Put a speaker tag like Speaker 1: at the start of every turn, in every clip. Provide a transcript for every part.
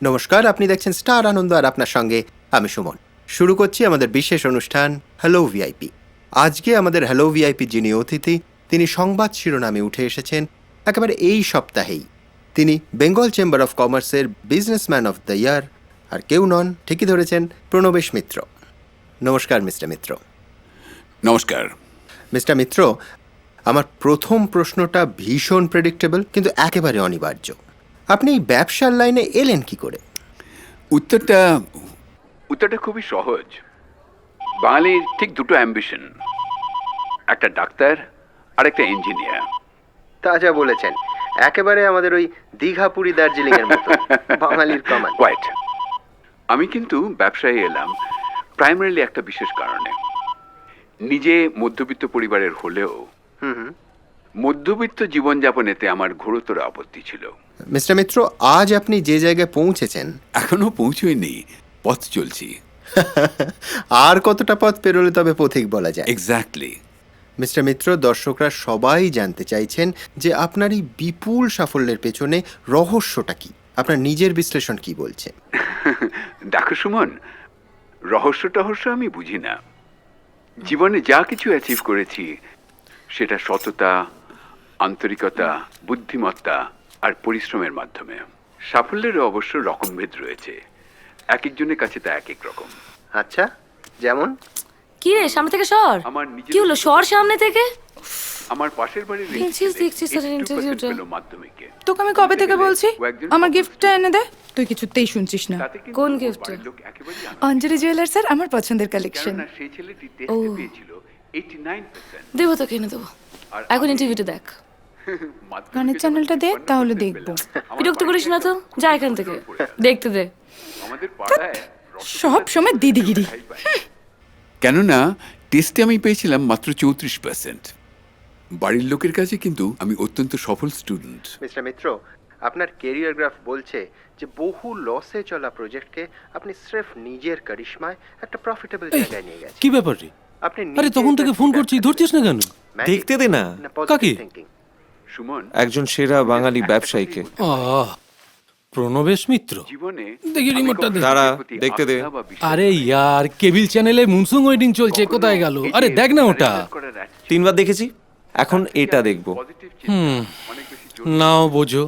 Speaker 1: নমস্কার, আপনি দেখছেন স্টার আনন্দ আর আপনার সঙ্গে আমি সুমন। শুরু করছি আমাদের বিশেষ অনুষ্ঠান হ্যালো ভিআইপি। আজকে আমাদের হ্যালো ভিআইপি যিনি অতিথি, তিনি সংবাদ শিরোনামে উঠে এসেছেন একেবারে এই সপ্তাহেই। তিনি বেঙ্গল চেম্বার অফ কমার্সের বিজনেসম্যান অফ দ্য ইয়ার, আর কেউ নন, ঠিকই ধরেছেন, প্রণবেশ মিত্র। নমস্কার মিস্টার মিত্র।
Speaker 2: নমস্কার
Speaker 1: মিস্টার মিত্র, আমার প্রথম প্রশ্নটা ভীষণ প্রেডিক্টেবল কিন্তু একেবারে অনিবার্য। আপনি এই ব্যবসার লাইনে এলেন কি করে?
Speaker 2: উত্তরটা খুবই সহজ। বাঙালির ঠিক দুটো অ্যাম্বিশন, একটা ডাক্তার আর একটা ইঞ্জিনিয়ার।
Speaker 1: তাজা বলেছেন, একেবারে আমাদের ওই দীঘাপুরি দার্জিলিং এর মতো বাঙালির কমান।
Speaker 2: কোয়াইট। আমি কিন্তু ব্যবসায় এলাম প্রাইমারিলি একটা বিশেষ কারণে। নিজে মধ্যবিত্ত পরিবারের হলেও মধ্যবিত্ত জীবনযাপনেতে আমার ঘোরতর আপত্তি ছিল।
Speaker 1: মিস্টার মিত্র, আজ আপনি যে জায়গায় পৌঁছেছেন
Speaker 2: এখনো পৌঁছয়নি, পথ চলছি।
Speaker 1: আর কতটা পথ পেরোলে তবে পথিক বলা যায়।
Speaker 2: এক্স্যাক্টলি।
Speaker 1: মিস্টার মিত্র, দর্শকরা সবাই জানতে চাইছেন যে আপনার এই বিপুল সাফল্যের পেছনে রহস্যটা কি, আপনার নিজের বিশ্লেষণ কি বলছে।
Speaker 2: দেখো সুমন, রহস্য আমি বুঝি না। জীবনে যা কিছু অ্যাচিভ করেছি সেটা সততা, আন্তরিকতা, বুদ্ধিমত্তা আর পরিশ্রমের মাধ্যমে। সাফল্যেরও অবশ্য রকমভেদ রয়েছে, এক একজনের কাছে তা এক এক রকম।
Speaker 1: আচ্ছা, যেমন?
Speaker 3: কি রে, সামনে থেকে সর। কি হলো, সর সামনে থেকে।
Speaker 2: আমার পাশের বাড়ির
Speaker 3: দেখছিস স্যারের ইন্টারভিউটা।
Speaker 2: মাধ্যমিকে
Speaker 4: তোকে আমি কবে থেকে বলছি আমার গিফটটা এনে দে, তুই কিছুতেই শুনছিস না।
Speaker 3: কোন gift?
Speaker 4: অঞ্জলি জুয়েলার্স স্যার, আমার পছন্দের কালেকশন।
Speaker 2: সেই ছেলেটি টেস্টে পেয়েছিল 89%।
Speaker 3: দেবো তোকে এনে দেবো, এখন ইন্টারভিউটা দেখ।
Speaker 4: গানের চ্যানেলটা দে, তাহলে দেখবো।
Speaker 3: বিরক্ত করিস না তো, যা এখান থেকে, দেখতে দে।
Speaker 2: আমাদের পাড়ায়
Speaker 4: সব সময় দিদিগিরি।
Speaker 2: কেননা টেস্টে আমি পেয়েছিলাম মাত্র 34%। বাড়ির লোকের কাছে কিন্তু আমি অত্যন্ত সফল স্টুডেন্ট।
Speaker 1: মিস্টার মিত্র, আপনার ক্যারিয়ার গ্রাফ বলছে যে বহু লসে চলা প্রজেক্টকে আপনি স্রেফ নিজের কারিশমায় একটা প্রফিটেবল জায়গায় নিয়ে গেছেন।
Speaker 5: কি ব্যাপার রে?
Speaker 1: আপনি
Speaker 5: আরে তখন থেকে ফোন করছি, ধরছিস না কেন?
Speaker 6: দেখতে দে না।
Speaker 5: কাকে?
Speaker 2: সুমন,
Speaker 6: একজন সেরা বাঙালি ব্যবসায়ীকে।
Speaker 5: প্রণবেশ মিত্র।
Speaker 2: জীবনে
Speaker 5: দেখি রিমোটটা দে।
Speaker 6: দাঁড়া, দেখতে দে।
Speaker 5: আরে ইয়ার, কেবিল চ্যানেলে মুনসুং ওয়েডিং চলছে, কোথায় গেল? আরে দেখ না ওটা।
Speaker 6: 3বার দেখেছি, এখন এটা দেখবো।
Speaker 5: নাও বোঝো,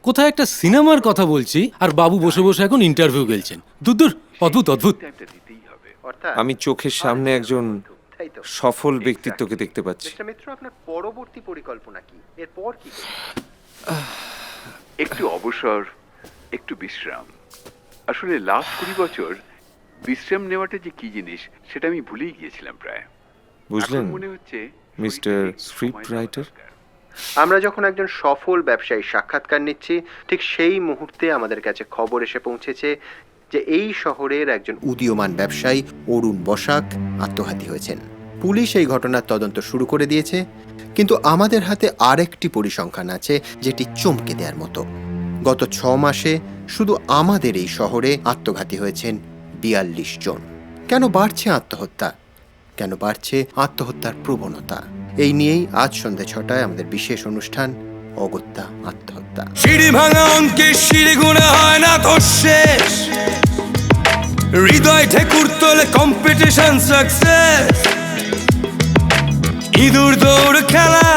Speaker 5: কোথায় একটা সিনেমার কথা বলছি আর বাবু বসে বসে এখন ইন্টারভিউ গেলছেন। দূর, অদ্ভুত অদ্ভুত।
Speaker 6: আমি চোখের সামনে একজন সফল ব্যক্তিত্বকে দেখতে পাচ্ছি।
Speaker 1: মিস্টার মিত্র, আপনার পরবর্তী পরিকল্পনা কি? এরপর কি?
Speaker 2: একটু অবসর, একটু বিশ্রাম। আসলে লাস্ট 20 বছর বিশ্রাম নেওয়াটা যে কি জিনিস সেটা আমি ভুলেই গিয়েছিলাম প্রায়।
Speaker 6: বুঝলেন
Speaker 2: মনে হচ্ছে
Speaker 6: মিস্টার স্ক্রিপ্ট রাইটার?
Speaker 1: আমরা যখন একজন সফল ব্যবসায়ীর সাক্ষাৎকার নিচ্ছি, ঠিক সেই মুহূর্তে আমাদের কাছে খবর এসে পৌঁছেছে যে এই শহরের একজন উদীয়মান ব্যবসায়ী অরুণ বসাক আত্মঘাতী হয়েছেন। পুলিশ এই ঘটনার তদন্ত শুরু করে দিয়েছে, কিন্তু আমাদের হাতে আরেকটি পরিসংখ্যান আছে যেটি চমকে দেওয়ার মতো। গত 6 মাসে শুধু আমাদের এই শহরে আত্মঘাতী হয়েছেন 42 জন। কেন বাড়ছে আত্মহত্যা? কেন বাড়ছে আত্মহত্যার প্রবণতা? এই নিয়েই আজ সন্ধ্যে 6টায় আমাদের বিশেষ অনুষ্ঠান অগত্যা আত্মহত্যা।
Speaker 7: সিঁড়ি ভাঙা অঙ্কের সিঁড়ি গুণা হয় না তো শেষ, হৃদয় ঠেকুর তোলে কম্পিটিশন সাকসেস। ইঁদুর দৌড় খেলা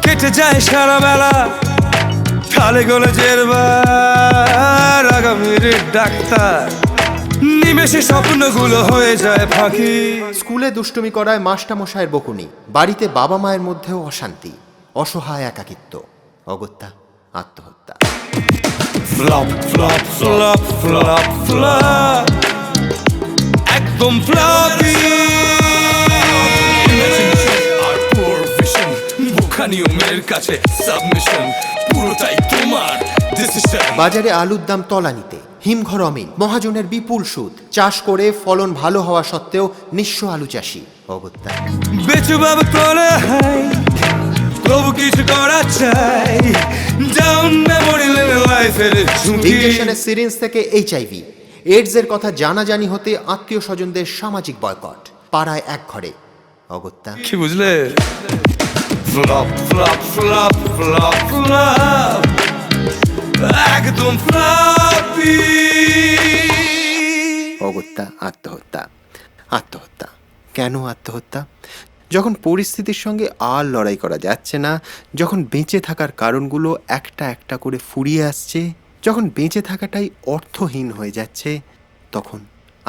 Speaker 7: কেটে যায় সারা বেলা, খালে গলে জেরবার আগামীর ডাক্তার। নিমেষে স্বপ্নগুলো হয়ে যায় ফাঁকি।
Speaker 1: স্কুলে দুষ্টুমি করায় মাস্টারমশায়ের বকুনি, বাড়িতে বাবা মায়ের মধ্যেও অশান্তি, অসহায় একাকিত্ব, অগত্যা আত্মহত্যা।
Speaker 7: Flop flop flop flop flop, একদম ফ্লপি। নিয়মের কাছে সাবমিশন পুরোটাই তোমার ডিসিশন।
Speaker 1: বাজারে আলুর দাম তলানিতে, হিমঘর অমিল, মহাজনের বিপুল সুদ, চাষ করে ফলন ভালো হওয়া সত্ত্বেও নিঃস্ব আলু চাষি অগত্যা।
Speaker 7: বেঁচে বাবা প্রাণে হাই তবু কিছু করা চাই ডাউন মেমোরি লাইফের ঝুঁকি।
Speaker 1: ইঞ্জেকশনের সিরিঞ্জ থেকে এইচআইভি এইডস এর কথা জানাজানি হতে আত্মীয় স্বজনদের সামাজিক বয়কট, পাড়ায় এক ঘরে অগত্যা।
Speaker 7: কি বুঝলে? Flop flop flop flop flop একদম ফ্লপি।
Speaker 1: অগত্যা আত্মহত্যা। আত্মহত্যা কেন আত্মহত্যা? যখন পরিস্থিতির সঙ্গে আর লড়াই করা যাচ্ছে না, যখন বেঁচে থাকার কারণগুলো একটা একটা করে ফুরিয়ে আসছে, যখন বেঁচে থাকাটাই অর্থহীন হয়ে যাচ্ছে, তখন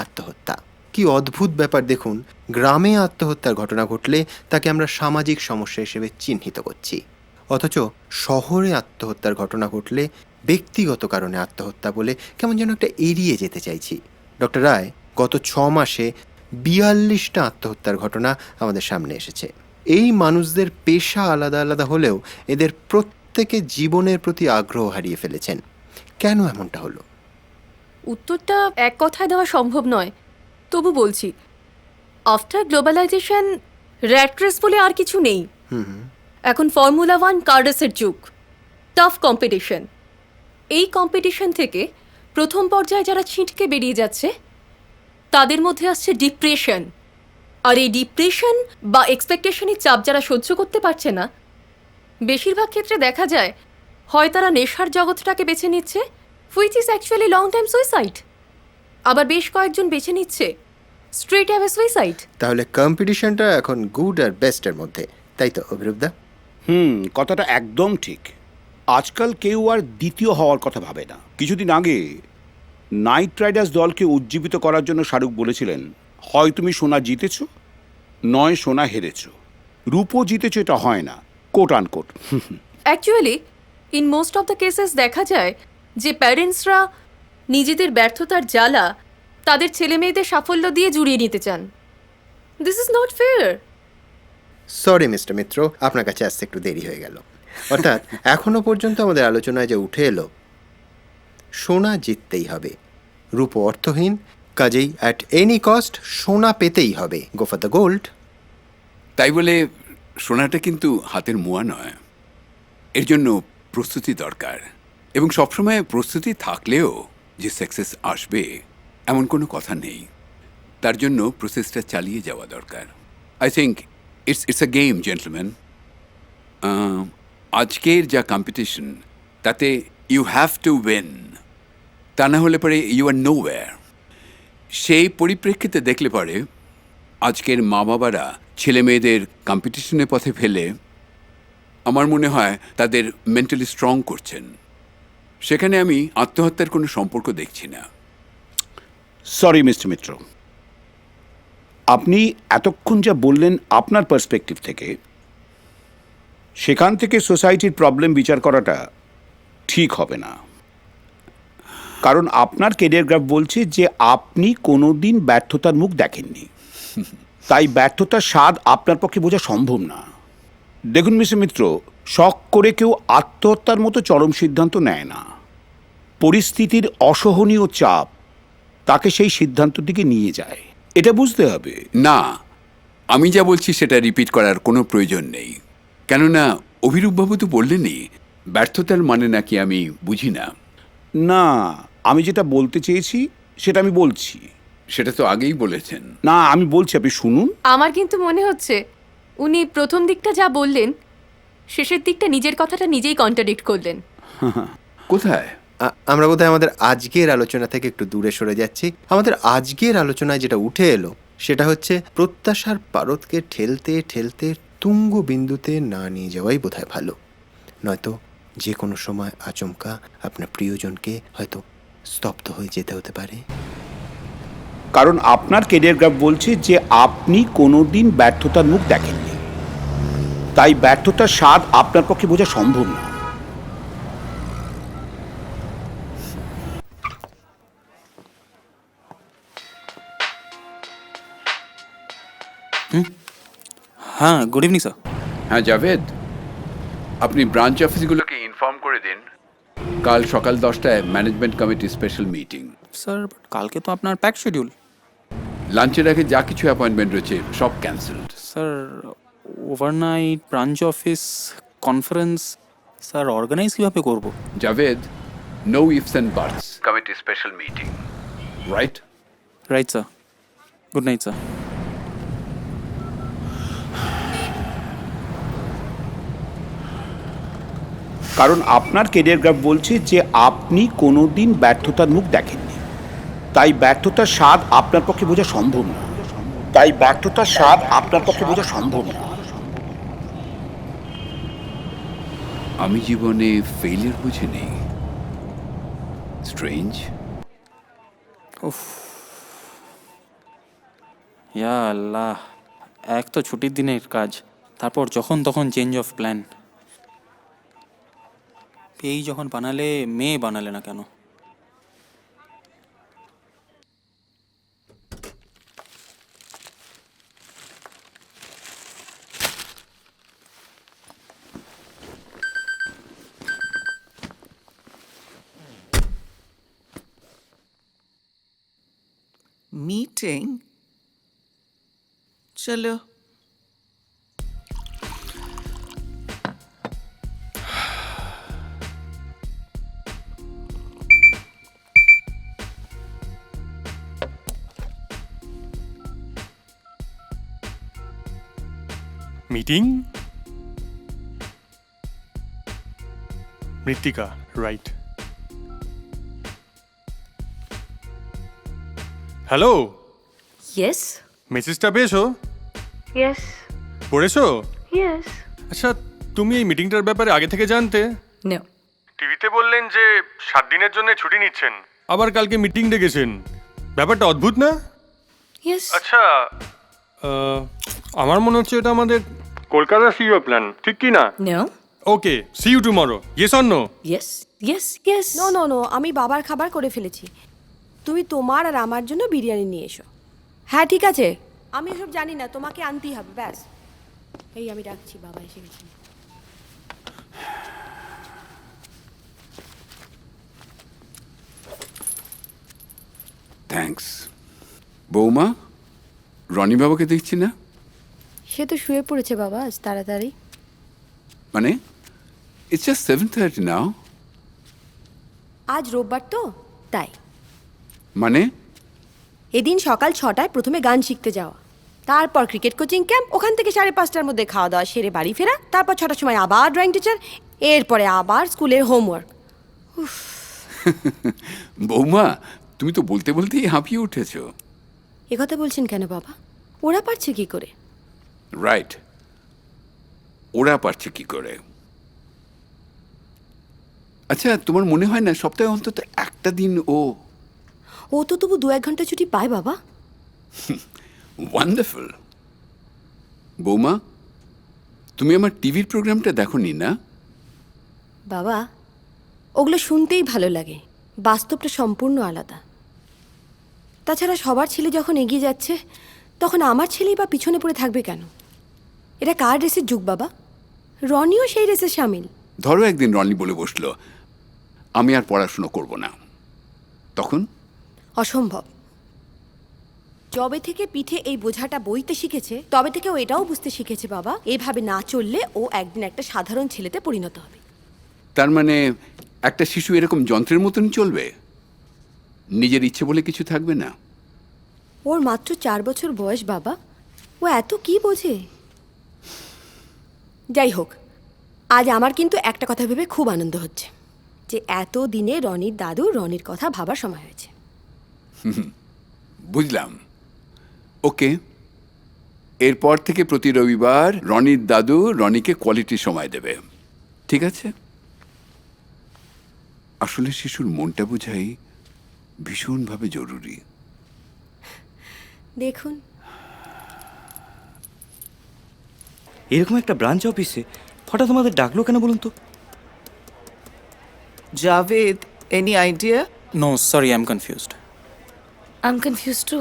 Speaker 1: আত্মহত্যা। কি অদ্ভুত ব্যাপার দেখুন, গ্রামে আত্মহত্যার ঘটনা ঘটলে তাকে আমরা সামাজিক সমস্যা হিসেবে চিহ্নিত করছি, অথচ শহরে আত্মহত্যার ঘটনা ঘটলে ব্যক্তিগত কারণে আত্মহত্যা বলে কেমন যেন একটা এড়িয়ে যেতে চাইছি। ডক্টর রায়, গত 6 মাসে 42টা আত্মহত্যার ঘটনা আমাদের সামনে এসেছে। এই মানুষদের পেশা আলাদা আলাদা হলেও এদের প্রত্যেকে জীবনের প্রতি আগ্রহ হারিয়ে ফেলেছেন। কেন এমনটা হলো?
Speaker 8: উত্তরটা এক কথায় দেওয়া সম্ভব নয়, তবু বলছি। আফটার গ্লোবালাইজেশন র্যাট রেস বলে আর কিছু নেই। এখন ফর্মুলা 1 কার রেসের যুগ, টাফ কম্পিটিশন। এই কম্পিটিশন থেকে প্রথম পর্যায়ে যারা ছিটকে বেরিয়ে যাচ্ছে তাদের মধ্যে আসছে ডিপ্রেশন। আর এই ডিপ্রেশন বা এক্সপেকটেশনের চাপ যারা সহ্য করতে পারছে না, বেশিরভাগ ক্ষেত্রে দেখা যায় হয় তারা নেশার জগৎটাকে বেছে নিচ্ছে, which is actually long time suicide, আবার বেশ কয়েকজন বেছে নিচ্ছে স্ট্রেট অ্যাওয়ে সুইসাইড।
Speaker 1: তাহলে কম্পিটিশনটা এখন গুড আর বেস্টের মধ্যে, তাই তো অভিরূপদা?
Speaker 9: কথাটা একদম ঠিক। আজকাল কেউ আর দ্বিতীয় হওয়ার কথা ভাবে না। কিছুদিন আগে নাইট রাইডার্স দলকে উজ্জীবিত করার জন্য শাহরুখ বলেছিলেন, হয় তুমি সোনা জিতেছ, নয় সোনা হেরেছ, রূপো জিতেছ এটা হয় না, coat unquote.
Speaker 8: Actually in most of the cases দেখা যায় যে প্যারেন্টসরা নিজেদের ব্যর্থতার জ্বালা তাদের ছেলে মেয়েদের সাফল্য দিয়ে জুড়িয়ে নিতে চান। This is not fair.
Speaker 1: Sorry mister Mitra, আপনার কাছে আসতে একটু দেরি হয়ে গেল। অর্থাৎ এখনো পর্যন্ত আমাদের আলোচনায় যে উঠে এলো, সোনা জিততেই হবে, রূপ অর্থহীন, কাজেই অ্যাট এনি কস্ট সোনা পেতেই হবে, গো ফর দ্য গোল্ড।
Speaker 2: তাই বলে সোনাটা কিন্তু হাতের মোয়া নয়, এর জন্য প্রস্তুতি দরকার। এবং সবসময় প্রস্তুতি থাকলেও যে সাকসেস আসবে এমন কোনো কথা নেই, তার জন্য প্রসেসটা চালিয়ে যাওয়া দরকার। I think it's a game gentleman. আজকের যা কম্পিটিশন, তাতে ইউ হ্যাভ টু উইন, তা না হলে পরে ইউ আর নো ওয়্যার। সেই পরিপ্রেক্ষিতে দেখলে পরে আজকের মা বাবারা ছেলে মেয়েদের কম্পিটিশনের পথে ফেলে আমার মনে হয় তাদের মেন্টালি স্ট্রং করছেন। সেখানে আমি আত্মহত্যার কোনো সম্পর্ক দেখছি না।
Speaker 9: সরি মিস্টার মিত্র, আপনি এতক্ষণ যা বললেন আপনার পার্সপেক্টিভ থেকে, সেখান থেকে সোসাইটির প্রবলেম বিচার করাটা ঠিক হবে না। কারণ আপনার কেরিয়ার গ্রাফ বলছে যে আপনি কোনোদিন ব্যর্থতার মুখ দেখেননি, তাই ব্যর্থতার স্বাদ আপনার পক্ষে বোঝা সম্ভব না। দেখুন মিস্টার মিত্র, শখ করে কেউ আত্মহত্যার মতো চরম সিদ্ধান্ত নেয় না। পরিস্থিতির অসহনীয় চাপ তাকে সেই সিদ্ধান্তের দিকে নিয়ে যায়, এটা বুঝতে হবে।
Speaker 2: না, আমি যা বলছি সেটা রিপিট করার কোনো প্রয়োজন নেই, কেননা অভিরূপবাবু তো বললেনই ব্যর্থতার মানে নাকি আমি বুঝি না।
Speaker 9: না, আমি যেটা বলতে চেয়েছি সেটা আমি বলছি।
Speaker 2: সেটা তো আগেই বলেছেন।
Speaker 9: না, আমি বলছি, আপনি শুনুন।
Speaker 8: আমার কিন্তু মনে হচ্ছে উনি প্রথম দিকটা যা বললেন, শেষের দিকটা নিজের কথাটা নিজেই কন্ট্রাডিক্ট করলেন।
Speaker 2: কোথায়?
Speaker 1: আমরা বোধহয় আমাদের আজকের আলোচনা থেকে একটু দূরে সরে যাচ্ছি। আমাদের আজকের আলোচনায় যেটা উঠে এলো সেটা হচ্ছে প্রত্যাশার পারদকে ঠেলতে ঠেলতে তুঙ্গ বিন্দুতে না নিয়ে যাওয়াই বোধহয় ভালো, নয়তো যে কোনো সময় আচমকা আপনার প্রিয়জনকে হয়তো স্তব্ধ হয়ে যেতে হতে পারে।
Speaker 9: কারণ আপনার কেরিয়ার গ্রাফ বলছে যে আপনি কোনোদিন ব্যর্থতার মুখ দেখেননি, তাই ব্যর্থতার স্বাদ আপনার পক্ষে বোঝা সম্ভব না।
Speaker 10: हाँ गुड इवनिंग सर।
Speaker 2: হ্যাঁ জাভেদ, আপনি ব্রাঞ্চ অফিসগুলোকে ইনফর্ম করে দিন কাল সকাল 10টায় management committee special meeting.
Speaker 10: Sir কালকে তো আপনার প্যাক শিডিউল।
Speaker 2: লাঞ্চের আগে যা কিছু অ্যাপয়েন্টমেন্ট রয়েছে সব cancelled.
Speaker 10: Sir overnight branch office conference sir organize কীভাবে করব?
Speaker 2: Javed, no ifs and buts, committee special meeting, right?
Speaker 10: Right sir, good night sir.
Speaker 9: কারণ আপনার কেরিয়ার গ্রাফ বলছে যে আপনি কোনোদিন ব্যর্থতার মুখ দেখেননি, তাই ব্যর্থতার স্বাদ আপনার পক্ষে বোঝা সম্ভব না।
Speaker 2: আমি জীবনে ফেলিয়ার বুঝিনি। স্ট্রেঞ্জ।
Speaker 10: ইয়া আল্লাহ, এক তো ছুটির দিনের কাজ, তারপর যখন তখন চেঞ্জ অফ প্ল্যান। এই যখন বানালে মেয়ে বানালে না কেন?
Speaker 11: मीटिंग चलो।
Speaker 12: मीटिंग মৃত্তিকা, রাইট। হ্যালো,
Speaker 3: ইয়েস
Speaker 12: মেসেজটা পেয়েছো?
Speaker 3: ইয়েস
Speaker 12: পড়েছো?
Speaker 3: ইয়েস।
Speaker 12: আচ্ছা, তুমি এই মিটিংটার ব্যাপারে আগে থেকে জানতে?
Speaker 3: নো।
Speaker 12: টিভিতে বললেন যে 7 দিনের জন্য ছুটি নিচ্ছেন, আবার কালকে মিটিং ডেকেছেন। ব্যাপারটা অদ্ভুত না?
Speaker 3: ইয়েস।
Speaker 12: আচ্ছা, আমার মনে হচ্ছে এটা আমাদের কলকাতা সিইও প্ল্যান, ঠিক কি না?
Speaker 3: No.
Speaker 12: Okay, see you tomorrow. Yes or no?
Speaker 3: Yes yes yes.
Speaker 13: No no no, আমি বাবার খাবার করে ফেলেছি। তুমি তোমার আর আমার জন্য বিরিয়ানি নিয়ে এসো। হ্যাঁ ঠিক আছে, আমি এসব জানি না, তোমাকে আনতেই হবে, ব্যাস। এই আমি রাখছি, বাবা এসে গেছি।
Speaker 2: থ্যাঙ্কস। বৌমা, রনি বাবাকে দেখছি না?
Speaker 13: সে তো শুয়ে পড়েছে বাবা আজ তাড়াতাড়ি।
Speaker 2: মানে ইটস জাস্ট 7:30 নাও।
Speaker 13: আজ রোববার তো তাই।
Speaker 2: মানে
Speaker 13: এদিন সকাল 6টায় প্রথমে গান শিখতে যাওয়া, তারপর ক্রিকেট কোচিং ক্যাম্প, ওখান থেকে 5:30টার মধ্যে খাওয়া দাওয়া সেরে বাড়ি ফেরা, তারপর 6টার সময় আবার ড্রয়িং টিচার, এরপরে আবার স্কুলের হোমওয়ার্ক।
Speaker 2: বৌমা, তুমি তো বলতে বলতেই হাঁপিয়ে উঠেছো।
Speaker 13: একথা বলছেন কেন বাবা? ওরা পারছে কি করে?
Speaker 2: রাইট, ওরা পারছে কি করে? আচ্ছা, তোমার মনে হয় না সপ্তাহে অন্তত একটা দিন ও
Speaker 13: তো তবু 2-1 ঘন্টা ছুটি পায় বাবা।
Speaker 2: ওয়ান্ডারফুল। বৌমা, তুমি আমার টিভির প্রোগ্রামটা দেখোনি না?
Speaker 13: বাবা, ওগুলো শুনতেই ভালো লাগে, বাস্তবটা সম্পূর্ণ আলাদা। তাছাড়া সবার ছেলে যখন এগিয়ে যাচ্ছে, তখন আমার ছেলেই বা পিছনে পড়ে থাকবে কেন? এটা কার রেসের যুগ বাবা? রনিও সেই রেসে সামিল।
Speaker 2: ধরো একদিন রনি বলে বসলো আমি আর পড়াশুনো করব না, তখন?
Speaker 13: অসম্ভব। যবে থেকে পিঠে এই বোঝাটা বইতে শিখেছে, তবে থেকে ও এটাও বুঝতে শিখেছে বাবা, এইভাবে না চললে ও একদিন একটা সাধারণ ছেলেতে পরিণত হবে।
Speaker 2: তার মানে একটা শিশু এরকম যন্ত্রের মতন চলবে, নিজের ইচ্ছে বলে কিছু থাকবে না?
Speaker 13: ওর মাত্র 4 বছর বয়স বাবা, ও এত কি বোঝে? যাই হোক, আজ আমার কিন্তু একটা কথা ভেবে খুব আনন্দ হচ্ছে, যে এত দিনে রনির দাদু রনির কথা ভাবার সময় হয়েছে।
Speaker 2: বুঝলাম। ওকে, এরপর থেকে প্রতি রবিবার রনির দাদু রনিকে কোয়ালিটি সময় দেবে, ঠিক আছে? আসলে শিশুর মনটা বোঝাই ভীষণভাবে জরুরি।
Speaker 13: দেখুন,
Speaker 11: এরকম একটা ব্রাঞ্চ অফিসে হঠাৎ আমাদের ডাকলো কেন বলুন তো? Javed, any idea?
Speaker 10: No sorry, I am confused.
Speaker 3: I am confused too.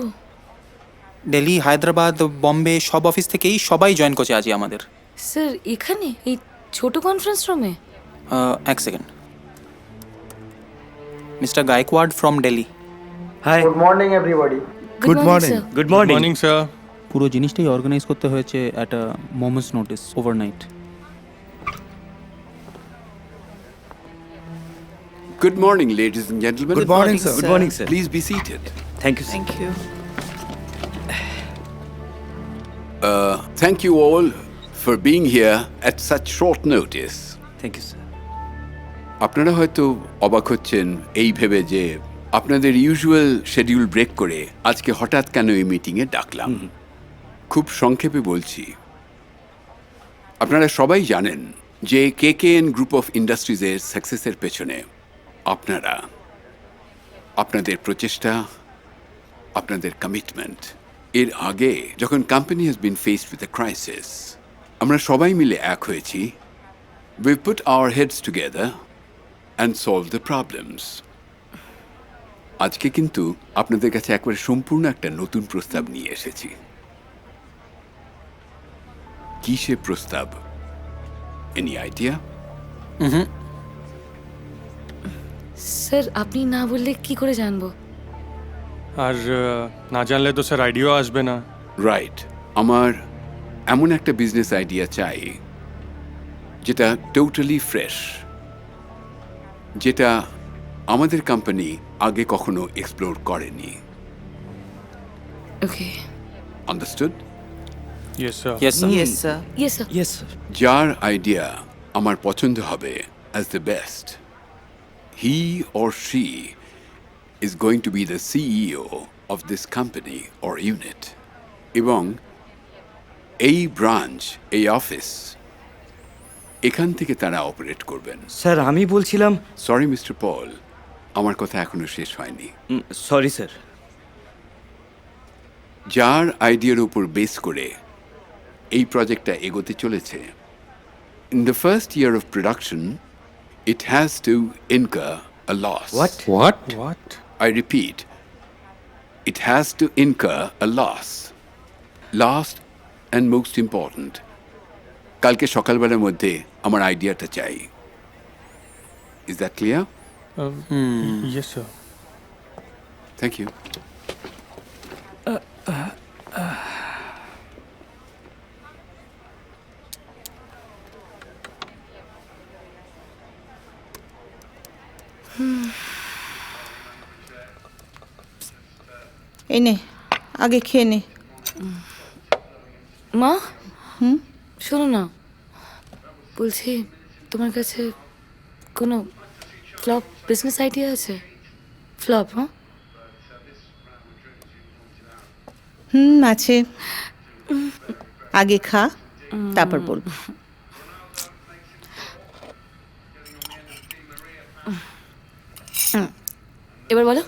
Speaker 10: Delhi, Hyderabad, Bombay সব অফিস থেকেই সবাই জয়েন করছে আজই আমাদের।
Speaker 3: স্যার এখানে এই ছোট কনফারেন্স রুমে?
Speaker 10: এক second. Mister Gaikwad from Delhi.
Speaker 11: Hi,
Speaker 3: good morning sir.
Speaker 11: Good morning.
Speaker 12: Morning sir.
Speaker 10: পুরো জিনিসটাই অর্গানাইজ করতে হয়েছে at a moment's notice, overnight.
Speaker 2: Good morning, ladies and gentlemen.
Speaker 11: Good morning, sir. Good morning, sir.
Speaker 2: Please be seated.
Speaker 11: Thank you,
Speaker 4: thank you.
Speaker 2: Thank you all for being here at such short notice.
Speaker 11: Thank you, sir.
Speaker 2: আপনারা হয়তো অবাক হচ্ছেন এই ভেবে যে আপনাদের usual schedule break করে আজকে হঠাৎ কেন এই মিটিংয়ে ডাকলাম। খুব সংক্ষেপে বলছি, আপনারা সবাই জানেন যে KKN গ্রুপ অফ ইন্ডাস্ট্রিজের সাকসেসের পেছনে আপনারা, আপনাদের প্রচেষ্টা, আপনাদের কমিটমেন্ট। এর আগে যখন company has been faced with a crisis, আমরা সবাই মিলে এক হয়েছি। We put our heads together and solve the problems. আজকে কিন্তু আপনাদের কাছে একবারে সম্পূর্ণ একটা নতুন প্রস্তাব নিয়ে এসেছি। কি সে প্রস্তাব? Any idea?
Speaker 3: স্যার আপনি না বললে কি করে জানবো?
Speaker 12: আর না জানলে তো স্যার আইডিয়াও আসবে না।
Speaker 2: রাইট। আমার এমন একটা বিজনেস আইডিয়া চাই যেটা টোটালি ফ্রেশ, যেটা আমাদের কোম্পানি আগে কখনো এক্সপ্লোর করেনি।
Speaker 3: Okay.
Speaker 2: Understood?
Speaker 12: Yes sir.
Speaker 10: Yes sir.
Speaker 3: Yes sir.
Speaker 11: Yes, sir.
Speaker 2: যার আইডিয়া আমার পছন্দ হবে as the best, he or she is going to be the CEO of this company or unit. এবং এই ব্রাঞ্চ, এই অফিস, এখান থেকে তারা অপারেট করবেন।
Speaker 11: স্যার আমি বলছিলাম,
Speaker 2: সরি মিস্টার পল, আমার কথা এখনো শেষ হয়নি।
Speaker 11: Sorry sir.
Speaker 2: যার আইডিয়ার উপর বেস করে এই প্রজেক্টটা এগোতে চলেছে, in the first year of production it has to incur a loss.
Speaker 12: What?
Speaker 2: I repeat, it has to incur a loss. Last and most important, কালকে সকালবেলার মধ্যে আমার আইডিয়াটা চাই। Is that clear?
Speaker 12: Yes sir.
Speaker 2: Thank you.
Speaker 4: এই নে, আগে খেয়ে নে।
Speaker 3: মা, শোনো না, বলছি তোমার কাছে কোনো ফ্লপ বিজনেস আইডিয়া আছে? ফ্লপ? হ্যাঁ,
Speaker 4: আছে। আগে খা, তারপর বলবো।
Speaker 3: এবার বলো।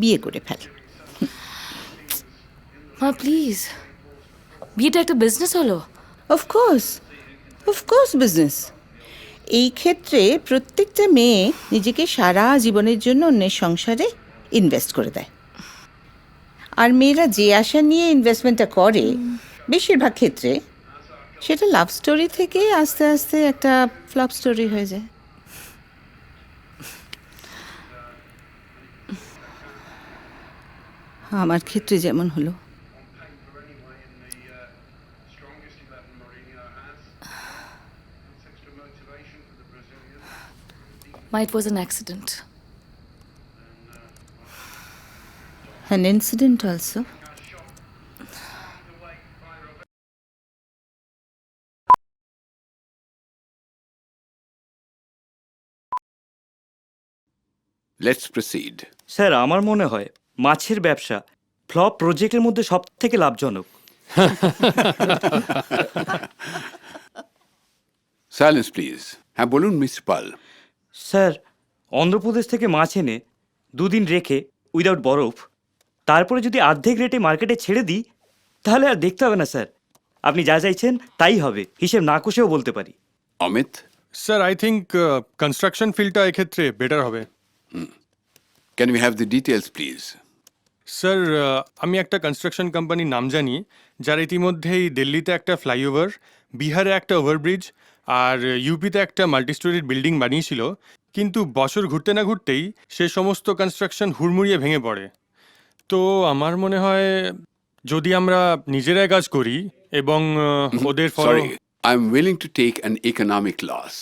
Speaker 4: বিয়ে করে ফেল।
Speaker 3: মা প্লিজ, বিয়েটা একটা বিজনেস হলো।
Speaker 4: Of course business. এই ক্ষেত্রে প্রত্যেকটা মেয়ে নিজেকে সারা জীবনের জন্য অন্যের সংসারে ইনভেস্ট করে দেয়। আর মেয়েরা যে আশা নিয়ে ইনভেস্টমেন্টটা করে, বেশিরভাগ ক্ষেত্রে সেটা লাভ স্টোরি থেকে আস্তে আস্তে একটা ফ্লপ স্টোরি হয়ে যায়। আমার ক্ষেত্রে যেমন হলো।
Speaker 3: মা, it was an accident.
Speaker 4: An incident also.
Speaker 2: Let's proceed.
Speaker 11: Sir আমার মনে হয় মাছের ব্যবসা ফ্লপ প্রজেক্টের মধ্যে সব থেকে লাভজনক।
Speaker 2: Silence, please. হ্যাঁ বলুন মিস্টার পাল।
Speaker 11: স্যার অন্ধ্রপ্রদেশ থেকে মাছ এনে 2 দিন রেখে উইদাউট বরফ, তারপরে যদি অর্ধেক রেটে মার্কেটে ছেড়ে দিই, তাহলে আর দেখতে হবে না স্যার। আপনি যা চাইছেন তাই হবে, হিসেব না কষেও বলতে পারি।
Speaker 2: Amit?
Speaker 12: Sir I think construction ফিল্ডটা এক্ষেত্রে বেটার হবে।
Speaker 2: Can we have the details, please?
Speaker 12: Sir আমি একটা কনস্ট্রাকশন কোম্পানির নাম জানি যারা ইতিমধ্যেই দিল্লিতে একটা ফ্লাইওভার, বিহারে একটা ওভারব্রিজ আর ইউপিতে একটা মাল্টিস্টোরির বিল্ডিং বানিয়েছিল, কিন্তু বছর ঘুরতে না ঘুরতেই সে সমস্ত কনস্ট্রাকশন হুড়মুড়িয়ে ভেঙে পড়ে। তো আমার মনে হয় যদি আমরা নিজেরাই কাজ করি এবং ওদের
Speaker 2: Sorry, I'm willing to take an economic loss,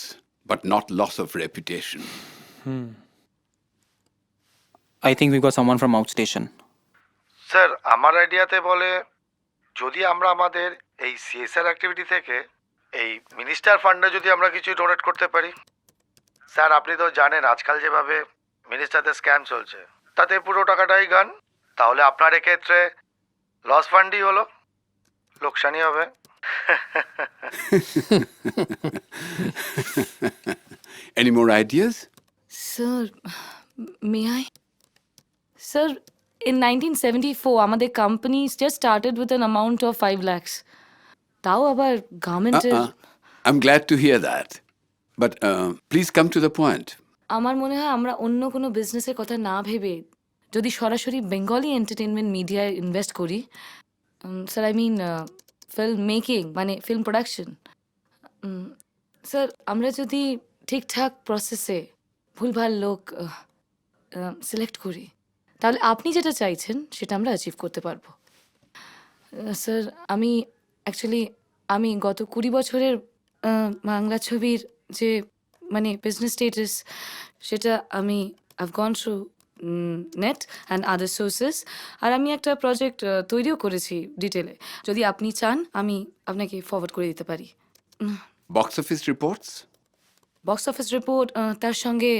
Speaker 2: but not loss of reputation.
Speaker 10: I think we got someone from outstation.
Speaker 14: Sir আমার আইডিয়াতে বলে যদি আমরা আমাদের এই সিএসআর অ্যাক্টিভিটি থেকে এই মিনিস্টার ফান্ডে যদি আমরা কিছু ডোনেট করতে পারি। স্যার আপনি তো জানেন আজকাল যেভাবে মিনিস্টারদের স্ক্যাম চলছে, তাতে পুরো টাকাটাই গান। তাহলে আপনার এক্ষেত্রে লস ফান্ডই হলো, লোকসানই হবে।
Speaker 2: Any more ideas?
Speaker 3: Sir may I sir in 1974 আমাদের company just started with an amount of 5 lakhs, তাও আবার গভর্নমেন্টের।
Speaker 2: I'm glad to hear that. But please come to the point.
Speaker 3: আমার মনে হয় আমরা অন্য কোনো বিজনেসের কথা না ভেবে যদি সরাসরি বেঙ্গলি এন্টারটেনমেন্ট মিডিয়ায় ইনভেস্ট করি, sir I mean film making মানে ফিল্ম প্রোডাকশন। স্যার আমরা যদি ঠিকঠাক প্রসেসে ভুলভাল লোক সিলেক্ট করি, তাহলে আপনি যেটা চাইছেন সেটা আমরা অ্যাচিভ করতে পারবো। স্যার আমি অ্যাকচুয়ালি আমি গত 20 বছরের বাংলা ছবির যে মানে বিজনেস স্টেটাস, সেটা আমি I've gone through net and other sources, আর আমি একটা প্রজেক্ট তৈরিও করেছি ডিটেলে। যদি আপনি চান আমি আপনাকে ফরওয়ার্ড করে দিতে পারি।
Speaker 2: Box office reports?
Speaker 3: Box office report, তার সঙ্গে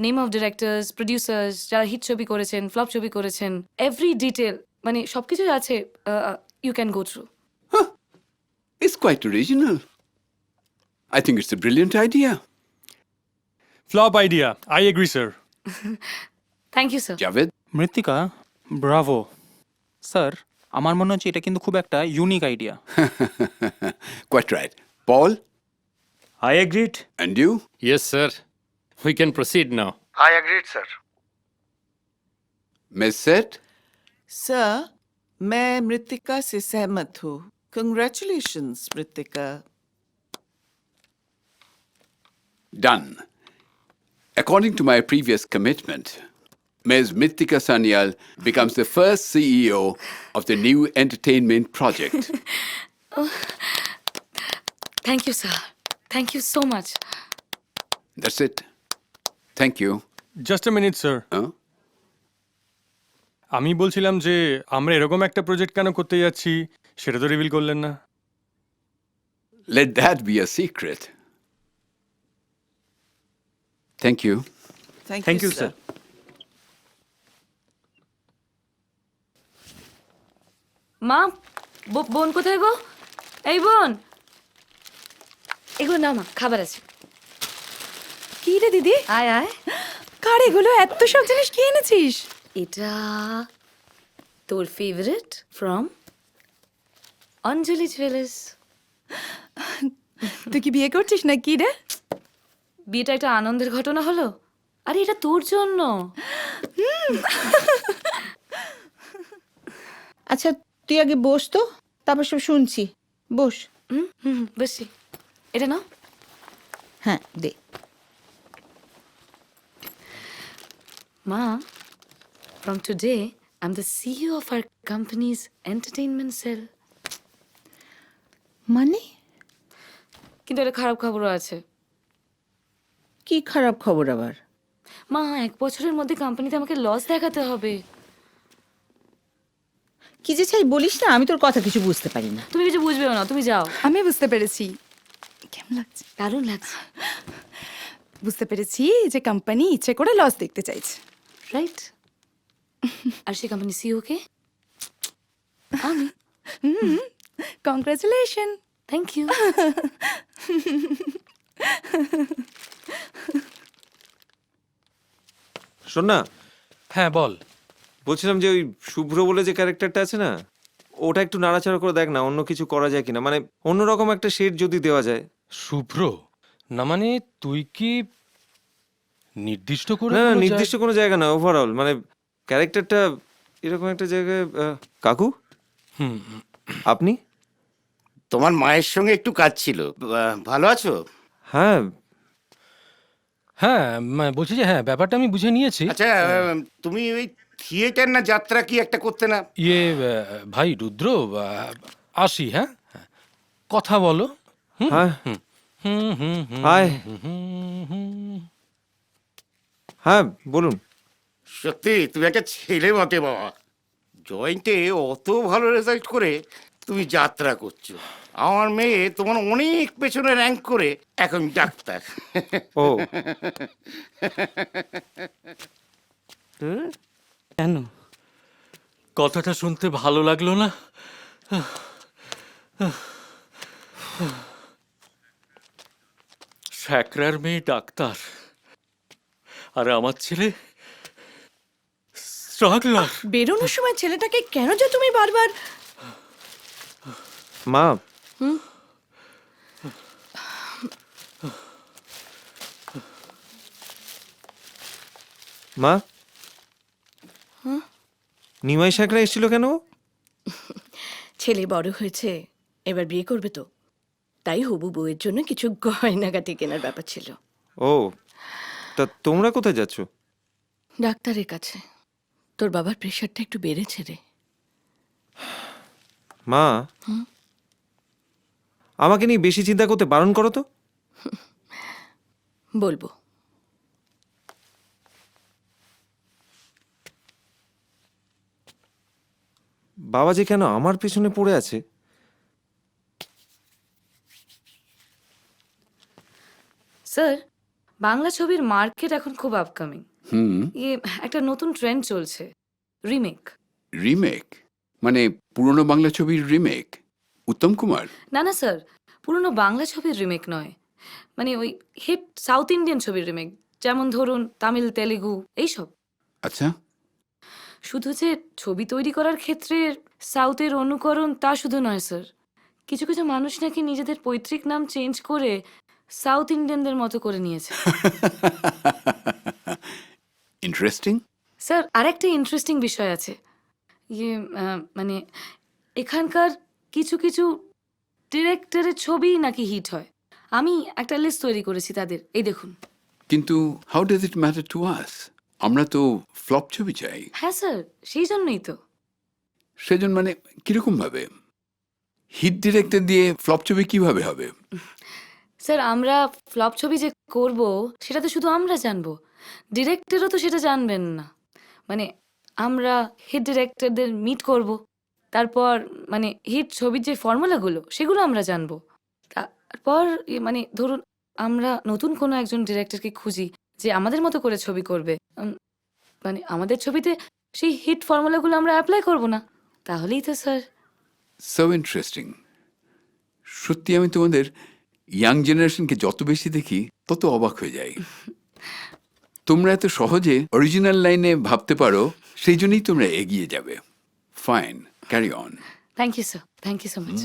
Speaker 3: নেম অফ ডিরেক্টরস, প্রডিউসার্স, যারা হিট ছবি করেছেন, ফ্লপ ছবি করেছেন, এভরি ডিটেল মানে সব কিছুই আছে, you can go through.
Speaker 2: It's quite original. I think it's a brilliant idea.
Speaker 12: Flop idea, I agree sir.
Speaker 3: Thank you sir.
Speaker 2: Javed?
Speaker 10: Mrittika, bravo sir. আমার মনে হচ্ছে এটা কিন্তু খুব একটা unique idea.
Speaker 2: Quite right. Paul?
Speaker 11: I agreed.
Speaker 2: And you?
Speaker 5: Yes, sir. We can proceed now.
Speaker 14: I agreed sir.
Speaker 2: Miss Seth?
Speaker 15: Sir मैं मृतिका से सहमत हूँ। कंग्रेचुलेशंस मृतिका।
Speaker 2: Done. According to my previous commitment, Ms. Mritika Sanyal becomes the first CEO of the new entertainment project.
Speaker 3: Thank you sir, thank you so much.
Speaker 2: That's it. Thank you.
Speaker 12: Just a minute sir.
Speaker 2: Huh?
Speaker 12: আমি বলছিলাম যে আমরা এরকম একটা project কেন করতে যাচ্ছি সেটা তো রিভিল করলেন না।
Speaker 2: Let that be a secret. Thank you.
Speaker 11: Thank you, sir.
Speaker 3: মা, বোন কোথায় গো? এই বোন, এগুলো না মা, খাবার আছে।
Speaker 13: কি রে দিদি?
Speaker 3: আয় আয়।
Speaker 13: কার এগুলো এত সব জিনিস কি এনেছিস?
Speaker 3: এটা তোর ফেভারিট ফ্রম অঞ্জলি জুয়েলার্স।
Speaker 13: তুই কি বিয়ে করছিস না কি রে?
Speaker 3: বিয়েটা একটা আনন্দের ঘটনা হলো, আরে এটা তোর জন্য।
Speaker 4: আচ্ছা তুই আগে বস তো, তারপর সব শুনছি। বস।
Speaker 3: বসি। এটা নাও।
Speaker 4: হ্যাঁ দে।
Speaker 3: মা, from today I'm the CEO of our company's entertainment cell.
Speaker 4: মানে?
Speaker 3: কিন্তু একটা খারাপ খবরও আছে।
Speaker 4: কি খারাপ খবর আবার?
Speaker 3: মা, 1 বছরের মধ্যে কোম্পানিতে আমাকে লস দেখাতে হবে।
Speaker 4: কি যে চাই বলিস না, আমি তোর কথা কিছু বুঝতে পারি না।
Speaker 3: তুমি কিছু বুঝবেও না, তুমি যাও।
Speaker 13: আমি বুঝতে পেরেছি। কেমন লাগছে?
Speaker 3: দারুণ লাগছে।
Speaker 13: বুঝতে পেরেছি যে কোম্পানি ইচ্ছে করে লস দেখতে চাইছে,
Speaker 3: রাইট? আর সেই কোম্পানি সিইও কে? আমি।
Speaker 13: কংগ্রাচুলেশন।
Speaker 3: Thank you.
Speaker 6: শোন না,
Speaker 5: হ্যাঁ বল।
Speaker 6: বলছিলাম যে ওই শুভ্র বলে যে ক্যারেক্টারটা আছে না, ওটা একটু নাড়াচাড়া করে দেখ না, অন্য কিছু করা যায় কিনা, মানে অন্যরকম একটা শেড যদি দেওয়া যায়।
Speaker 5: শুভ্র না মানে তুই কি নির্দিষ্ট করে?
Speaker 6: না না, নির্দিষ্ট কোনো জায়গা না, ওভারঅল মানে ক্যারেক্টারটা এরকম একটা জায়গায় কাকু আপনি?
Speaker 16: তোমার মায়ের সঙ্গে একটু কাজ ছিল। ভালো আছো?
Speaker 6: হ্যাঁ।
Speaker 5: হ্যাঁ বলছি যে হ্যাঁ ব্যাপারটা আমি বুঝে নিয়েছি।
Speaker 16: আচ্ছা, তুমি ওই থিয়েটার না যাত্রা কি একটা করতে না?
Speaker 5: ভাই রুদ্র, আসি, হ্যাঁ হ্যাঁ। কথা বলো।
Speaker 6: হ্যাঁ। হাই। হ্যাঁ বলুন।
Speaker 16: সত্যি তুমি একটা ছেলে বটে বাবা। জয়েন্টে অত ভালো রেজাল্ট করে তুমি যাত্রা করছো। আমার মেয়ে তোমার অনেক পেছনে র্যাঙ্ক করে এখন ডাক্তার।
Speaker 6: ও
Speaker 11: কেন?
Speaker 5: কথাটা শুনতে ভালো লাগলো না? স্যাকরার মেয়ে ডাক্তার আর আমার ছেলে স্ট্রাগলার।
Speaker 13: বেরোনোর সময় ছেলেটাকে কেন যে তুমি বারবার
Speaker 6: মা, মা, নিমাই শাকরা এসেছিল কেন?
Speaker 13: ছেলে বড় হয়েছে, এবার বিয়ে করবে তো, তাই হবু বউয়ের জন্য কিছু গয়নাগাটি কেনার ব্যাপার ছিল।
Speaker 6: ও, তা তোমরা কোথায় যাচ্ছ?
Speaker 13: ডাক্তারের কাছে। তোর বাবার প্রেশারটা একটু বেড়েছে রে।
Speaker 6: মা, আমাকে নিয়ে বেশি চিন্তা করতে বারণ করো তো।
Speaker 13: বলবো।
Speaker 6: বাবা যে কেন আমার পেছনে পড়ে আছে।
Speaker 3: স্যার, বাংলা ছবির মার্কেট এখন খুব আপকামিং। একটা নতুন ট্রেন্ড চলছে, রিমেক।
Speaker 2: রিমেক মানে পুরনো বাংলা ছবির রিমেক? উত্তম কুমার?
Speaker 3: না না স্যার, পুরনো বাংলা ছবির রিমেক নয়, মানে ওই হিট সাউথ ইন্ডিয়ান ছবির রিমেক, যেমন ধরুন তামিল, তেলেগু এইসব।
Speaker 2: আচ্ছা।
Speaker 3: শুধু যে ছবি তৈরি করার ক্ষেত্রে সাউথের অনুকরণ তা শুধু নয় স্যার, কিছু কিছু মানুষ নাকি নিজেদের পৈতৃক নাম চেঞ্জ করে সাউথ ইন্ডিয়ানদের মতো করে নিয়েছে।
Speaker 2: ইন্টারেস্টিং।
Speaker 3: স্যার, আরেকটা ইন্টারেস্টিং বিষয় আছে। মানে এখানকার কিছু কিছু ডিরেক্টরের ছবি নাকি হিট হয়। আমি একটা লিস্ট তৈরি করেছি তাদের, এই দেখুন।
Speaker 2: কিন্তু how does it matter to us? আমরা তো ফ্লপ ছবি চাই।
Speaker 3: হ্যাঁ স্যার, সেই জন্যই তো।
Speaker 2: সেজন্য মানে কিরকম ভাবে? হিট ডিরেক্টর দিয়ে ফ্লপ ছবি কিভাবে হবে?
Speaker 3: স্যার, আমরা ফ্লপ ছবি যে করব সেটা তো শুধু আমরা জানবো, ডিরেক্টরও তো সেটা জানবেন না। মানে আমরা হিট ডিরেক্টরদের মিট করব, তারপর মানে হিট ছবির যে ফর্মুলাগুলো সেগুলো আমরা জানবো। তারপর মানে ধরুন আমরা নতুন কোনো একজন ডিরেক্টরকে খুঁজি যে আমাদের মতো করে ছবি করবে। মানে আমাদের ছবিতে সেই হিট ফর্মুলাগুলো আমরা অ্যাপ্লাই করব না, তাহলেই তো স্যার।
Speaker 2: So interesting. সত্যি আমি তোমাদের ইয়াং জেনারেশনকে যত বেশি দেখি তত অবাক হয়ে যাই। তোমরা এত সহজে অরিজিনাল লাইনে ভাবতে পারো, সেই জন্যই তোমরা এগিয়ে যাবে। Fine, carry on.
Speaker 3: Thank you sir, thank you so much.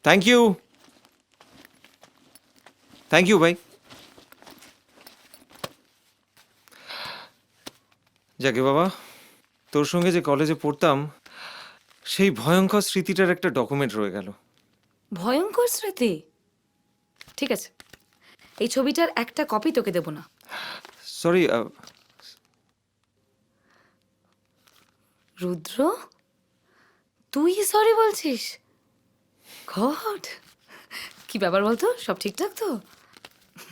Speaker 6: Thank you, thank you ভাই। যাকে বাবা, তোর সঙ্গে যে কলেজে পড়তাম সেই ভয়ঙ্কর স্মৃতিটার একটা ডকুমেন্ট রয়ে গেল।
Speaker 3: ভয়ঙ্কর স্মৃতি? ঠিক আছে, এই ছবিটার একটা কপি তোকে দেবো না।
Speaker 6: সরি,
Speaker 3: রুদ্র, তুই সরি বলছিস? গড, কি ব্যাপার বলতো? সব ঠিকঠাক তো?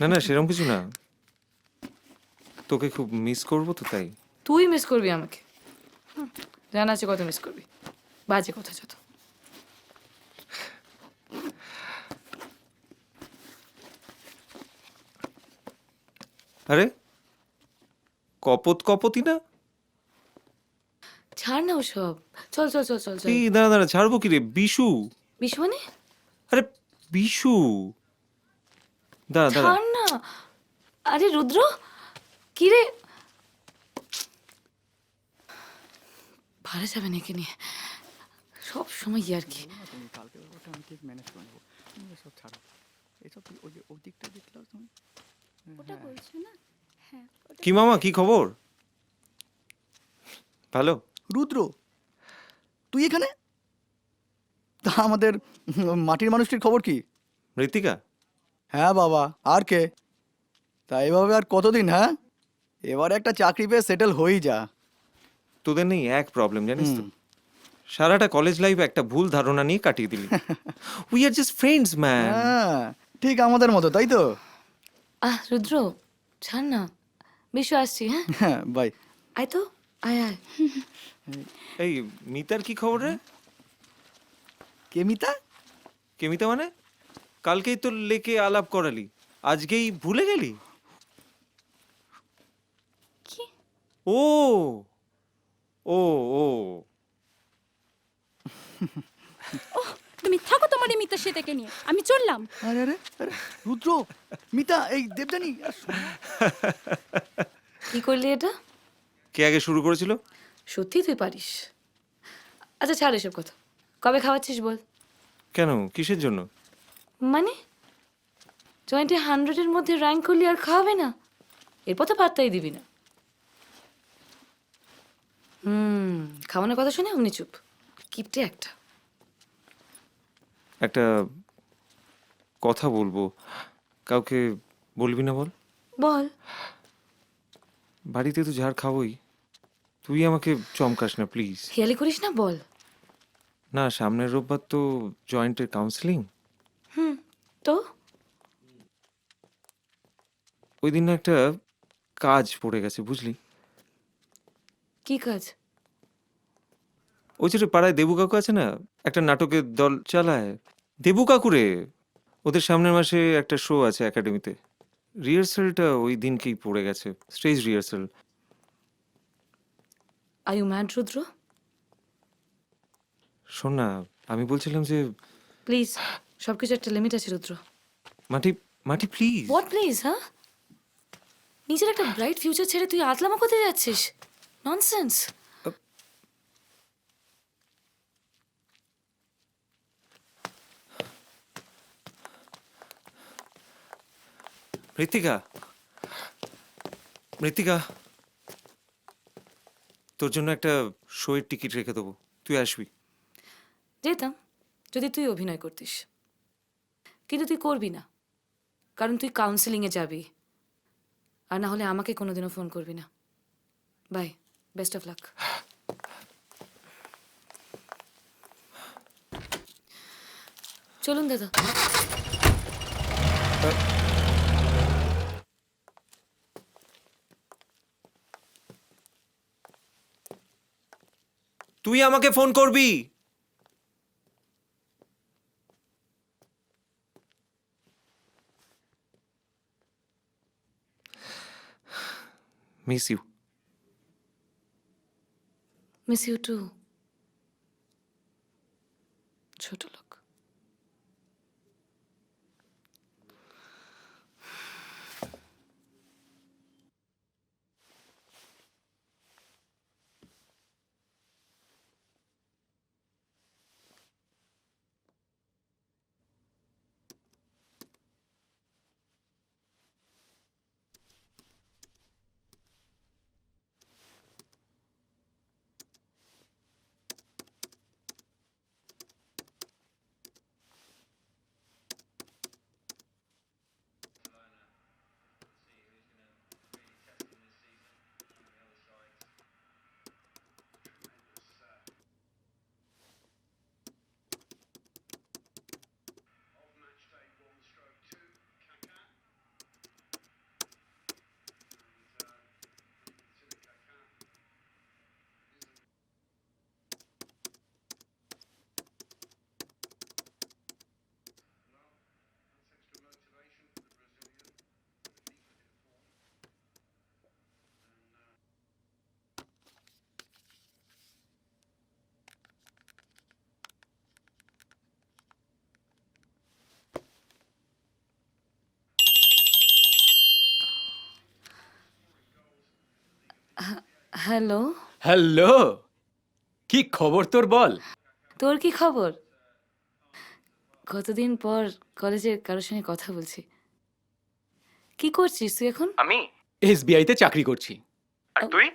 Speaker 6: না না, সেরকম কিছু না। তোকে খুব মিস করবো তো, তাই।
Speaker 3: তুই মিস করবি আমাকে? জানা আছে কত মিস করবি। বাজে কথা যত।
Speaker 6: আরে কপত কপতি না?
Speaker 3: ছাড় না ওসব। চল চল চল চল চল।
Speaker 6: এই দাঁড়া দাঁড়া, ছাড়বো কি রে? বিশু।
Speaker 3: বিশু মানে?
Speaker 6: আরে বিশু, দাঁড়া দাঁড়া।
Speaker 3: ছাড় না। আরে রুদ্র, কি রে? ভালো যাবে নাকি নিয়ে সব সময় আর কি।
Speaker 6: কি মামা, কি খবর? ভালো।
Speaker 17: রুদ্র, তুই এখানে? তা আমাদের মাটির মানুষটির খবর কি?
Speaker 6: মৃত্তিকা?
Speaker 17: হ্যাঁ বাবা, আর কে? তা এভাবে আর কতদিন? হ্যাঁ, এবারে একটা চাকরি পেয়ে সেটেল হয়েই যা।
Speaker 6: তোদের নেই এক প্রবলেম, জানিস তো? সারাটা কলেজ লাইফ একটা ভুল ধারণা নিয়ে কাটিয়ে দিলি। We are just friends man.
Speaker 17: হ্যাঁ, ঠিক আমাদের মতো, তাই তো?
Speaker 3: রুদ্র ছাড় না। বিশু আসছি। হ্যাঁ
Speaker 17: হ্যাঁ, বাই।
Speaker 3: আয় তো, আয় আয়।
Speaker 6: এই মিতার কি খবর রে?
Speaker 17: কে মিতা?
Speaker 6: কে মিতা মানে? কালকেই তো লেকে আলাপ করালি, আজকেই ভুলে গেলি?
Speaker 13: কি?
Speaker 6: ও ও ও
Speaker 13: তুমি থাকো তোমার এই মিতার সাথে নিয়ে, আমি চললাম।
Speaker 17: আরে আরে আরে, রুদ্র, মিতা, এই দেবযানী।
Speaker 3: কি করলি এটা?
Speaker 6: কে আগে শুরু করেছিল?
Speaker 3: সত্যি তুই পারিস। আচ্ছা ছাড় এসব কথা। কবে খাওয়াচ্ছিস বল?
Speaker 6: কেন, কিসের জন্য?
Speaker 3: মানে জয়েন্টে 100-এর মধ্যে র্যাঙ্ক করলি আর খাওয়াবে না? এরপর তো পাত্তাই দিবি না। খাওয়ানোর কথা শুনে অমনি চুপ। কিপটে একটা।
Speaker 6: একটা কথা বলবো, কাউকে বলবি না বল?
Speaker 3: বল।
Speaker 6: বাড়িতে তো ঝাড় খাবোই, তুই আমাকে চমকাস না প্লিজ।
Speaker 3: খেয়ালি করিস না, বল।
Speaker 6: না, সামনের রোববার তো জয়েন্টের কাউন্সিলিং।
Speaker 3: তো
Speaker 6: ওই দিন না একটা কাজ পড়ে গেছে, বুঝলি?
Speaker 3: কি কাজ?
Speaker 6: ওই যে পাড়ায় দেবু কাকু আছে না, একটা নাটকের দল চালায়। দেবু কাকুরে, ওদের সামনের মাসে একটা শো আছে একাডেমিতে। রিহার্সালটা ওই দিনকেই পড়ে গেছে, stage rehearsal.
Speaker 3: Are you mad Rudra?
Speaker 6: শোন না, আমি বলছিলাম যে
Speaker 3: প্লিজ, সবকিছু একটা লিমিট আছে রুদ্র।
Speaker 6: মাটি মাটি প্লিজ।
Speaker 3: What please? হ্যাঁ, নিজের একটা ব্রাইট ফিউচার ছেড়ে তুই আতলামা কোথায় যাচ্ছিস? ননসেন্স।
Speaker 6: মৃত্তিকা, মৃত্তিকা, তোর জন্য একটা শোয়ের টিকিট রেখে দেবো, তুই আসবি।
Speaker 3: যেতাম যদি তুই অভিনয় করতিস, কিন্তু তুই করবি না, কারণ তুই কাউন্সেলিংয়ে যাবি। আর না হলে আমাকে কোনোদিনও ফোন করবি না। Bye, best of luck. চলুন দাদা।
Speaker 6: তুই আমাকে ফোন করবি। Miss you.
Speaker 3: Miss you too, ছোট লোক। হ্যালো,
Speaker 5: হ্যালো, কি খবর তোর বল?
Speaker 3: তোর কি খবর? কতদিন পর কলেজের কারোর সঙ্গে কথা বলছি। কি করছিস তুই এখন?
Speaker 5: আমি এসবিআই তে চাকরি করছি। আর তুই?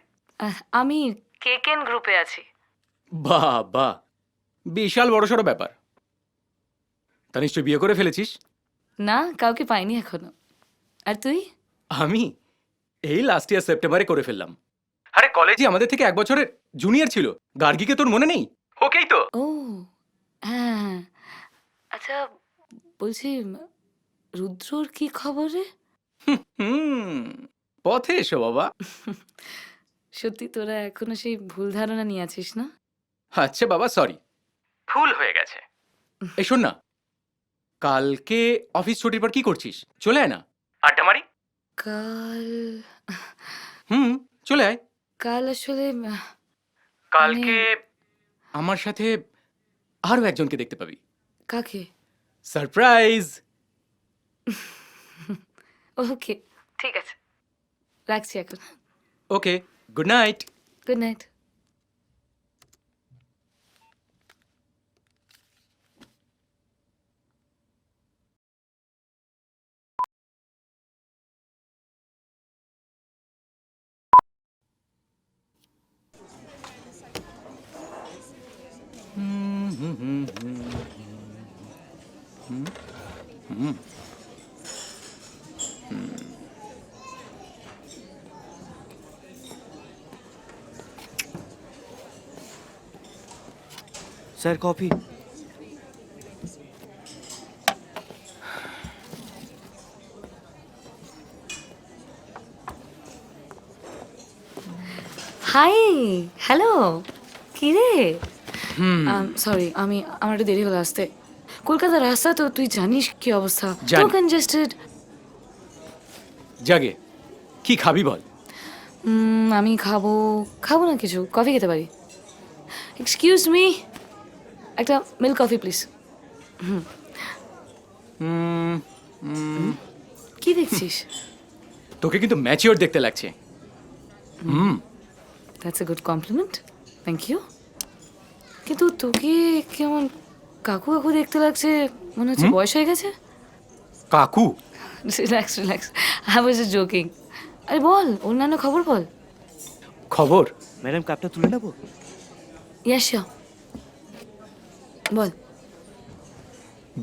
Speaker 3: আমি কেকেন গ্রুপে আছি।
Speaker 5: বাহ বাহ, বিশাল বড়সড় ব্যাপার। তা নিশ্চয় বিয়ে করে ফেলেছিস?
Speaker 3: না, কাউকে পাইনি এখনো। আর তুই?
Speaker 5: আমি এই লাস্ট ইয়ার সেপ্টেম্বরে করে ফেললাম। আরে কলেজে আমাদের থেকে 1 বছরের জুনিয়র ছিল, গার্গীকে তোর মনে নেই? ওকেই তো।
Speaker 3: ও হ্যাঁ, আচ্ছা বলছি রুদ্রর কি খবর রে?
Speaker 5: পথে এসো বাবা।
Speaker 3: সত্যি তোরা এখনো সেই ভুল ধারণা নিয়ে আছিস না?
Speaker 5: আচ্ছা বাবা, সরি, ভুল হয়ে গেছে। এই শোন না, কালকে অফিস ছুটির পর কি করছিস? চলে আয় না, আড্ডা মারি।
Speaker 3: কাল
Speaker 5: চলে আয়।
Speaker 3: কাল আসলে
Speaker 5: কালকে আমার সাথে আরো একজনকে দেখতে পাবি।
Speaker 3: কাকে?
Speaker 5: সারপ্রাইজ।
Speaker 3: ওকে, ঠিক আছে, রাখছি এখন।
Speaker 5: Okay, good night.
Speaker 3: Good night.
Speaker 11: Sir coffee.
Speaker 3: Hi, hello, কি রে? সরি, আমার একটু দেরি হলো আসতে। কলকাতার রাস্তা তো তুই জানিস কি অবস্থা,
Speaker 5: জানি।
Speaker 3: তো কনজেস্টেড।
Speaker 5: জাগে, কি খাবি বল?
Speaker 3: আমি খাবো না কিছু, কফি খেতে পারি। এক্সকিউজ মি, একটা মিল্ক কফি প্লিজ। কি দেখছিস?
Speaker 5: তোকে কিন্তু ম্যাচিওর দেখতে লাগছে।
Speaker 3: That's a good compliment, thank you. কিন্তু তোকে কেমন কাকু কাকু দেখতে লাগছে, মনে হচ্ছে বয়স হয়ে গেছে।
Speaker 5: কাকু?
Speaker 3: Relax relax, I was just joking. আরে বল, অন্যান্য খবর বল।
Speaker 5: খবর?
Speaker 11: ম্যাডাম কাপটা তুলে নেবো?
Speaker 3: ইয়েস শিওর, বল।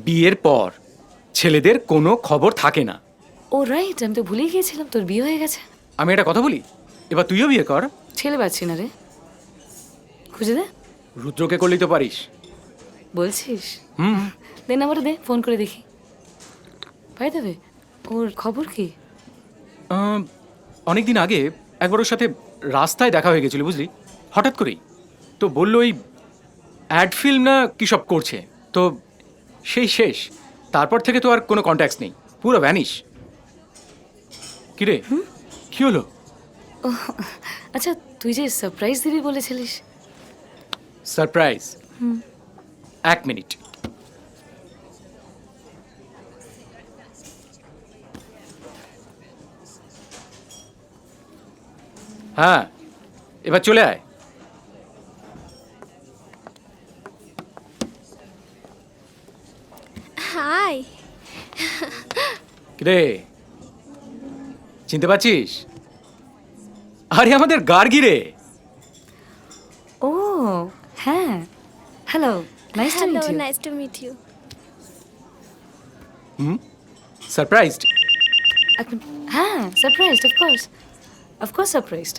Speaker 5: বিয়ের পর ছেলেদের কোনো খবর থাকে না।
Speaker 3: ও রাইট, আমি তো ভুলেই গিয়েছিলাম তোর বিয়ে হয়ে গেছে।
Speaker 5: আমি একটা কথা বলি, এবার তুইও বিয়ে কর।
Speaker 3: ছেলে পাচ্ছি না রে, খুঁজে দে।
Speaker 5: রুদ্রকে করলেই তো পারিস।
Speaker 3: বলছিস? দে নাম্বারটা দে, ফোন করে দেখি। পাই দেবে? ওর খবর কি?
Speaker 5: অনেকদিন আগে একবার ওর সাথে রাস্তায় দেখা হয়ে গেছিল, বুঝলি, হঠাৎ করেই। তো বললো ওই অ্যাড ফিল্ম না কী সব করছে, তো সেই শেষ। তারপর থেকে তো আর কোনো কন্ট্যাক্টস নেই, পুরো ভ্যানিশ। কিরে, কি হলো?
Speaker 3: ও আচ্ছা, তুই যে সারপ্রাইজ দিবি বলেছিলিস।
Speaker 5: সারপ্রাইজ? 1 মিনিট। হ্যাঁ, এবার চলে আয়।
Speaker 18: হাই।
Speaker 5: কিরে, চিনতে পারছিস? আরে আমাদের গার্গী রে।
Speaker 3: ও হ্যাঁ, hello, nice to meet you.
Speaker 18: Nice to meet you.
Speaker 5: Surprised?
Speaker 3: হ্যাঁ, সারপ্রাইজড, অফকোর্স সারপ্রাইজড।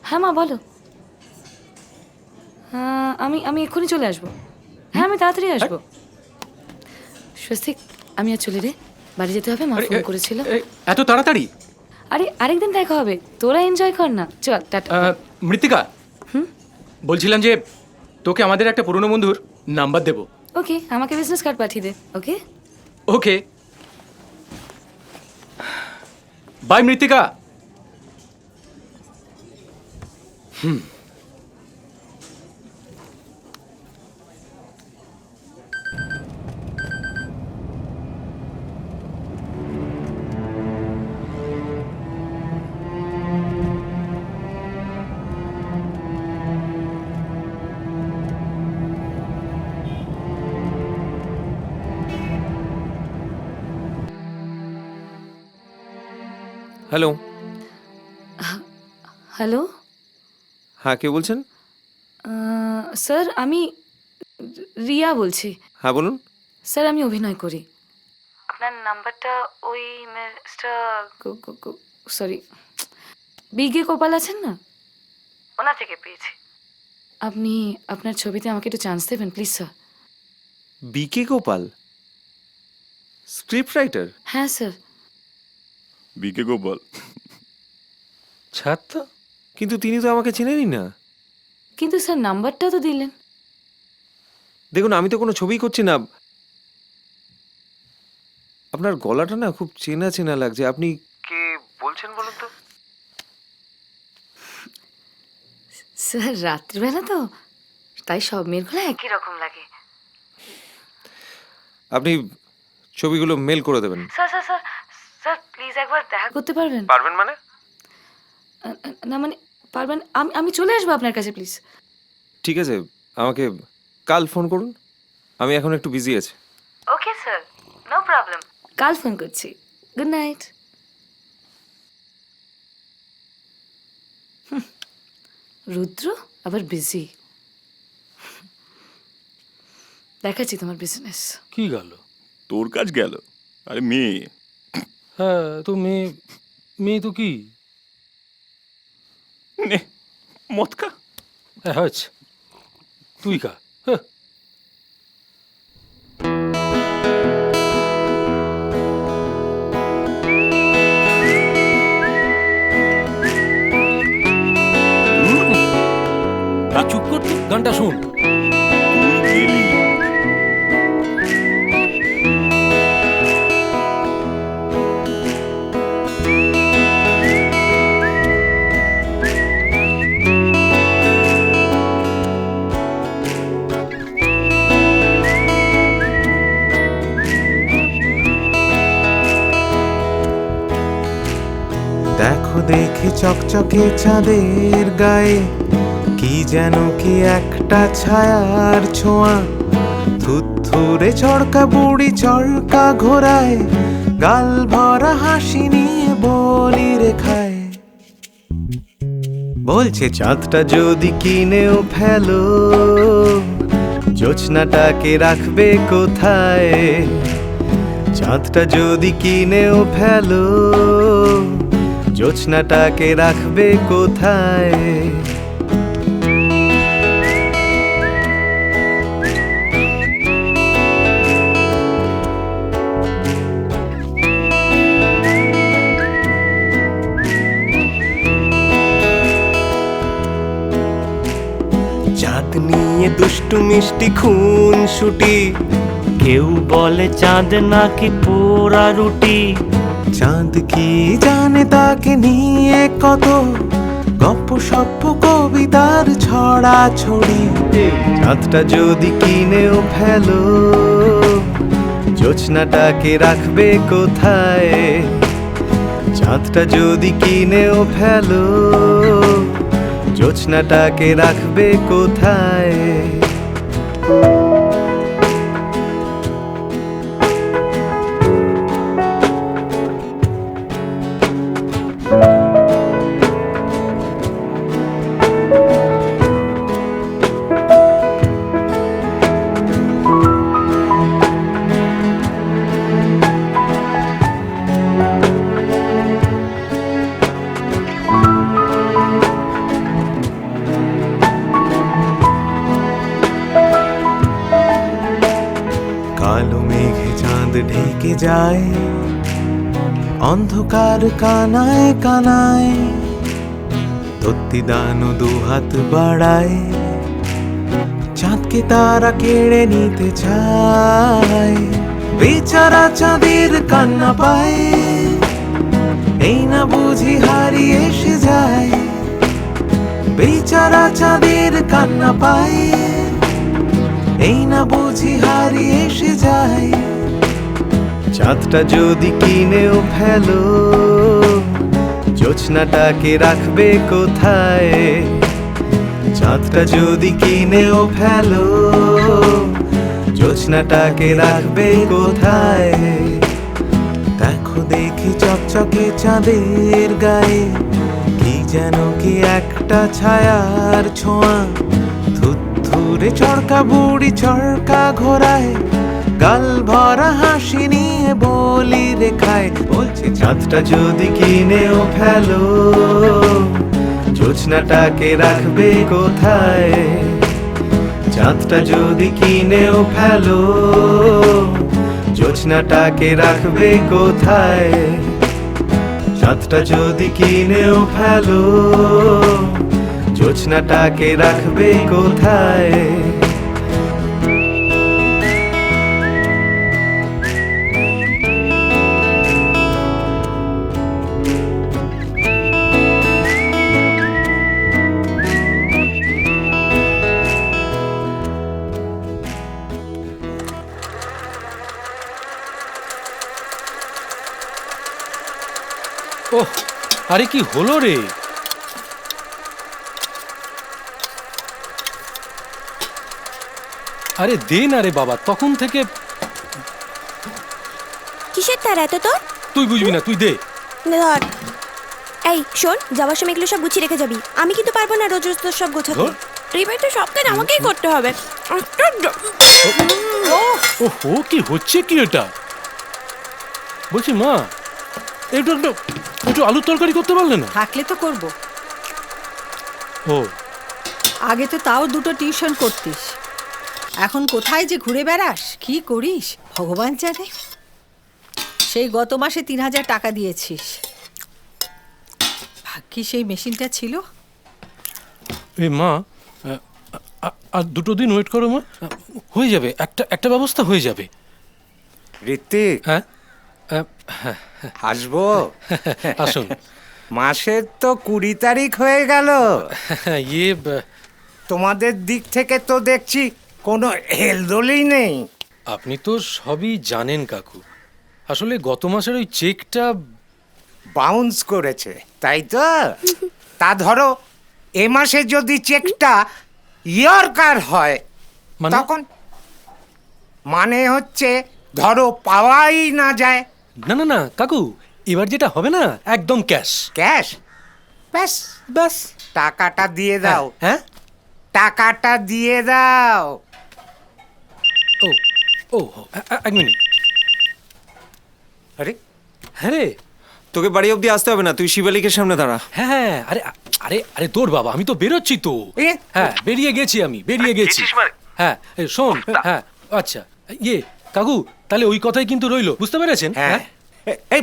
Speaker 3: হ্যাঁ মা, বলো। আমি এক্ষুনি চলে আসবো। হ্যাঁ, আমি তাড়াতাড়ি আসবো। স্বস্তিক, আমি আর চলে রে, বাড়ি যেতে হবে, মা ফোন করেছিল।
Speaker 5: এত তাড়াতাড়ি?
Speaker 3: আরে আরেকদিন দেখা হবে, তোরা এনজয় কর না, চল টাটা।
Speaker 5: মৃত্তিকা, বলছিলাম যে তোকে আমাদের একটা পুরনো বন্ধুর নাম্বার দেবো।
Speaker 3: ওকে, আমাকে বিজনেস কার্ড পাঠিয়ে দে। ওকে
Speaker 5: ওকে, বাই মৃত্তিকা।
Speaker 6: হ্যালো,
Speaker 3: হ্যালো
Speaker 6: হ্যাঁ কে বলছেন?
Speaker 3: স্যার আমি রিয়া বলছি।
Speaker 6: হ্যাঁ বলুন।
Speaker 3: স্যার আমি অভিনয় করি। আপনার নাম্বারটা ওই মিস্টার সরি বিগে গোপাল আছেন না, ওনার থেকে পেয়েছি। আপনি আপনার ছবিতে আমাকে একটু চান্স দেবেন please sir.
Speaker 6: BK Gopal, script writer?
Speaker 3: হ্যাঁ স্যার।
Speaker 9: বিকে গোপাল
Speaker 6: ছাত্র, কিন্তু তিনি তো আমাকে চেনেনই না।
Speaker 3: কিন্তু স্যার নাম্বারটা তো দিলেন।
Speaker 6: দেখুন আমি তো কোনো ছবি করছি না। আপনার গলাটা না খুব চেনা চেনা লাগছে। আপনি কে বলছেন বলুন তো?
Speaker 3: স্যার রাত্রিবেলা তো, তাই সব মেয়ের গলা একই রকম লাগে।
Speaker 6: আপনি ছবিগুলো মেল করে দেবেন।
Speaker 3: Sir sir sir sir please একবার দেখা করতে পারবেন?
Speaker 6: পারবেন মানে?
Speaker 3: না মানে পারবেন, আমি চলে আসবো আপনার কাছে প্লিজ।
Speaker 6: ঠিক আছে, আমাকে কাল ফোন করুন, আমি এখন একটু বিজি আছি।
Speaker 3: Okay sir, no problem. কাল ফোন করছি। Good night. রুদ্র আবার বিজি। দেখাচ্ছি তোমার বিজনেস।
Speaker 12: কি গেল?
Speaker 9: তোর কাজ গেল, আরে মেয়ে।
Speaker 12: হ্যাঁ তো মেয়ে তো কি?
Speaker 9: নে মদ খা।
Speaker 12: হ্যাঁ হচ্ছে, তুই খা। হ্যাঁ চুপ কর, তুই গানটা শোন।
Speaker 7: দেখো দেখি চকচকে চাঁদের গায়ে কি যেন কি একটা ছায়ার ছোঁয়া, থুথুরে চড়কা বুড়ি চড়কা ঘোরায়, গাল ভরা হাসি নিয়ে বলি রেখায়। বলছে চাঁদটা যদি কিনেও ফেলো, জোছনাটাকে রাখবে কোথায়? চাঁদটা যদি কিনেও ফেলো, জোছনাটাকে রাখবে কোথায়? চাঁদ নিয়ে দুষ্টু মিষ্টি খুন ছুটি,
Speaker 11: কেউ বলে চাঁদ নাকি পোড়া রুটি।
Speaker 7: চাঁদ কি জানে তাকে নিয়ে কত গপ্প সপ্প কবিতার ছড়া ছড়ি। চাঁদটা যদি কিনেও ফেলো, জোছনাটাকে রাখবে কোথায়? চাঁদটা যদি কিনেও ফেলো, জোছনাটাকে রাখবে কোথায়? কালো মেঘে চাঁদ ঢেকে যায়, অন্ধকার কানায় কানায়, দত্তি দানো দুহাত বাড়ায়, চাঁদকে তারা কেড়ে নিতে চায়। বেচারা চাঁদের কান্না পায়, এই না বুঝি হারিয়ে এসে যায়। বেচারা চাঁদের কান্না পায়, এই না বুঝি হারিয়ে এসে যায়। চাঁদটা যদি কিনেও ফেলো, জোছনাটাকে রাখবে কোথায়? চাঁদটা যদি কিনেও ফেলো, জোছনাটাকে রাখবে কোথায়? দেখো দেখি চকচকে চাঁদের গায়ে কি যেন কি একটা ছায়ার ছোঁয়া, থুথুরে চড়কা বুড়ি চড়কা ঘোরায়, গাল ভরা হাসি নিয়ে বলি রেখায়, বলছে চাঁদটা যদি কিনেও ফেলো, জোছনাটাকে রাখবে কোথায়? চাঁদটা যদি কিনেও ফেলো, জোছনাটাকে রাখবে কোথায়? চাঁদটা যদি কিনেও ফেলো, জোছনাটাকে রাখবে কোথায়?
Speaker 5: ওহ, আরে কি হলো রে? আরে দে না রে বাবা, তখন থেকে
Speaker 13: কিসের তার এত তোর?
Speaker 5: তুই বুঝবি না, তুই দে।
Speaker 13: ধর। এই শোন, যাওয়ার সময় এগুলো সব গুছিয়ে রেখে যাবি। আমি কিন্তু পারবো না রোজ রোজ তোর সব গোছাতে।
Speaker 5: ধর।
Speaker 13: এবার তো সব কাজ আমাকেই করতে হবে।
Speaker 5: ওহো, কি হচ্ছে কি এটা? বলছি মা, একটু একটু একটু আলুর তরকারি করতে পারলে না?
Speaker 18: থাকলে তো করব।
Speaker 5: ও,
Speaker 18: আগে তো তাও দুটো টিউশন করতিস, এখন কোথায় যে ঘুরে বেড়াস, কি করিস ভগবান জানে। সেই গত মাসে 3,000 টাকা দিয়েছিস, ভাগ্যি সেই মেশিনটা ছিল।
Speaker 5: এ মা, আর দুটো দিন ওয়েট করো মা, হয়ে যাবে, একটা ব্যবস্থা হয়ে যাবে।
Speaker 19: ঋত্বিক,
Speaker 5: হ্যাঁ
Speaker 19: আসবো?
Speaker 5: আসুন।
Speaker 19: মাসের তো 20 তারিখ হয়ে গেল।
Speaker 5: ইয়ে,
Speaker 19: তোমাদের দিক থেকে তো দেখছি কোনো হেলদোলই নেই।
Speaker 5: আপনি তো সবই জানেন কাকু, আসলে গত মাসের ওই চেকটা
Speaker 19: বাউন্স করেছে, তাই তো? তা ধরো এ মাসে যদি চেকটা ইয়র্কার হয়, তখন মানে হচ্ছে ধরো পাওয়াই না যায়।
Speaker 5: না না না কাকু, এবার যেটা হবে না একদম ক্যাশ।
Speaker 19: ক্যাশ? ব্যাস ব্যাস, টাকাটা দিয়ে দাও।
Speaker 5: হ্যাঁ,
Speaker 19: টাকাটা দিয়ে দাও।
Speaker 5: ও ও, এক মিনিট।
Speaker 6: আরে
Speaker 5: হ্যাঁ রে,
Speaker 6: তোকে বাড়ি অবধি আসতে হবে না, তুই শিবালিকের সামনে দাঁড়া।
Speaker 5: হ্যাঁ হ্যাঁ, আরে আরে আরে তোর বাবা, আমি তো বেরোচ্ছি তো। হ্যাঁ, বেরিয়ে গেছি, আমি বেরিয়ে গেছি। হ্যাঁ শোন, হ্যাঁ আচ্ছা, ইয়ে কাকু, তাহলে ওই কথাই কিন্তু রইলো, বুঝতে পেরেছেন?
Speaker 19: হ্যাঁ, এই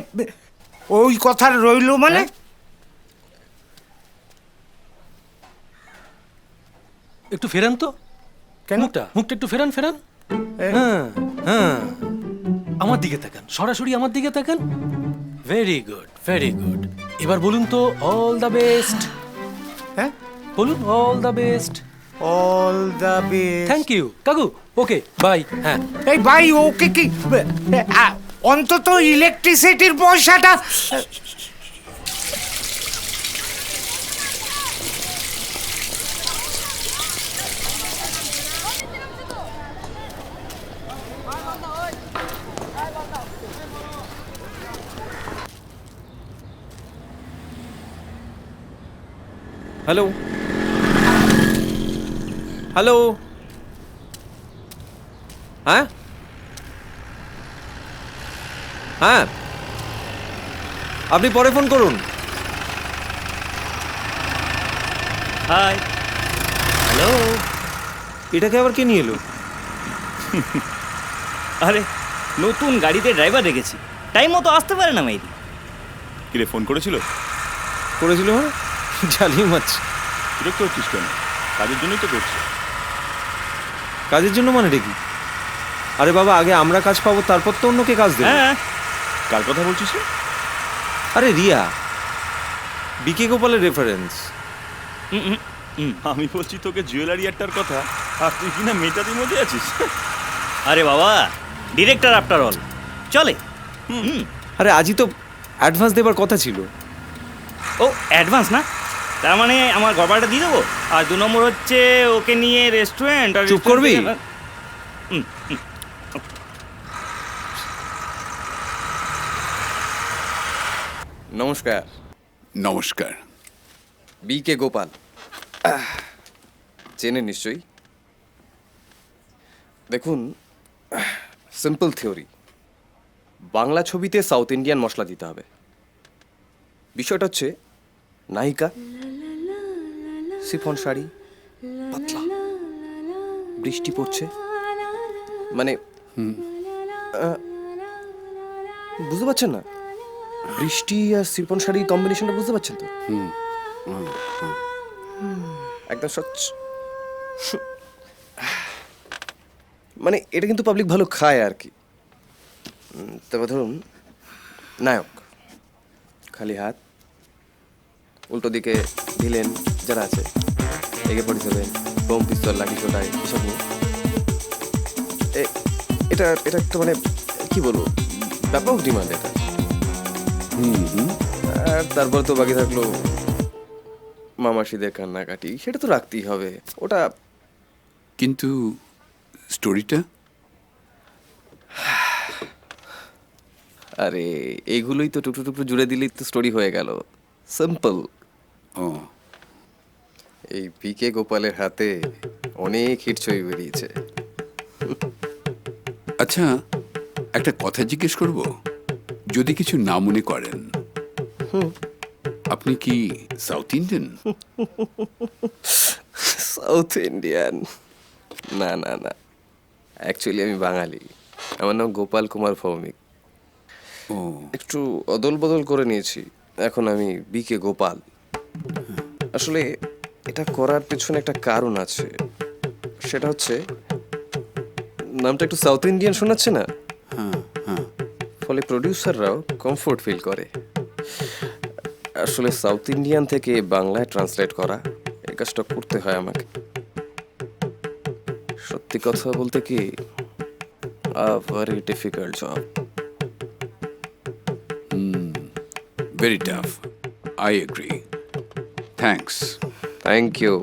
Speaker 19: ওই কথা রইলো মানে?
Speaker 5: একটু ফেরান তো মুখটা, মুখটা একটু ফেরান ফেরান। হ্যাঁ হ্যাঁ, আমার দিকে তাকান, সরাসরি আমার দিকে তাকান। Very good, very good. এবার বলুন তো অল দ্য বেস্ট।
Speaker 19: হ্যাঁ
Speaker 5: বলুন all the best.
Speaker 19: All the best.
Speaker 5: Thank you কাকু, ওকে বাই। হ্যাঁ,
Speaker 19: এই ভাই, ওকে কি অন্তত ইলেকট্রিসিটির পয়সাটা।
Speaker 6: হ্যালো হ্যালো, হ্যাঁ হ্যাঁ, আপনি পরে ফোন করুন।
Speaker 11: Hi, hello.
Speaker 6: এটাকে আবার কে নিয়ে এলো?
Speaker 11: আরে নতুন গাড়িতে ড্রাইভার রেখেছি, টাইম মতো আসতে পারে না মেয়েদি।
Speaker 9: কিরে, ফোন করেছিল?
Speaker 6: করেছিল মানে? জ্বালিয়ে মাছ।
Speaker 9: বিরক্ত হচ্ছিস কেন? কাজের জন্যই তো করছি।
Speaker 6: কাজের জন্য মানে কি? আরে বাবা, আগে আমরা কাজ পাবো, তারপর তো অন্যকে কাজ দেবো।
Speaker 11: হ্যাঁ,
Speaker 9: কার কথা বলছিস?
Speaker 6: আরে রিয়া, বিকে গোপালের রেফারেন্স।
Speaker 9: আমি বলছি তোকে জুয়েলারি একটার কথা, আর তুই কিনা মেটাতির মধ্যে আছিস।
Speaker 11: আরে বাবা, ডিরেক্টর আফটার অল, চলে।
Speaker 6: আরে আজই তো অ্যাডভান্স দেবার কথা ছিল।
Speaker 11: ও অ্যাডভান্স না, তার মানে আমার গড়বাড়িটা দিয়ে দেবো। আর 2 নম্বর হচ্ছে ওকে নিয়ে রেস্টুরেন্ট। আর
Speaker 6: চুপ করবি?
Speaker 20: নমস্কার।
Speaker 2: নমস্কার।
Speaker 20: বি কে গোপাল চেনেন নিশ্চয়ই। দেখুন, সিম্পল থিওরি, বাংলা ছবিতে সাউথ ইন্ডিয়ান মশলা দিতে হবে। বিষয়টা হচ্ছে নায়িকা, সিফন শাড়ি, পাতলা, বৃষ্টি পড়ছে, মানে বুঝতে পারছেন না? বৃষ্টি আর সিফন শাড়ি কম্বিনেশনটা বুঝতে পারছেন তো? একদম স্বচ্ছ, মানে এটা কিন্তু পাবলিক ভালো খায় আর কি। তবে ধরুন নায়ক খালি হাত, উল্টো দিকে ভিলেন যারা আছে AK-47, বোম, পিস্তল, লাঠি ছোটা এসব নিয়ে এটা একটা মানে কি বলবো, ব্যাপক ডিমান্ড এটা। আর তারপর তো বাকি থাকলো মামাসিদের কান্নাকাটি, সেটা তো রাখতেই হবে ওটা।
Speaker 2: কিন্তু স্টোরিটা?
Speaker 20: আরে এইগুলোই তো টুকরো টুকরো জুড়ে দিলেই তো স্টোরি হয়ে গেল, সিম্পল।
Speaker 2: ও,
Speaker 20: এই PK গোপালের হাতে অনেক হিট ছবি বেরিয়েছে।
Speaker 2: আচ্ছা, একটা কথা জিজ্ঞেস করব, যদি কিছু না মনে করেন। আপনি কি সাউথ ইন্ডিয়ান?
Speaker 20: South Indian? না না না, অ্যাকচুয়ালি আমি বাঙালি। আমার নাম গোপাল কুমার ভৌমিক। একটু অদল বদল করে নিয়েছি, এখন আমি BK গোপাল। আসলে এটা করার পেছনে একটা কারণ আছে, সেটা হচ্ছে নামটা একটু সাউথ ইন্ডিয়ান শোনাচ্ছে না? ফলে প্রডিউসাররাও কমফোর্ট ফিল করে। আসলে সাউথ ইন্ডিয়ান থেকে বাংলায় ট্রান্সলেট করা, এই কাজটা করতে হয় আমাকে। সত্যি কথা বলতে কি, very difficult job.
Speaker 2: Very tough. I agree. Thanks.
Speaker 20: Thank you.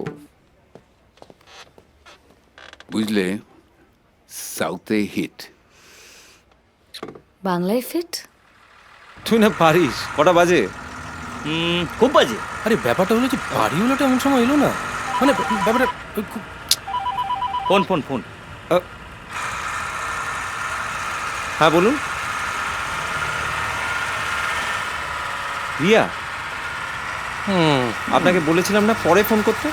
Speaker 2: বুঝলে, সাউথে হিট,
Speaker 3: বাংলায় ফিট।
Speaker 6: তুই না পারিস? কটা বাজে?
Speaker 11: খুব বাজে।
Speaker 5: আরে ব্যাপারটা হলো যে বাড়িওয়ালাটা এমন সময় এলো না, মানে ব্যাপারটা খুব।
Speaker 11: Phone phone phone.
Speaker 6: হ্যাঁ বলুন। রিয়া, আপনাকে বলেছিলাম না পরে ফোন করতে?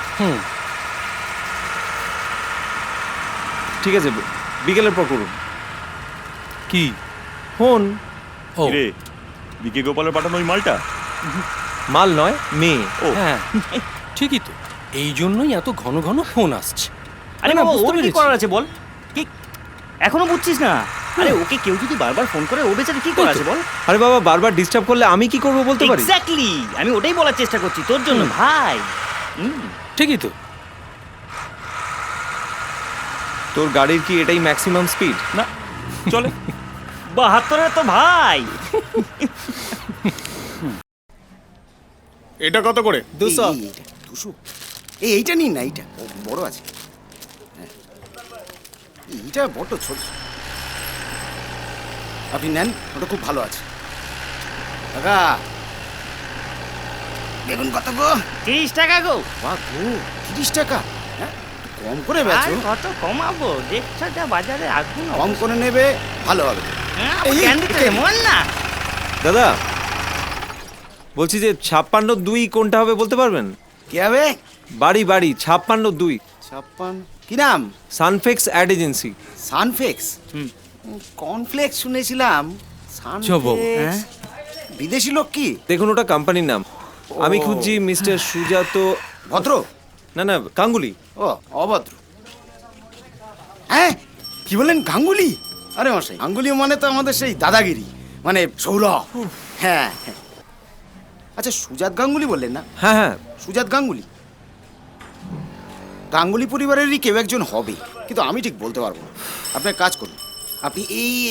Speaker 6: ঠিক আছে, বিকেলের পর করুন।
Speaker 5: কি
Speaker 6: ফোন?
Speaker 11: ও রে, BK গোপালের পাঠানো ওই মালটা?
Speaker 6: মাল নয়, মেয়ে।
Speaker 11: ও
Speaker 5: হ্যাঁ ঠিকই তো, এই জন্যই এত ঘন ঘন ফোন আসছে।
Speaker 11: আরে
Speaker 5: না,
Speaker 11: বাবা,
Speaker 5: বুঝতে
Speaker 11: ওর কি
Speaker 5: পেরেছি।
Speaker 11: করার আছে বল? কি এখনো বুঝছিস না? আরে ওকে কেউ যদি বারবার ফোন করে, ও বেচারা কি করার আছে বল?
Speaker 6: আরে বাবা, বারবার ডিস্টার্ব করলে আমি কি করবো বলতে পারি?
Speaker 11: এক্স্যাক্টলি, আমি ওটাই বলার চেষ্টা করছি তোর জন্য ভাই।
Speaker 5: ঠিকই তো।
Speaker 6: তোর গাড়ির কি এটাই ম্যাক্সিমাম স্পিড?
Speaker 11: না চলে 72 তো ভাই।
Speaker 14: এটা কত করে?
Speaker 16: 200। 200? এইটা নিন না, এইটা বড় আছে। হ্যাঁ, এইটা বড় ছোট। আপনি নেন, ওটা খুব ভালো আছে। কাকা, দেখুন কত গো?
Speaker 11: 30 টাকা গো।
Speaker 16: বাহ গো, 30 টাকা? হ্যাঁ, কম করে বেচো।
Speaker 11: আর কত কমাবো? দেখছো যা বাজারে আগুন।
Speaker 16: কম করে নেবে, ভালো হবে।
Speaker 6: দাদা বলছি যে 56-2 কোনটা হবে বলতে পারবেন?
Speaker 16: কি হবে?
Speaker 6: বাড়ি 56-2।
Speaker 16: 56 কি নাম?
Speaker 6: সানফেক্স অ্যাড এজেন্সি।
Speaker 16: সানফেক্স? কর্নফ্লেক্স শুনেছিলাম। সানফেক্স বিদেশি লোক কি?
Speaker 6: দেখুন, ওটা কোম্পানির নাম। আমি খুঁজছি মিস্টার সুজাত
Speaker 16: ভদ্র।
Speaker 6: না না, গাঙ্গুলি।
Speaker 16: ও, অভদ্র। হ্যাঁ, কি বলেন গাঙ্গুলি? আরে মশাই, গাঙ্গুলি মানে তো আমাদের সেই দাদাগিরি, মানে সৌরভ। হ্যাঁ হ্যাঁ। আচ্ছা, সুজাত গাঙ্গুলি বললেন না?
Speaker 6: হ্যাঁ হ্যাঁ,
Speaker 16: সুজাত গাঙ্গুলি। গাঙ্গুলি পরিবারেরই কেউ একজন হবে, কিন্তু আমি ঠিক বলতে পারবো না। আপনি এক কাজ করুন, আপনি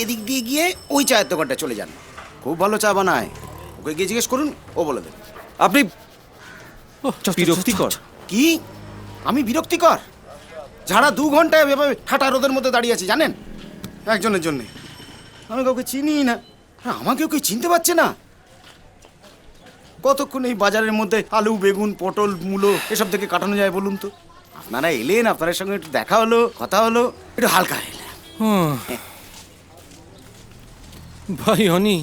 Speaker 16: এদিক দিয়ে গিয়ে ওই চায়ের দোকানটা চলে যান, খুব ভালো চা বানায়। ওকে গিয়ে জিজ্ঞেস করুন, ও বলে দেবে।
Speaker 6: আপনি বিরক্তিকর।
Speaker 16: কি? আমি বিরক্তিকর? যারা 2 ঘন্টায় এভাবে ঠাটা রোদের মধ্যে দাঁড়িয়ে আছে জানেন, একজনের জন্যে। আমি কাউকে চিনি না, আমাকেও কেউ চিনতে পারছে না।
Speaker 21: কতক্ষণ এই বাজারের মধ্যে আলু বেগুন পটল মূলো এসব থেকে কাটানো যায় বলুন তো? আপনারা এলেন, আপনাদের সঙ্গে একটু দেখা হলো, কথা হলো, একটু হালকা এলেন।
Speaker 12: ভাই অনি,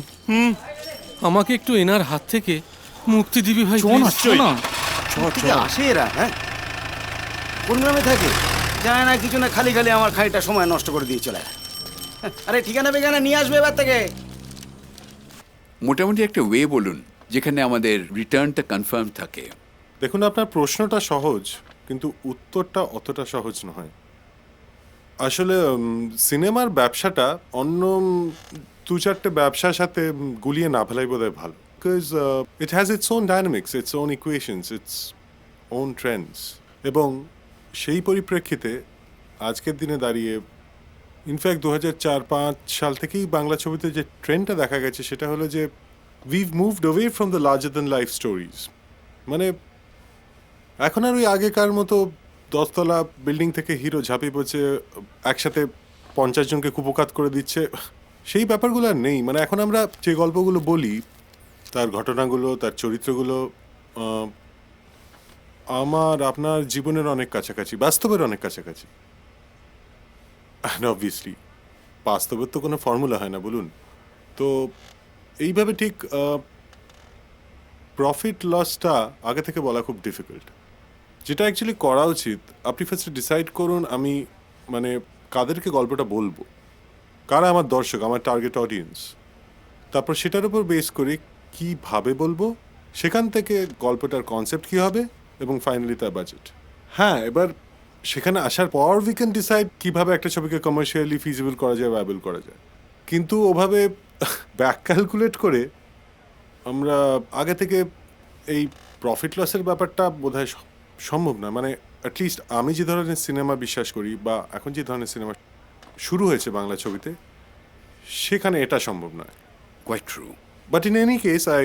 Speaker 12: আমাকে একটু এনার হাত থেকে মুক্তি দিবি ভাই,
Speaker 21: থেকে আসে এরা, হ্যাঁ? কোন গ্রামে থাকে জানে না, কিছু না, খালি খালি আমার খানিকটা সময় নষ্ট করে দিয়ে চলে যায়। আরে ঠিকানা বেগানা নিয়ে আসবে এবার থেকে।
Speaker 2: মোটামুটি একটা ওয়ে বলুন যেখানে আমাদের রিটার্নটা কনফার্ম থাকে।
Speaker 22: দেখুন, আপনার প্রশ্নটা সহজ, কিন্তু উত্তরটা অতটা সহজ নয়। আসলে সিনেমার ব্যবসাটা অন্য 2-4টে ব্যবসার সাথে গুলিয়ে না ফেলাই বোধহয় ভালো। Because it has its own dynamics, its own equations, its own Trends. এবং সেই পরিপ্রেক্ষিতে আজকের দিনে দাঁড়িয়ে ইনফ্যাক্ট 2004-05 সাল থেকেই বাংলা ছবিতে যে ট্রেন্ডটা দেখা গেছে সেটা হলো যে we've moved away from the larger than life stories. মানে এখন আর ওই আগেকার মতো 10তলা বিল্ডিং থেকে হিরো ঝাঁপিয়ে পড়ছে, একসাথে 50 জনকে কুপোকাত করে দিচ্ছে, সেই ব্যাপারগুলো আর নেই। মানে এখন আমরা যে গল্পগুলো বলি, তার ঘটনাগুলো, তার চরিত্রগুলো আমার আপনার জীবনের অনেক কাছাকাছি, বাস্তবের অনেক কাছাকাছি। অবভিয়াসলি বাস্তবের তো কোনো ফর্মুলা হয় না বলুন। তো এইভাবে ঠিক প্রফিট লসটা আগে থেকে বলা খুব ডিফিকাল্ট। যেটা অ্যাকচুয়ালি করা উচিত, আপনি ফার্স্টে ডিসাইড করুন আমি মানে কাদেরকে গল্পটা বলবো, কারা আমার দর্শক, আমার টার্গেট অডিয়েন্স। তারপর সেটার উপর বেস করে কীভাবে বলবো, সেখান থেকে গল্পটার কনসেপ্ট কী হবে এবং ফাইনালি তার বাজেট। হ্যাঁ, এবার সেখানে আসার পর উই ক্যান ডিসাইড কীভাবে একটা ছবিকে কমার্শিয়ালি ফিজিবল করা যায়, ভায়াবল করা যায়। কিন্তু ওভাবে ব্যাক ক্যালকুলেট করে আমরা আগে থেকে এই প্রফিট লসের ব্যাপারটা বোধহয় সম্ভব না। মানে অ্যাটলিস্ট আমি যে ধরনের সিনেমা বিশ্বাস করি বা এখন যে ধরনের সিনেমা শুরু হয়েছে বাংলা ছবিতে, সেখানে এটা সম্ভব নয়।
Speaker 2: Quite true.
Speaker 22: But in any case I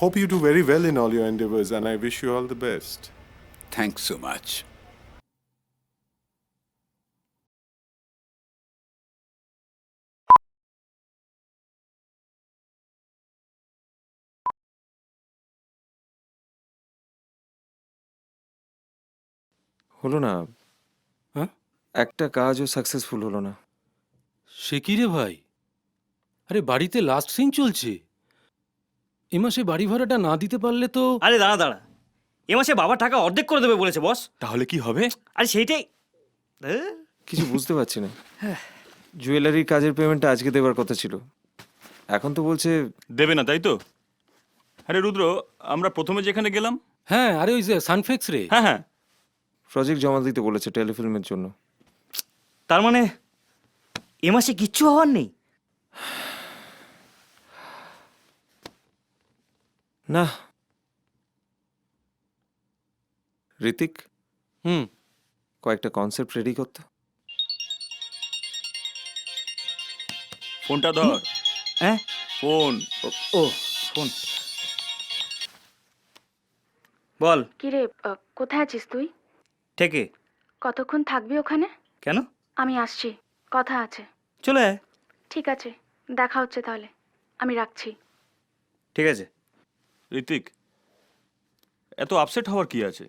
Speaker 22: hope you do very well in all your endeavors and I wish you all the best.
Speaker 2: Thanks so much.
Speaker 6: হলো না,
Speaker 12: হ্যাঁ?
Speaker 6: একটা কাজও সাকসেসফুল হলো না।
Speaker 12: সে কি রে ভাই? আরে বাড়িতে লাস্ট সিন চলছে, এ মাসে বাড়ি ভাড়াটা না দিতে পারলে তো।
Speaker 11: আরে দাঁড়া দাঁড়া, এ মাসে বাবা টাকা অর্ধেক করে দেবে বলেছে বস।
Speaker 5: তাহলে কি হবে?
Speaker 11: আরে সেইটাই
Speaker 6: কিছু বুঝতে পারছি না। জুয়েলারির কাজের পেমেন্টটা আজকে দেওয়ার কথা ছিল, এখন তো বলছে
Speaker 5: দেবে না, তাই তো? আরে রুদ্র, আমরা প্রথমে যেখানে গেলাম।
Speaker 12: হ্যাঁ, আরে ওই যে সানফ্লেক্স রে।
Speaker 5: হ্যাঁ হ্যাঁ,
Speaker 6: প্রজেক্ট জমা দিতে বলেছে টেলিফিল্মের জন্য।
Speaker 11: তার মানে এ মাসে কিচ্ছু হওয়ার নেই?
Speaker 6: না ঋতিক, কয়েকটা কনসেপ্ট রেডি করতে।
Speaker 5: ফোনটা ধর।
Speaker 11: হ্যাঁ
Speaker 5: ফোন।
Speaker 11: ও ফোন বল।
Speaker 23: কিরে, কোথায় আছিস তুই?
Speaker 11: থেকে
Speaker 23: কতক্ষণ থাকবি ওখানে?
Speaker 11: কেন?
Speaker 23: আমি আসছি, কথা আছে।
Speaker 11: চলে আয়।
Speaker 23: ঠিক আছে, দেখা হচ্ছে তাহলে, আমি রাখছি।
Speaker 11: ঠিক আছে।
Speaker 5: ঋতিক, এত আপসেট হওয়ার কি আছে?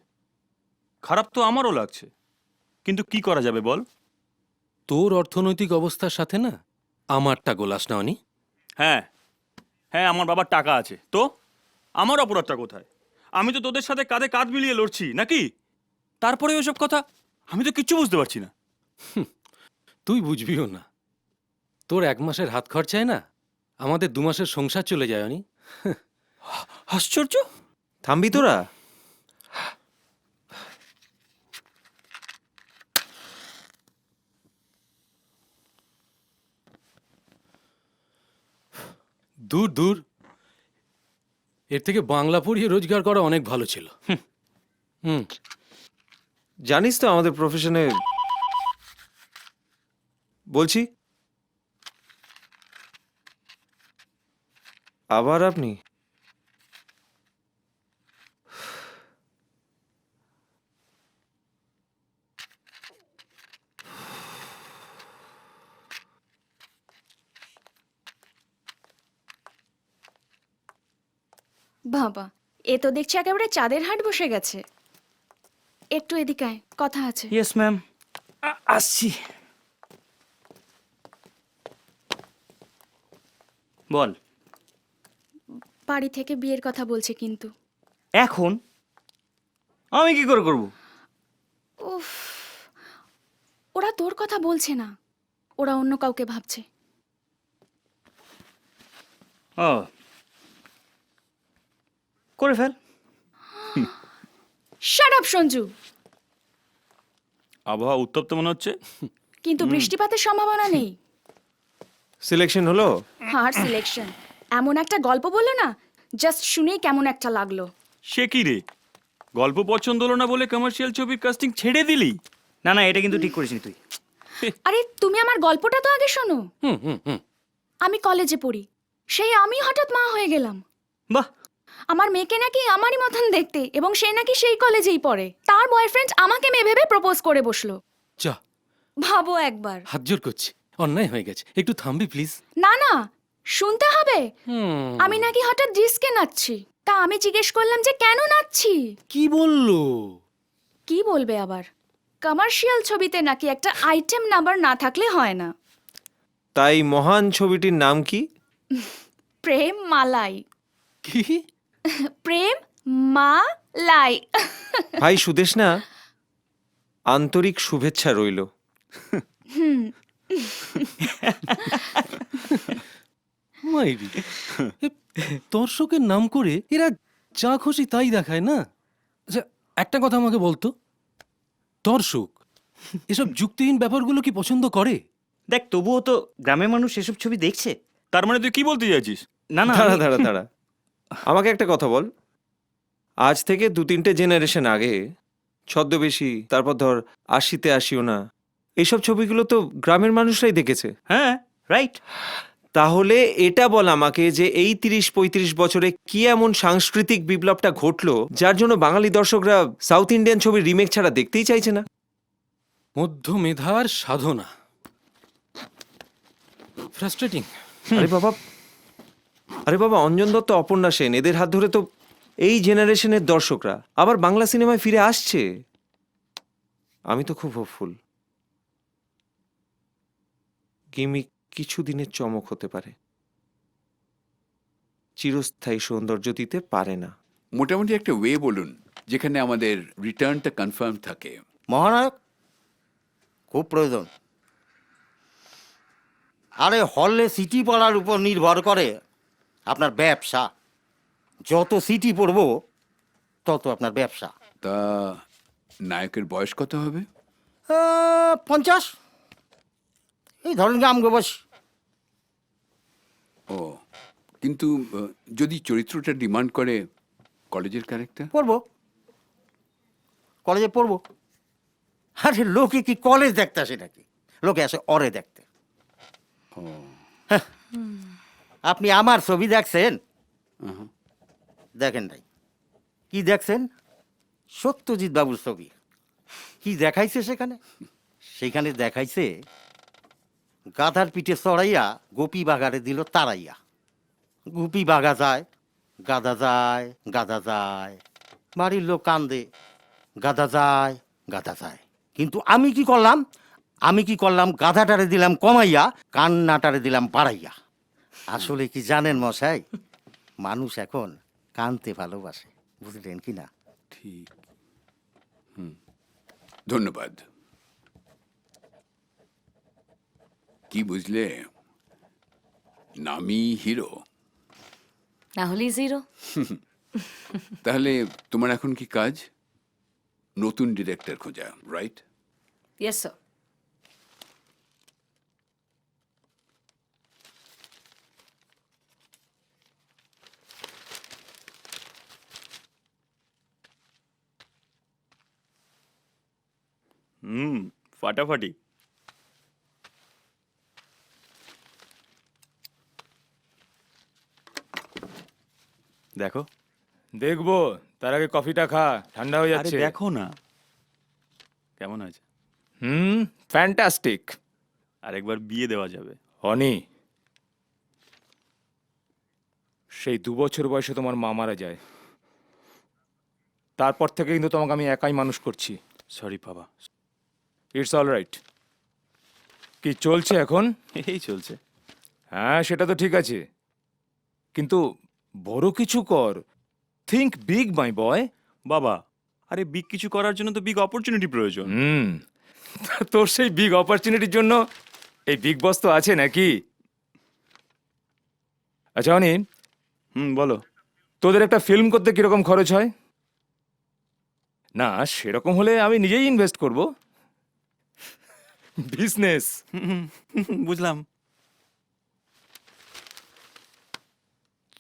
Speaker 5: খারাপ তো আমারও লাগছে, কিন্তু কি করা যাবে বল?
Speaker 12: তোর অর্থনৈতিক অবস্থার সাথে না আমারটা গোলাস না অনি।
Speaker 5: হ্যাঁ হ্যাঁ, আমার বাবার টাকা আছে, তো আমার অপরাধটা কোথায়? আমি তো তোদের সাথে কাঁধে কাঁধ মিলিয়ে লড়ছি নাকি? তারপরে ওসব কথা আমি তো কিচ্ছু বুঝতে পারছি না।
Speaker 12: তুই বুঝবিও না, তোর 1 মাসের হাত খরচায় না আমাদের 2 মাসের সংসার চলে যায় অনি।
Speaker 5: আশ্চর্য।
Speaker 6: থামবি তোরা?
Speaker 12: দূর দূর, এর থেকে বাংলা পড়িয়ে রোজগার করা অনেক ভালো ছিল।
Speaker 6: জানিস তো আমাদের প্রফেশনে, বলছি আবার আপনি
Speaker 23: বাবা, এ তো দেখছি একেবারে চাঁদের হাট বসে গেছে। একটু এদিকে আয়, কথা আছে।
Speaker 11: ইয়েস ম্যাম, আসছি। বল।
Speaker 23: বাড়ি থেকে বিয়ের কথা বলছে কিন্তু।
Speaker 11: এখন আমি কি করে করব?
Speaker 23: উফ, ওরা তোর কথা বলছে না, ওরা অন্য কাউকে ভাবছে।
Speaker 11: ও, করে ফেল।
Speaker 23: Shut up Sanju.
Speaker 1: আবহাওয়া উত্তপ্ত মনে হচ্ছে।
Speaker 23: কিন্তু বৃষ্টিপাতের সম্ভাবনা নেই।
Speaker 6: সিলেকশন হলো?
Speaker 23: আর সিলেকশন এমন একটা গল্প বললো না, জাস্ট শুনেই কেমন একটা লাগলো।
Speaker 1: সে কি রে, গল্প পছন্দ হলো না বলে কমার্শিয়াল ছবির কাস্টিং ছেড়ে দিলি?
Speaker 11: না না, এটা কিন্তু ঠিক করিসনি তুই।
Speaker 23: আরে তুমি আমার গল্পটা তো আগে শোনো।
Speaker 1: হুম হুম হুম।
Speaker 23: আমি কলেজে পড়ি, সেই আমি হঠাৎ মা হয়ে গেলাম।
Speaker 11: বাহ।
Speaker 23: আমার মেয়েকে নাকি আমারই মতন দেখতে, এবং সে নাকি সেই কলেজেই পড়ে। তার বয়ফ্রেন্ড আমাকে মেয়ে ভেবে প্রপোজ করে বসলো।
Speaker 1: যা,
Speaker 23: ভাবো একবার।
Speaker 1: হাত জোর করছি, অন্যায় হয়ে গেছে, একটু থামবি প্লিজ।
Speaker 23: না না, শুনতে হবে। আমি নাকি হঠাৎ ডিস্কে নাচছি। তা আমি জিজ্ঞেস করলাম যে কেন নাচছি।
Speaker 1: কি বললো?
Speaker 23: কি বলবে আবার, কমার্শিয়াল ছবিতে নাকি একটা আইটেম নাম্বার না থাকলে হয় না।
Speaker 6: তাই মহান ছবিটির নাম কি?
Speaker 23: প্রেম মালাই।
Speaker 1: কি?
Speaker 23: প্রেম মালাই।
Speaker 6: ভাই সুদেশ না, আন্তরিক শুভেচ্ছা রইল।
Speaker 23: হুম।
Speaker 1: মাইরি, দর্শকের নাম করে এরা যা খুশি তাই দেখায় না। আচ্ছা, একটা কথা আমাকে বলতো, দর্শক এসব যুক্তিহীন ব্যাপারগুলো কি পছন্দ করে?
Speaker 11: দেখ, তবুও তো গ্রামের মানুষ এসব ছবি দেখছে।
Speaker 1: তার মানে তুই কি বলতে চাইছিস?
Speaker 11: না না,
Speaker 6: দাঁড়া দাঁড়া দাঁড়া, আমাকে একটা কথা বল। আজ থেকে 2-3টে জেনারেশন আগে ছদ্মবেশী, তারপর ধর আশিতে আসিও না, এইসব ছবিগুলো তো গ্রামের মানুষরাই দেখেছে।
Speaker 11: হ্যাঁ, রাইট।
Speaker 6: তাহলে এটা বল আমাকে যে এই 30-35 বছরে কি এমন সাংস্কৃতিক বিপ্লবটা ঘটলো যার জন্য বাঙালি দর্শকরা সাউথ ইন্ডিয়ান ছবির রিমেক ছাড়া দেখতেই চাইছে না?
Speaker 1: মধ্যমেধার সাধনা। ফ্রাস্ট্রেটিং।
Speaker 6: আরে বাবা, অঞ্জন দত্ত, অপর্ণা সেন, এদের হাত ধরে তো এই জেনারেশনের দর্শকরা আবার বাংলা সিনেমায় ফিরে আসছে। আমি তো খুব হোপফুল। গিমিক কিছুদিনের চমক হতে পারে, চিরস্থায়ী সৌন্দর্য দিতে পারে না।
Speaker 2: মোটামুটি একটা ওয়ে বলুন যেখানে আমাদের রিটার্নটা কনফার্ম থাকে।
Speaker 16: মহানায়ক খুব প্রয়োজন। আরে হলে সিটি পড়ার উপর নির্ভর করে আপনার ব্যবসা। যত সিটি পড়বো তত আপনার ব্যবসা।
Speaker 2: তা নায়কের বয়স কত হবে?
Speaker 16: 50, এই ধরেন আমগো বয়স।
Speaker 2: ও, কিন্তু যদি চরিত্রটা ডিমান্ড করে কলেজের ক্যারেক্টার?
Speaker 16: পড়বো, কলেজে পড়বো। আরে লোকে কি কলেজ দেখতে আসে নাকি? লোকে আসে অরে দেখতে। হ্যাঁ, আপনি আমার ছবি দেখছেন? দেখেন নাই। কি দেখছেন? সত্যজিৎ বাবুর ছবি। কি দেখাইছে সেখানে? সেখানে দেখাইছে গাধার পিঠে চড়াইয়া গোপী বাগারে দিল তারাইয়া। গোপী বাগা যায়, গাধা যায়, গাধা যায়, বাড়ির লোক কান্দে, গাধা যায়, গাধা যায়। কিন্তু আমি কি করলাম? গাধাটারে দিলাম কমাইয়া, কান্নাটারে দিলাম বাড়াইয়া। আসলে কি জানেন মশাই, মানুষ এখন কানতে ভালোবাসে, বুঝলেন কি না?
Speaker 2: ঠিক। ধন্যবাদ। কি বুঝলে, নামি হিরো,
Speaker 3: না হলেই জিরো।
Speaker 2: তাহলে তোমার এখন কি কাজ? নতুন ডিরেক্টর খোঁজা, রাইট?
Speaker 3: Yes sir.
Speaker 1: ফাটাফাটি। দেখো।
Speaker 12: দেখবো, তার আগে কফিটা খা, ঠান্ডা হয়ে যাচ্ছে।
Speaker 1: দেখো না কেমন হয়েছে।
Speaker 12: ফ্যান্টাস্টিক।
Speaker 1: আর একবার বিয়ে দেওয়া যাবে।
Speaker 12: হনি,
Speaker 8: সেই 2 বছর বয়সে তোমার মা মারা যায়। তারপর থেকে কিন্তু তোমাকে আমি একাই মানুষ করছি।
Speaker 11: সরি বাবা।
Speaker 8: It's all right. কি চলছে এখন?
Speaker 11: এই চলছে।
Speaker 8: হ্যাঁ, সেটা তো ঠিক আছে, কিন্তু বড় কিছু কর। থিঙ্ক বিগ মাই বয়।
Speaker 11: বাবা, আরে বিগ কিছু করার জন্য তো বিগ অপরচুনিটি প্রয়োজন।
Speaker 8: তোর সেই বিগ অপরচুনিটির জন্য এই বিগ বস তো আছে নাকি? আচ্ছা অনিল,
Speaker 11: বলো।
Speaker 8: তোদের একটা ফিল্ম করতে কিরকম খরচ হয়? না, সেরকম হলে আমি নিজেই ইনভেস্ট করব। বিজনেস।
Speaker 11: বুঝলাম।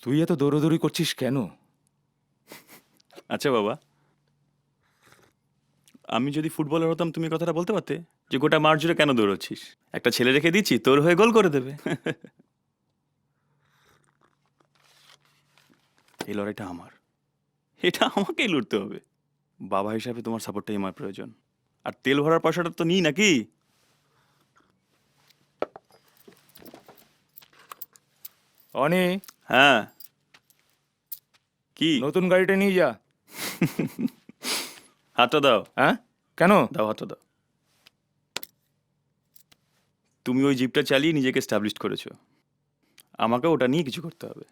Speaker 8: তুই এত দৌড়দৌড়ি করছিস কেন?
Speaker 11: আচ্ছা বাবা, আমি যদি ফুটবলার হতাম তুমি কথাটা বলতে পারতে যে গোটা মাঠ জুড়ে কেন দৌড়চ্ছিস? একটা ছেলে রেখে দিচ্ছি, তোর হয়ে গোল করে দেবে। এই লড়াইটা আমার, এটা আমাকেই লড়তে হবে। বাবা হিসাবে তোমার সাপোর্টটাই আমার প্রয়োজন। আর তেল ভরার পয়সাটা তো নিই নাকি?
Speaker 8: অনি।
Speaker 11: হ্যাঁ। কি?
Speaker 8: নতুন গাড়িটা নিয়ে যা।
Speaker 11: হাতটা দাও।
Speaker 8: হ্যাঁ, কেন?
Speaker 11: দাও, হাতটা দাও। তুমি ওই জিপটা চালিয়ে নিজেকে এস্টাবলিশ করেছো, আমাকে ওটা নিয়ে কিছু করতে হবে।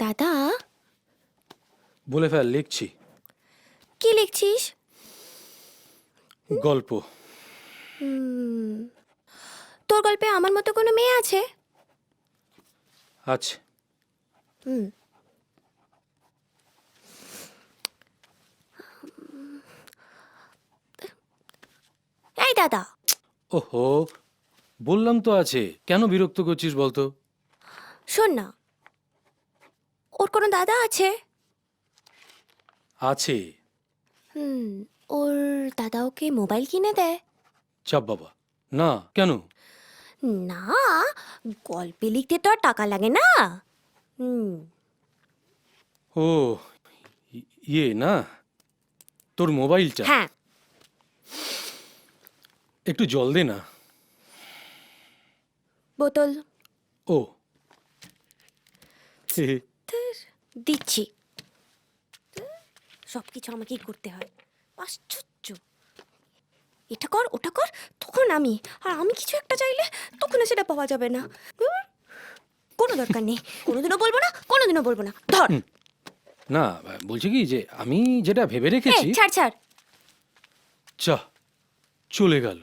Speaker 23: দাদা,
Speaker 1: বলে ফেল, লিখছি।
Speaker 23: কি লিখছিস?
Speaker 1: গল্প।
Speaker 23: তোর গল্পে আমার মতো কোনো মেয়ে আছে?
Speaker 1: আচ্ছা।
Speaker 23: এই দাদা।
Speaker 1: ওহো, বললাম তো আছে, কেন বিরক্ত করছিস বলতো?
Speaker 23: শোন না, ওর কোনো দাদা আছে?
Speaker 1: আছে।
Speaker 23: ওর দাদা ওকে মোবাইল কিনে দেয়?
Speaker 1: চাপ বাবা, না, কেন?
Speaker 23: না, গল্পে লিখতে তো আর টাকা লাগে না।
Speaker 1: ও ইয়ে না, তোর মোবাইলটা।
Speaker 23: হ্যাঁ।
Speaker 1: একটু জল দে না।
Speaker 23: বোতল।
Speaker 1: ও
Speaker 23: দিচ্ছি। সবকিছু আমাকেই করতে হয়, আশ্চর্য। এটা কর, ওটা কর, তখন আমি, আর আমি কিছু একটা চাইলে তখন সেটা পাওয়া যাবে না। কোনো দরকার নেই, কোনোদিনও বলবো না, কোনোদিনও বলবো না। ধর।
Speaker 1: না, বলছি কি যে আমি যেটা ভেবে রেখেছি।
Speaker 23: ছাড় ছাড়।
Speaker 1: চা চলে গেল।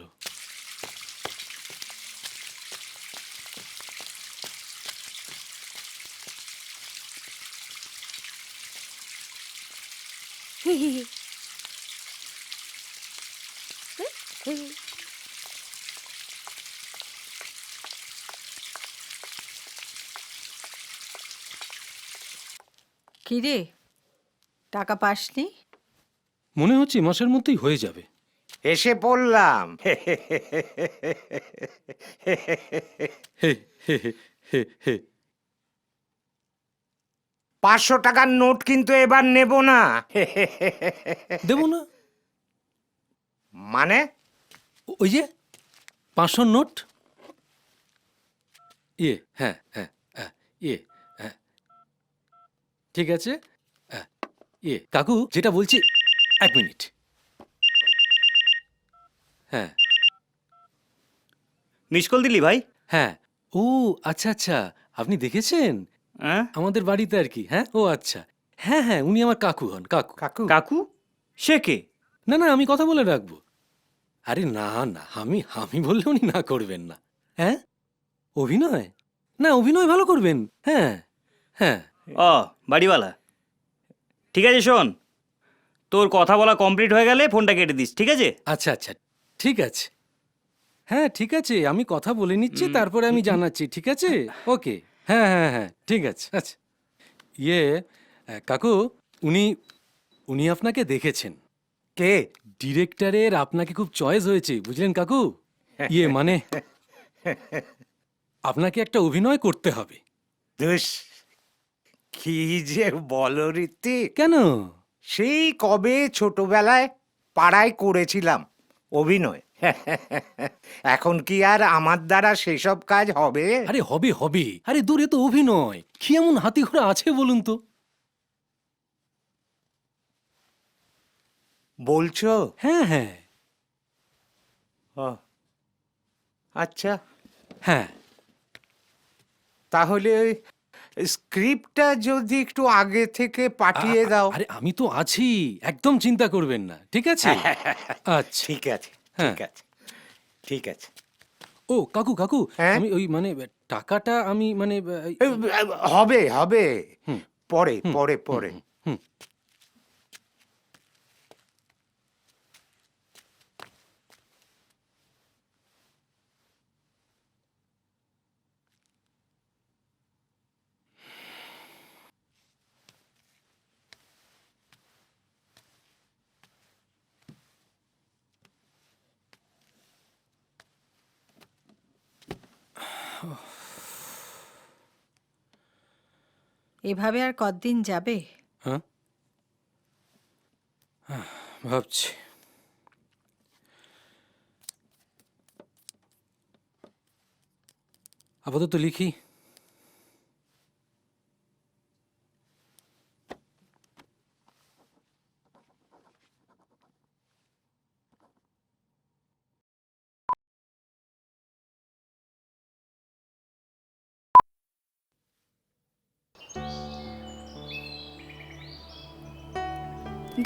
Speaker 18: কি রে, টাকা পাসনি?
Speaker 1: মনে হচ্ছে মাসের মধ্যেই হয়ে যাবে।
Speaker 19: এসে পড়লাম।
Speaker 1: হে হে হে হে হে।
Speaker 19: 500 টাকার নোট কিন্তু এবার নেব না।
Speaker 1: দেব না
Speaker 19: মানে?
Speaker 1: ওই যে 500 নোট। ইয়ে, হ্যাঁ হ্যাঁ হ্যাঁ, ইয়ে, হ্যাঁ ঠিক আছে। ইয়ে কাকু, যেটা বলছি, 1 মিনিট। হ্যাঁ,
Speaker 11: মিসকল দিলি ভাই?
Speaker 1: হ্যাঁ। ও আচ্ছা আচ্ছা, আপনি দেখেছেন আমাদের বাড়িতে আর কি? হ্যাঁ, ও আচ্ছা, হ্যাঁ হ্যাঁ, উনি আমার কাকু হন। কাকু।
Speaker 19: কাকু?
Speaker 11: কাকু? সে কে?
Speaker 1: না না, আমি কথা বলে রাখবো। আরে না না, আমি আমি বললে উনি না করবেন না। হ্যাঁ, অভিনয়, না অভিনয় ভালো করবেন। হ্যাঁ হ্যাঁ।
Speaker 11: ও, বাড়িওয়ালা। ঠিক আছে, শোন, তোর কথা বলা কমপ্লিট হয়ে গেলে ফোনটা কেটে দিস, ঠিক আছে?
Speaker 1: আচ্ছা আচ্ছা, ঠিক আছে। হ্যাঁ ঠিক আছে, আমি কথা বলে নিচ্ছি, তারপরে আমি জানাচ্ছি, ঠিক আছে? ওকে, হ্যাঁ হ্যাঁ হ্যাঁ, ঠিক আছে। আচ্ছা, ইয়ে কাকু, উনি উনি আপনাকে দেখেছেন।
Speaker 19: কে?
Speaker 1: ডিরেক্টরের আপনাকে খুব চয়েস হয়েছে, বুঝলেন কাকু? ইয়ে মানে আপনাকে একটা অভিনয় করতে হবে।
Speaker 19: দুস, কি যে বলো রীতি।
Speaker 1: কেন?
Speaker 19: সেই কবে ছোটবেলায় পাড়ায় করেছিলাম অভিনয়। এখন কি আর আমার দ্বারা সেসব কাজ হবে?
Speaker 1: আরে হবে হবে, আরে দূরে তো অভিনয়, কি এমন হাতি ঘোড়া আছে বলুন তো?
Speaker 19: বলছো?
Speaker 1: হ্যাঁ হ্যাঁ
Speaker 19: ও, আচ্ছা
Speaker 1: হ্যাঁ।
Speaker 19: তাহলে স্ক্রিপ্টটা যদি একটু আগে থেকে পাঠিয়ে দাও।
Speaker 1: আরে আমি তো আছি, একদম চিন্তা করবেন না, ঠিক আছে? আচ্ছা
Speaker 19: ঠিক আছে,
Speaker 1: হ্যাঁ।
Speaker 19: ঠিক আছে, ঠিক আছে।
Speaker 1: ও কাকু কাকু,
Speaker 19: হ্যাঁ?
Speaker 1: আমি ওই মানে টাকাটা আমি মানে
Speaker 19: হবে হবে,
Speaker 1: হুম,
Speaker 19: পরে
Speaker 1: হুম,
Speaker 19: পরে পরে।
Speaker 1: হুম।
Speaker 18: এভাবে আর কতদিন যাবে?
Speaker 1: হ্যাঁ ভাবছি। আপাতত লিখি।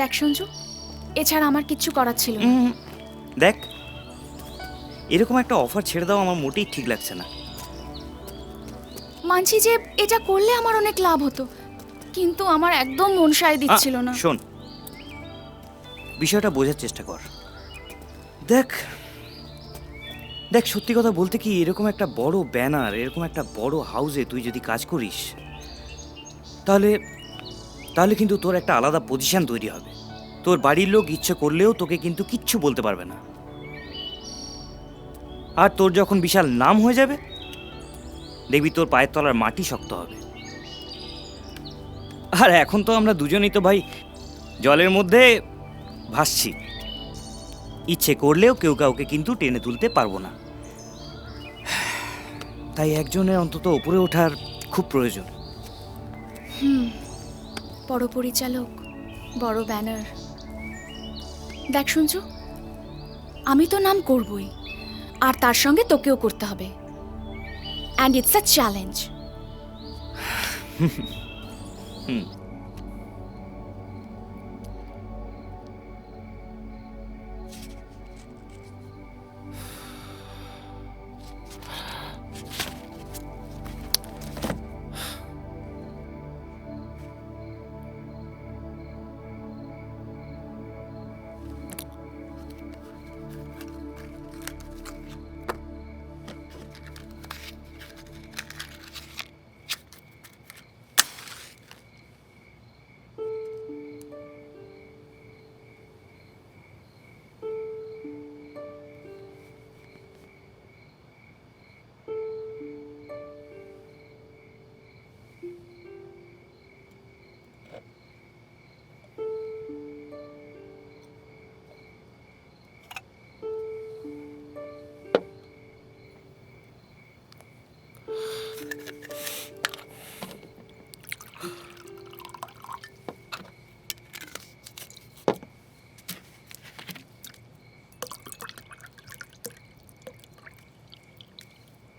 Speaker 23: দেখ সঞ্জু, এছাড়া আমার কিচ্ছু করার ছিল না।
Speaker 11: দেখ, এরকম একটা অফার ছেড়ে দাও আমার মোটেই ঠিক লাগছে না।
Speaker 23: মানছি যে এটা করলে আমার অনেক লাভ হতো, কিন্তু আমার একদম মন সায় দিচ্ছিল না।
Speaker 11: শোন, বিষয়টা বোঝার চেষ্টা কর। দেখ দেখ সত্যি কথা বলতে কি, এরকম একটা বড় ব্যানার, এরকম একটা বড় হাউসে তুই যদি কাজ করিস, তাহলে তাহলে কিন্তু তোর একটা আলাদা পজিশন তৈরি হবে। তোর বাড়ির লোক ইচ্ছে করলেও তোকে কিন্তু কিচ্ছু বলতে পারবে না। আর তোর যখন বিশাল নাম হয়ে যাবে, দেখবি তোর পায়ের তলার মাটি শক্ত হবে। আর এখন তো আমরা দুজনেই তো ভাই জলের মধ্যে ভাসছি, ইচ্ছে করলেও কেউ কাউকে কিন্তু টেনে তুলতে পারবো না। তাই একজনের অন্তত উপরে ওঠার খুব প্রয়োজন।
Speaker 23: বড় পরিচালক, বড় ব্যানার। দেখ শুনছো, আমি তো নাম করবই, আর তার সঙ্গে তোকেও করতে হবে। And it's a challenge.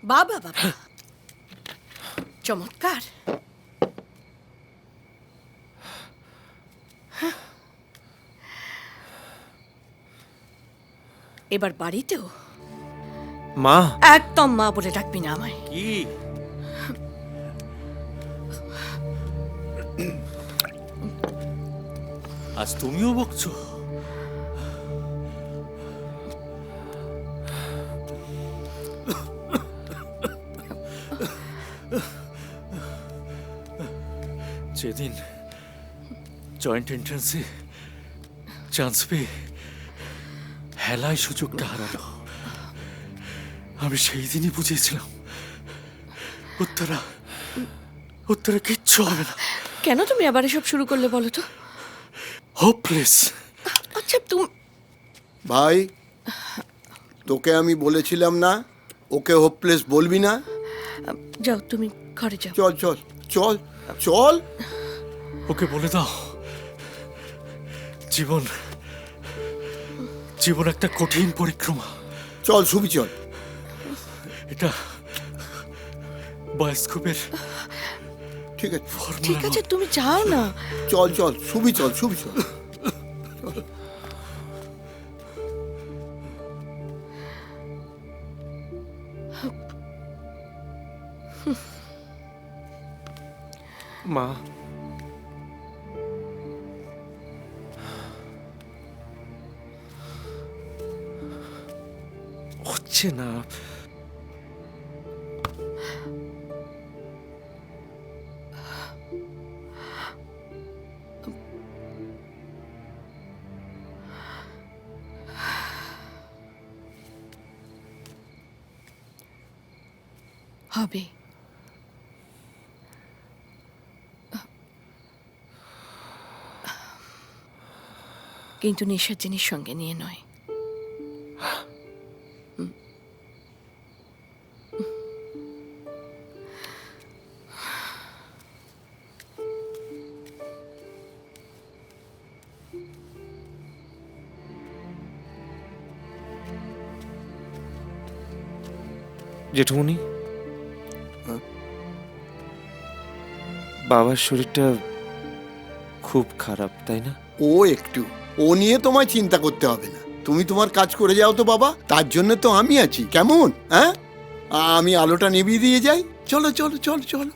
Speaker 18: বাবা বাবা, চমৎকার। এবার বাড়িতেও
Speaker 6: মা,
Speaker 18: একদম মা বলে ডাকবি না আমায়।
Speaker 6: কি
Speaker 1: আজ তুমিও বকছো? যেদিন জয়েন্ট এন্ট্রান্সে চান্স পেয়ে হেলায় সুযোগটা হারালো, আমি সেই দিনই বুঝেছিলাম উত্তরা কিচ্ছু হবে না।
Speaker 23: কেন তুমি আবার এসব শুরু করলে বলো তো?
Speaker 1: হোপলেস।
Speaker 23: আচ্ছা তুমি
Speaker 4: ভাই তোকে আমি বলেছিলাম না ওকে হোপলেস বলবি না।
Speaker 23: যাও তুমি ঘরে যাও।
Speaker 4: চল চল চল চল।
Speaker 1: ওকে বলে দাও জীবন জীবন একটা কঠিন পরিক্রমা।
Speaker 4: চল সুবি চল।
Speaker 1: এটা বায়োস্কোপের
Speaker 4: ঠিক আছে
Speaker 23: ঠিক আছে তুমি যাও না।
Speaker 4: চল চল সুবি চল সুবি চল।
Speaker 6: মা হচ্ছে না।
Speaker 23: হবে কিন্তু নেশার জিনিস সঙ্গে নিয়ে নয়।
Speaker 6: জেঠুমনি, বাবার শরীরটা খুব খারাপ তাই না?
Speaker 4: ও একটু ও নিয়ে তোমায় চিন্তা করতে হবে না। তুমি তোমার কাজ করে যাও তো বাবা, তার জন্য তো আমি আছি। কেমন? হ্যাঁ আমি আলোটা নিভিয়ে দিয়ে যাই। চলো চলো চলো চলো।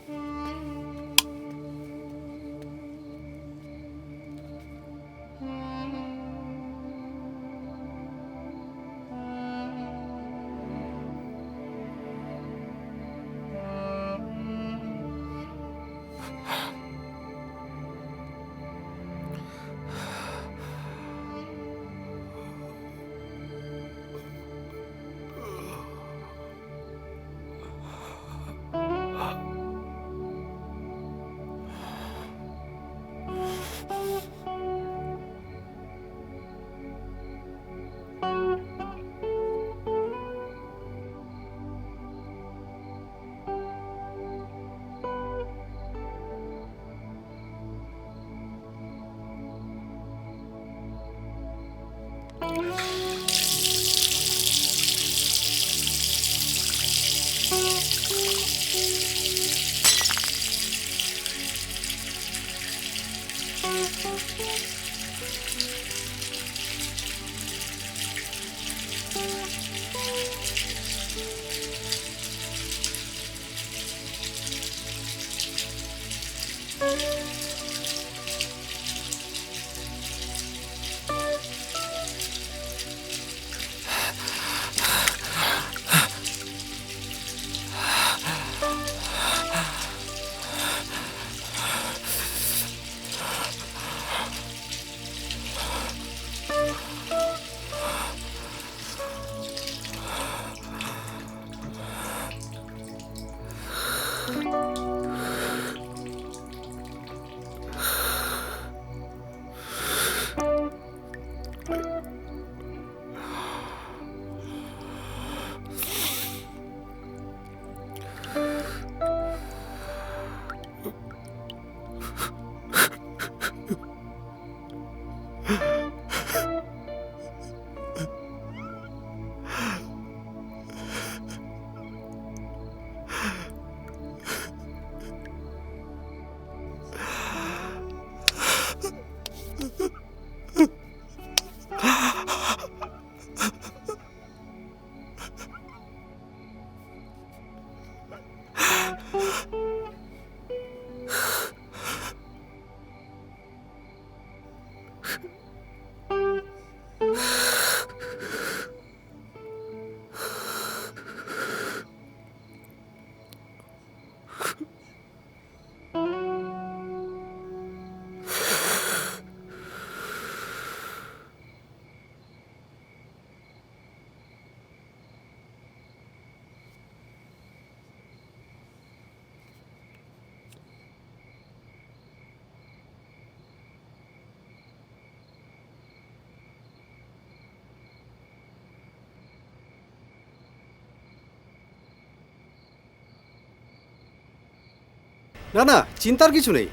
Speaker 21: না না, চিন্তার কিছু নেই,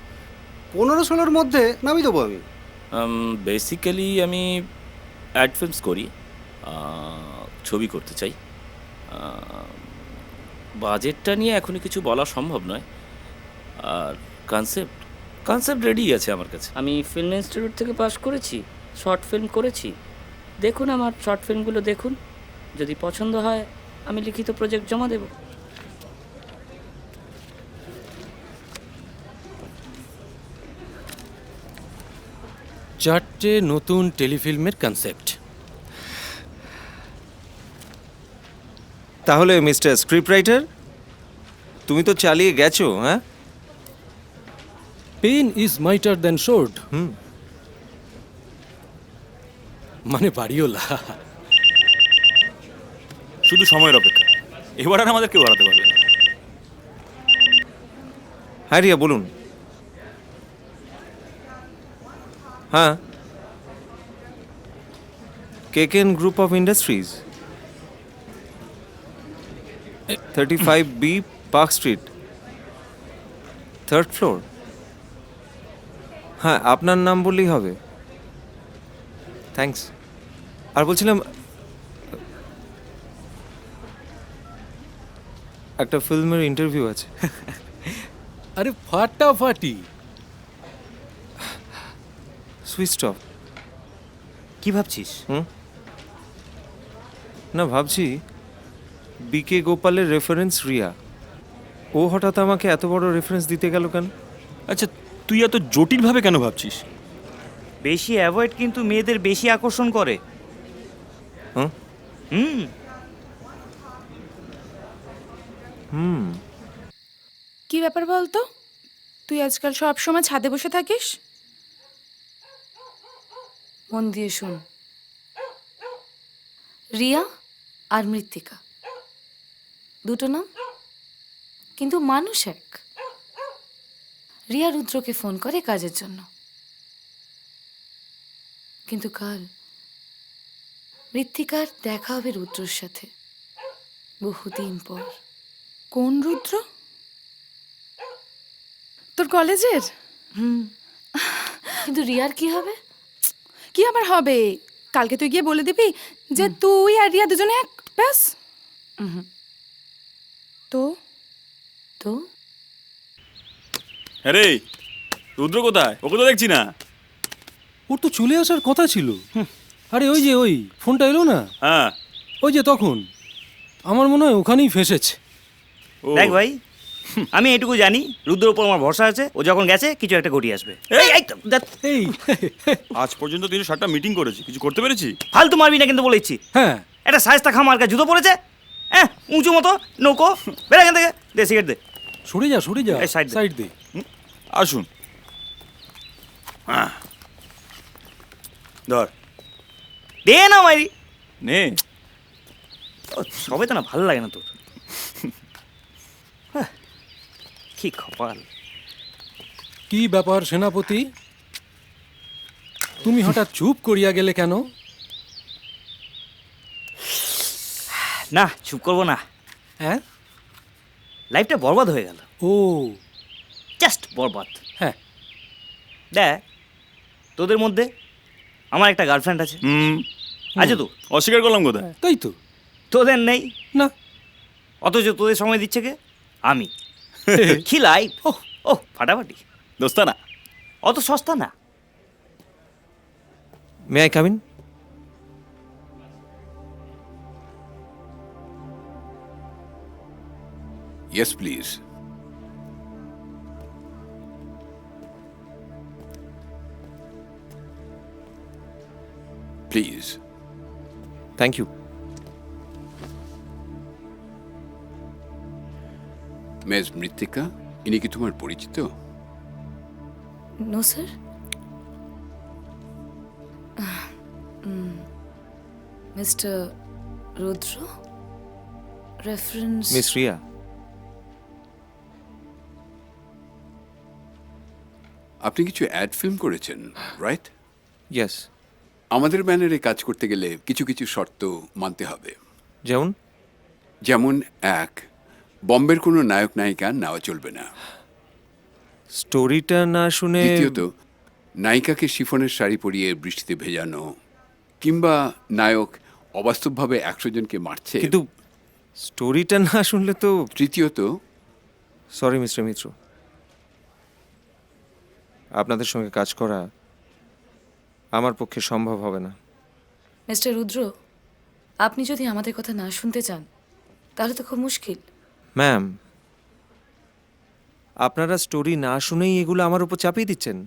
Speaker 21: 15-16-র মধ্যে নামিয়ে দেবো আমি।
Speaker 10: বেসিক্যালি আমি অ্যাড ফিল্মস করি, ছবি করতে চাই। বাজেটটা নিয়ে এখনই কিছু বলা সম্ভব নয়। আর কনসেপ্ট রেডি আছে আমার কাছে।
Speaker 15: আমি ফিল্ম ইনস্টিটিউট থেকে পাশ করেছি, শর্ট ফিল্ম করেছি। দেখুন আমার শর্ট ফিল্মগুলো দেখুন, যদি পছন্দ হয় আমি লিখিত প্রজেক্ট জমা দেব।
Speaker 1: চারটে নতুন টেলিফিল্মের কনসেপ্ট।
Speaker 6: তাহলে মিস্টার স্ক্রিপ্ট রাইটার, তুমি তো চালিয়ে গেছো, হ্যাঁ?
Speaker 1: Pen is mightier than sword. মানে বাড়িওলা।
Speaker 10: শুধু সময়ের অপেক্ষা, এবার আর আমাদের কেউ হারাতে পারবে না।
Speaker 6: হ্যাঁ রিয়া, বলুন। হ্যাঁ, কেকেন group of industries, 35B park street, 3rd floor. হ্যাঁ, আপনার নাম বললেই হবে। থ্যাঙ্কস। আর বলছিলাম, একটা ফিল্মের ইন্টারভিউ আছে।
Speaker 1: আরে ফাটাফাটি।
Speaker 6: Switch off.
Speaker 11: কি ভাবছিস?
Speaker 6: না, ভাবছি বিকে গোপালের রেফারেন্স রিয়া, ও হঠাৎ আমাকে এত বড় রেফারেন্স দিতে গেল কেন?
Speaker 10: আচ্ছা, তুই এত জটিলভাবে কেন ভাবছিস?
Speaker 11: বেশি অ্যাভয়েড কিন্তু মেয়েদের বেশি আকর্ষণ করে।
Speaker 17: কি ব্যাপার বলতো, তুই আজকাল সব সময় ছাদে বসে থাকিস?
Speaker 3: মন দিয়ে শোন, রিয়া আর মৃত্তিকা দুটো নাম, কিন্তু মানুষ এক। রিয়া রুদ্রকে ফোন করে কাজের জন্য, কিন্তু কাল মৃত্তিকার দেখা হবে রুদ্রর সাথে বহুদিন পর।
Speaker 17: কোন রুদ্র? তোর কলেজের?
Speaker 3: কিন্তু রিয়ার কি হবে?
Speaker 17: কি আবার হবে? কালকে তুই গিয়ে বলে দিবি যে তুই আর রিয়া দুজনে এক, ব্যাস। তো
Speaker 3: তো
Speaker 10: আরে রুদ্র কোথায়? ওকে তো দেখছি না।
Speaker 1: ওর তো চলে আসার কথা ছিল। আরে ওই যে ওই ফোনটা এলো না,
Speaker 10: হ্যাঁ
Speaker 1: ওই যে তখন, আমার মনে হয় ওখানেই ফেসেছে।
Speaker 11: দেখ ভাই, আমি এটুকু জানি রুদ্রের উপর আমার ভরসা আছে, ও যখন গেছে কিছু একটা ঘটিয়ে আসবে।
Speaker 10: আজ পর্যন্ত 360টা মিটিং করেছি, কিছু করতে পেরেছি?
Speaker 11: ফালতু মারবি না কিন্তু বলেছি।
Speaker 1: হ্যাঁ,
Speaker 11: একটা সাইজটা খামার জুতো পড়েছে, হ্যাঁ উঁচু মতো নৌকো, বেড়ে এখান থেকে, দে সিগারেট দে।
Speaker 1: সরে যা সরে যা, সাইড দে।
Speaker 10: আসুন, ধর
Speaker 11: দে না মাইরি
Speaker 10: নে।
Speaker 11: সবে তো না, ভালো লাগে না তোর। কি কপাল।
Speaker 1: কি ব্যাপার সেনাপতি, তুমি হঠাৎ চুপ করিয়া গেলে কেন?
Speaker 11: না, চুপ করবো না।
Speaker 1: হ্যাঁ,
Speaker 11: লাইফটা বরবাদ হয়ে গেল।
Speaker 1: ও
Speaker 11: জাস্ট বরবাদ।
Speaker 1: হ্যাঁ,
Speaker 11: দেখ তোদের মধ্যে আমার একটা গার্লফ্রেন্ড আছে। আছে তো?
Speaker 10: অস্বীকার করলাম কোথায়?
Speaker 1: তাই তো।
Speaker 11: তোদের নেই
Speaker 1: না,
Speaker 11: অথচ তোদের সময় দিচ্ছে কে? আমি। কি লাইফ! ও ফাটাফাটি।
Speaker 10: দোস্তানা
Speaker 11: অত সস্তা না।
Speaker 6: May I come in?
Speaker 2: Yes, please. Please.
Speaker 6: Thank you.
Speaker 2: Ms Mrittika, ইনি কি তোমার পরিচিত?
Speaker 3: No sir. Mister Rudra, reference
Speaker 6: miss Riya.
Speaker 2: আপনি কিছু অ্যাড ফিল্ম করেছেন, রাইট?
Speaker 6: ইয়েস।
Speaker 2: আমাদের ব্যানারে কাজ করতে গেলে কিছু কিছু শর্ত মানতে হবে।
Speaker 6: যেমন?
Speaker 2: যেমন 1, বম্বের কোনো নায়ক নায়িকা নেওয়া চলবে না।
Speaker 6: স্টোরিটা না শুনে
Speaker 2: দ্বিতীয়ত নায়িকাকে শিফনের শাড়ি পরিয়ে বৃষ্টিতে ভেজানো, কিংবা নায়ক অবাস্তবভাবে 100 জনকে মারছে।
Speaker 6: কিন্তু স্টোরিটা না শুনলে তো।
Speaker 2: তৃতীয়ত,
Speaker 6: সরি মিস্টার মিত্র, আপনাদের সঙ্গে কাজ করা আমার পক্ষে সম্ভব হবে না।
Speaker 3: মিস্টার রুদ্র, আপনি যদি আমাদের কথা না শুনতে চান তাহলে তো খুব মুশকিল।
Speaker 6: ম্যাম, আপনারা স্টোরি না শুনেই এগুলো আমার উপর চাপিয়ে দিচ্ছেন।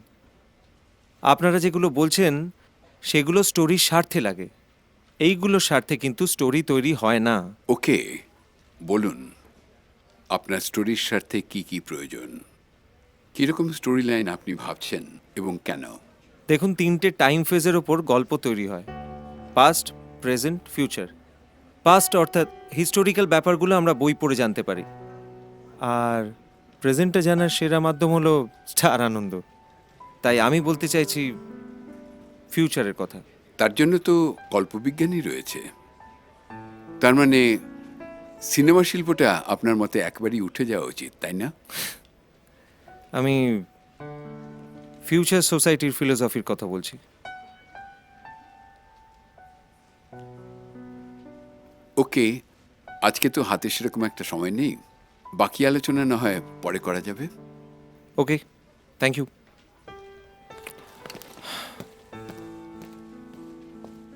Speaker 6: আপনারা যেগুলো বলছেন সেগুলো স্টোরির স্বার্থে লাগে, এইগুলো স্বার্থে কিন্তু স্টোরি তৈরি হয় না।
Speaker 2: ওকে, বলুন আপনার স্টোরির স্বার্থে কি কি প্রয়োজন, কিরকম স্টোরি লাইন আপনি ভাবছেন এবং কেন?
Speaker 6: দেখুন, 3টে টাইম ফেজের ওপর গল্প তৈরি হয়: পাস্ট, প্রেজেন্ট, ফিউচার। পাস্ট অর্থাৎ হিস্টোরিক্যাল ব্যাপারগুলো আমরা বই পড়ে জানতে পারি, আর প্রেজেন্টটা জানার সেরা মাধ্যম হলো স্টার আনন্দ। তাই আমি বলতে চাইছি ফিউচারের কথা।
Speaker 2: তার জন্য তো কল্পবিজ্ঞানী রয়েছে। তার মানে সিনেমা শিল্পটা আপনার মতে একবারই উঠে যাওয়া উচিত, তাই না?
Speaker 6: আমি ফিউচার সোসাইটির ফিলোসফির কথা বলছি।
Speaker 2: ওকে, আজকে তো হাতে সেরকম একটা সময় নেই, বাকি আলোচনা না হয় পরে করা যাবে।
Speaker 6: ওকে, থ্যাংক ইউ।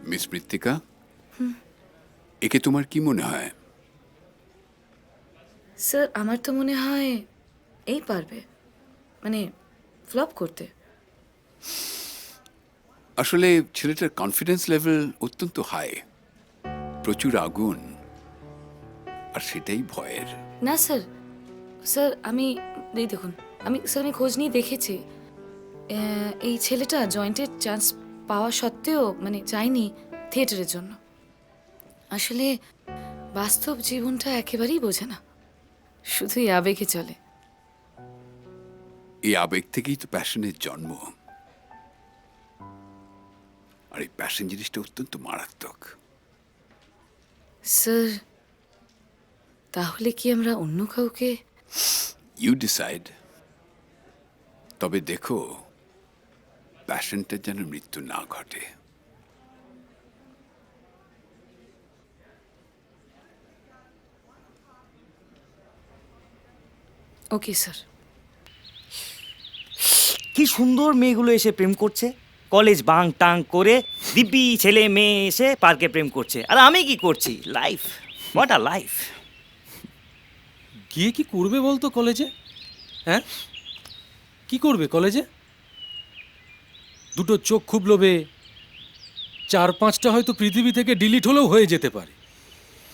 Speaker 2: মিস মৃত্তিকা, একে তোমার কি মনে হয়?
Speaker 3: স্যার, আমার তো মনে হয় এই পারবে, মানে ফ্লপ করতে।
Speaker 2: আসলে ছেলেটার কনফিডেন্স লেভেল অত্যন্ত হাই, প্রচুর আগুন, আর সেটাই ভয়ের।
Speaker 3: না স্যার, আমি দেখুন, আমি খোঁজ নিয়ে দেখেছি, এই ছেলেটা জয়েন্টের চান্স পাওয়া সত্ত্বেও মানে চাইনি থিয়েটারের জন্য। আসলে বাস্তব জীবনটা একেবারেই বোঝে না, শুধুই আবেগে চলে।
Speaker 2: এই আবেগ থেকেই তো প্যাশনের জন্ম, আর এই প্যাশন জিনিসটা অত্যন্ত মারাত্মক।
Speaker 3: স্যার, তাহলে কি আমরা অন্য কাউকে?
Speaker 2: You decide. তবে দেখো, প্যাশনটার যেন মৃত্যু না ঘটে।
Speaker 3: Okay sir.
Speaker 11: কি সুন্দর মেয়েগুলো এসে প্রেম করছে, কলেজ বাং টাং করে দিব্যি ছেলে মেয়ে এসে পার্কে প্রেম করছে, আর আমি কি করছি? Life, what a life.
Speaker 1: গিয়ে কি করবে বলতো কলেজে? হ্যাঁ, কি করবে কলেজে? দুটো চোখ খুব লোভে, 4-5টা হয়তো পৃথিবী থেকে ডিলিট হলেও হয়ে যেতে পারে।